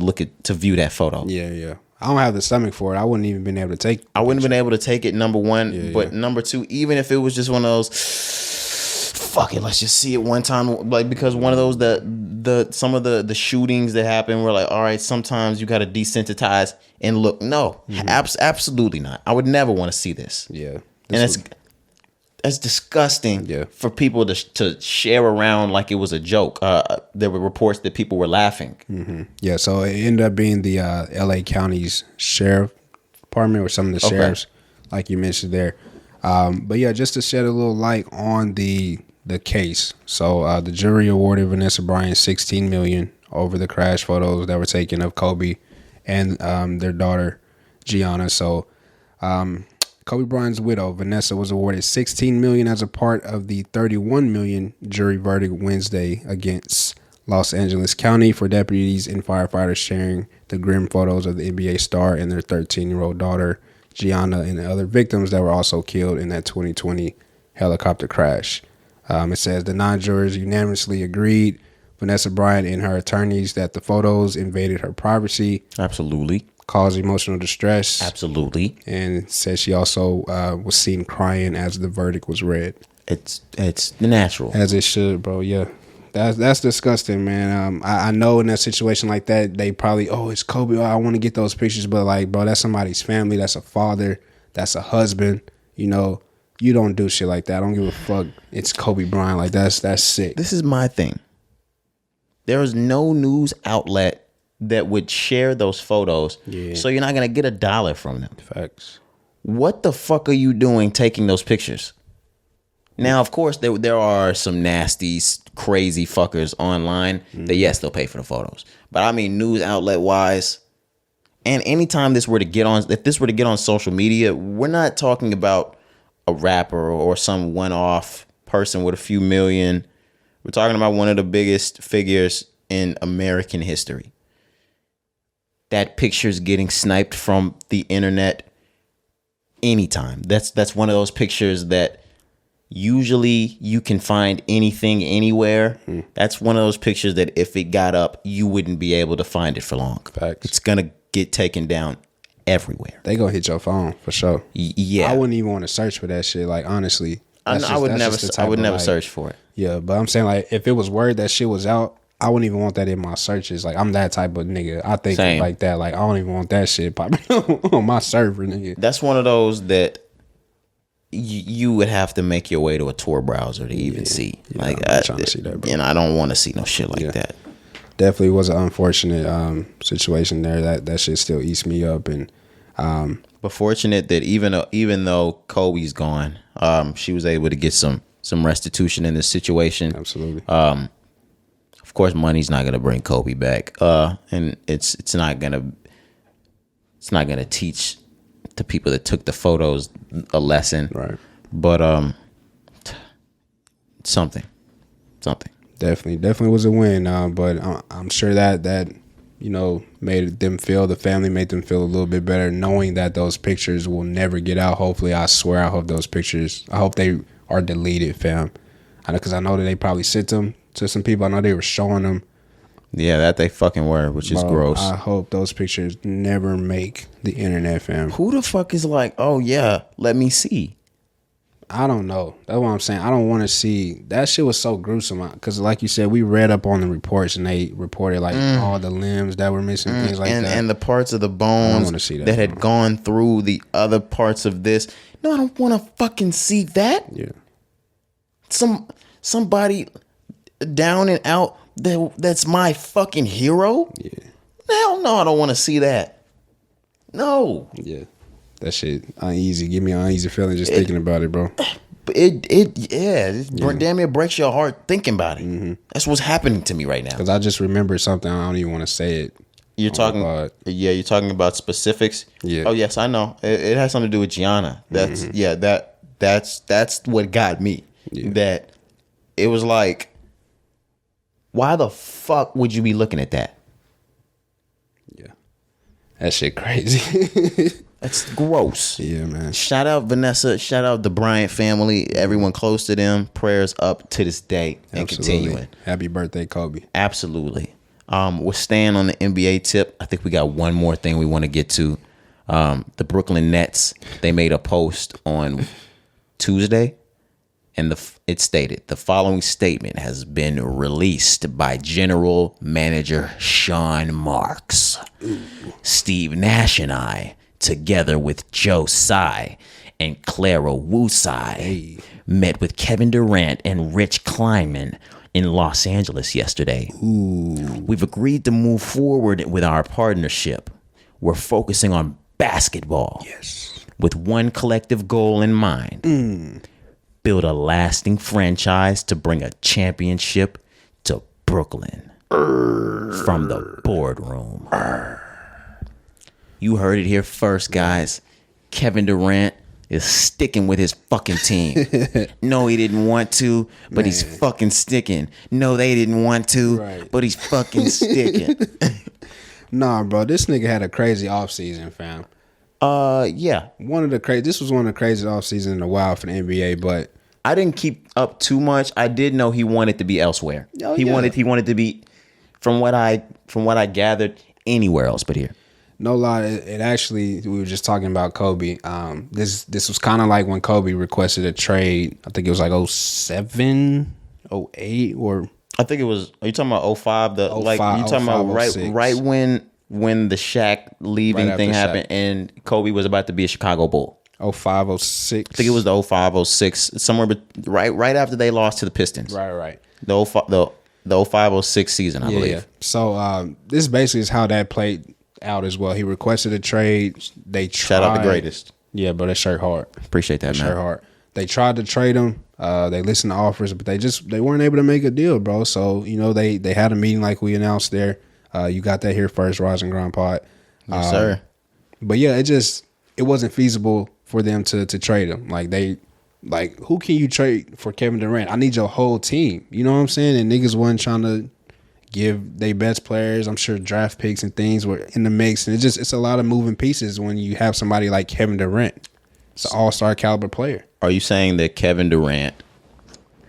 view that photo. Yeah. I don't have the stomach for it. I wouldn't even been able to take it. I wouldn't have been able to take it, number one. But number two, even if it was just one of those, fuck it, let's just see it one time. Like, because one of those, some of the shootings that happen were like, all right, sometimes you got to desensitize and look. No, absolutely not. I would never want to see this. Yeah. And that's disgusting for people to share around like it was a joke. There were reports that people were laughing. Mm-hmm. Yeah, so it ended up being the L.A. County's sheriff department or some of the sheriffs, like you mentioned there. But yeah, just to shed a little light on the case. So the jury awarded Vanessa Bryant $16 million over the crash photos that were taken of Kobe and their daughter Gianna. So Kobe Bryant's widow, Vanessa, was awarded $16 million as a part of the $31 million jury verdict Wednesday against Los Angeles County for deputies and firefighters sharing the grim photos of the NBA star and their 13-year-old daughter, Gianna, and the other victims that were also killed in that 2020 helicopter crash. It says the 9 jurors unanimously agreed, Vanessa Bryant and her attorneys, that the photos invaded her privacy. Absolutely. Caused emotional distress. Absolutely. And says she also was seen crying as the verdict was read. It's natural. As it should, bro. Yeah. That's disgusting, man. I know in a situation like that, they probably, it's Kobe. I want to get those pictures. But like, bro, that's somebody's family. That's a father. That's a husband. You know, you don't do shit like that. I don't give a fuck. It's Kobe Bryant. Like, that's sick. This is my thing. There is no news outlet that would share those photos, so you're not gonna get $1 from them. Facts. What the fuck are you doing taking those pictures? Now, of course, there are some nasty, crazy fuckers online that they'll pay for the photos. But I mean, news outlet wise, and anytime if this were to get on social media, we're not talking about a rapper or some one-off person with a few million. We're talking about one of the biggest figures in American history. that picture's getting sniped from the internet anytime. That's one of those pictures that usually you can find anything anywhere. That's one of those pictures that if it got up, you wouldn't be able to find it for long. Facts. It's gonna get taken down everywhere. They gonna hit your phone for sure. Yeah, I wouldn't even want to search for that shit. Like honestly, I would never search for it. Yeah, but I'm saying like if it was word that shit was out, I wouldn't even want that in my searches. Like I'm that type of nigga. I think Same. like that. Like I don't even want that shit popping on my server, nigga. That's one of those that you would have to make your way to a Tor browser to even see. Yeah, like I'm not trying to see that, bro. And I don't want to see no shit like that. Definitely was an unfortunate situation there. That shit still eats me up. And but fortunate that even though Kobe's gone, she was able to get some restitution in this situation. Absolutely. Of course, money's not gonna bring Kobe back, and it's not gonna teach the people that took the photos a lesson. Right. But something. Definitely was a win. But I'm sure that the family made them feel a little bit better, knowing that those pictures will never get out. Hopefully, I hope those pictures, I hope they are deleted, fam. Because I know that they probably sent them to some people. I know they were showing them. Yeah, that they fucking were, which is gross. I hope those pictures never make the internet, fam. Who the fuck is like, oh yeah, let me see? I don't know. That's what I'm saying. I don't want to see. That shit was so gruesome. Because like you said, we read up on the reports and they reported like all the limbs that were missing, things like that. And the parts of the bones that had gone through the other parts of this. No, I don't want to fucking see that. Yeah. Somebody down and out that's my fucking hero? Yeah. Hell no, I don't want to see that. No. Yeah. That shit uneasy. Give me an uneasy feeling just thinking about it, bro. Damn near breaks your heart thinking about it. Mm-hmm. That's what's happening to me right now. Because I just remembered something. I don't even want to say it. You're talking about specifics. Yeah. Oh yes, I know. It has something to do with Gianna. That's that's what got me. Yeah. That it was like, why the fuck would you be looking at that? Yeah. That shit crazy. That's gross. Yeah, man. Shout out Vanessa. Shout out the Bryant family. Everyone close to them. Prayers up to this day and continuing. Happy birthday, Kobe. Absolutely. We're staying on the NBA tip. I think we got one more thing we want to get to. The Brooklyn Nets, they made a post on Tuesday, and it stated, the following statement has been released by General Manager Sean Marks. Ooh. Steve Nash and I, together with Joe Tsai and Clara Wu Tsai, met with Kevin Durant and Rich Kleiman in Los Angeles yesterday. Ooh. We've agreed to move forward with our partnership. We're focusing on basketball. Yes. With one collective goal in mind. Build a lasting franchise to bring a championship to Brooklyn. From the boardroom. You heard it here first, guys. Kevin Durant is sticking with his fucking team. No, he didn't want to, but he's fucking sticking. No, they didn't want to, but he's fucking sticking. Nah, bro, this nigga had a crazy offseason, fam. Yeah. This was one of the craziest offseasons in a while for the NBA, but I didn't keep up too much. I did know he wanted to be elsewhere. Oh, he wanted to be, from what I gathered, anywhere else but here. No lie, it actually, we were just talking about Kobe. This was kind of like when Kobe requested a trade. I think it was like 07, 08, or I think it was. Are you talking about 05? You talking about right when the Shaq leaving thing happened and Kobe was about to be a Chicago Bull. 05, 06. I think it was the 05, 06, somewhere, but right after they lost to the Pistons. Right. The 05, 06 season, I believe. Yeah. So this basically is how that played out as well. He requested a trade. They tried. Shout out the greatest. Yeah, but that shirt hard. Appreciate that, man. Shirt hard. They tried to trade him. They listened to offers, but they weren't able to make a deal, bro. So they had a meeting like we announced there. You got that here first, Rise and Grind Pod. Yes, sir. But yeah, it wasn't feasible for them to trade him. Who can you trade for Kevin Durant? I need your whole team. You know what I'm saying? And niggas wasn't trying to give their best players. I'm sure draft picks and things were in the mix, and it's a lot of moving pieces when you have somebody like Kevin Durant. It's an all-star caliber player. Are you saying that Kevin Durant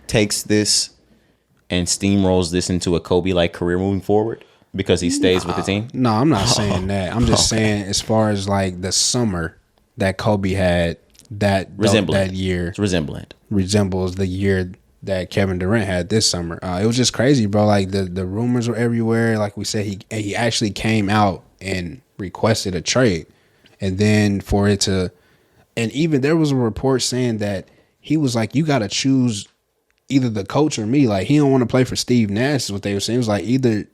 takes this and steamrolls this into a Kobe-like career moving forward because he stays with the team? No, I'm not saying that. I'm just saying as far as like the summer that Kobe had that year, it's resembles the year that Kevin Durant had this summer. It was just crazy, bro. Like the rumors were everywhere. Like we said, he actually came out and requested a trade, and then for it to, and even there was a report saying that he was like, you got to choose either the coach or me. Like he don't want to play for Steve Nash is what they were saying. It was like either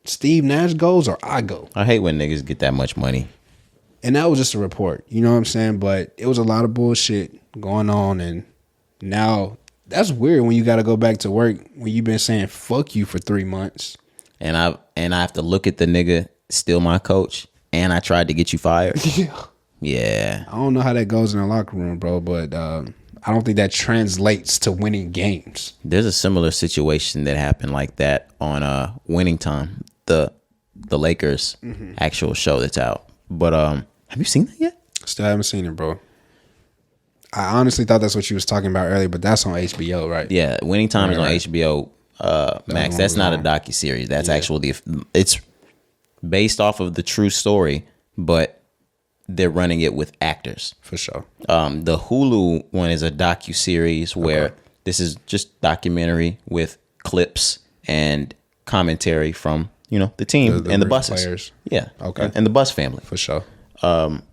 Steve Nash goes or I go. I hate when niggas get that much money. And that was just a report. You know what I'm saying? But it was a lot of bullshit going on. And now that's weird when you got to go back to work when you've been saying fuck you for 3 months. And I have to look at the nigga, still my coach, and I tried to get you fired. Yeah. I don't know how that goes in the locker room, bro, but I don't think that translates to winning games. There's a similar situation that happened like that on Winning Time, the Lakers actual show that's out. But have you seen that yet? Still haven't seen it, bro. I honestly thought that's what you was talking about earlier, but that's on HBO, right? Yeah, Winning Time is on HBO Max. That's not a docuseries. That's actually it's based off of the true story, but they're running it with actors. For sure. The Hulu one is a docuseries where this is just documentary with clips and commentary from, you know, the team and the buses. Players. Yeah. Okay. And the bus family. For sure.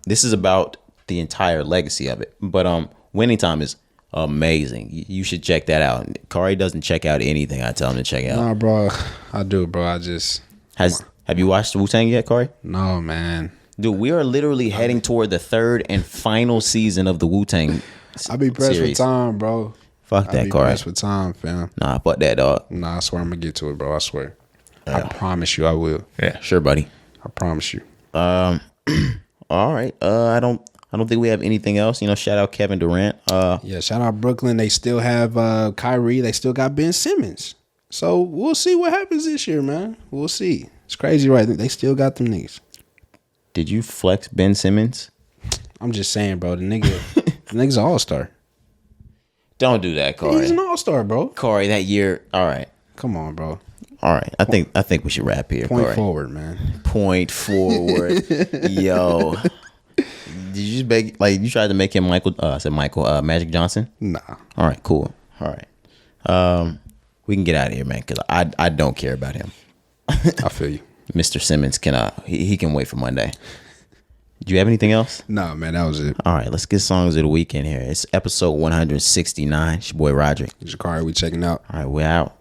This is about the entire legacy of it. But Winning Time is amazing. You should check that out. Kari doesn't check out anything I tell him to check out. Nah, bro. I do, bro. I just... Have you watched Wu-Tang yet, Kari? No, man. Dude, we are literally heading toward the third and final season of the Wu-Tang I be pressed for time, bro. Fuck that, Kari. I be pressed for time, fam. Nah, fuck that, dog. Nah, I swear I'm going to get to it, bro. I swear. I promise you I will. Yeah, sure, buddy. I promise you. All right. I don't think we have anything else. You know, shout out Kevin Durant. Yeah, shout out Brooklyn. They still have Kyrie. They still got Ben Simmons. So we'll see what happens this year, man. We'll see. It's crazy, right? They still got them niggas. Did you flex Ben Simmons? I'm just saying, bro. The nigga's an all-star. Don't do that, Kari. He's an all-star, bro. Kari, that year. All right. Come on, bro. All right. I think we should wrap here. Point forward, man. Point forward. Yo. Did you just beg, like, you tried to make him Magic Johnson? Nah. All right, cool. All right. We can get out of here, man, because I don't care about him. I feel you. Mr. Simmons he can wait for Monday. Do you have anything else? No, man, that was it. All right, let's get songs of the weekend here. It's episode 169. It's your boy Roderick. Jakari, we checking out. All right, we're out.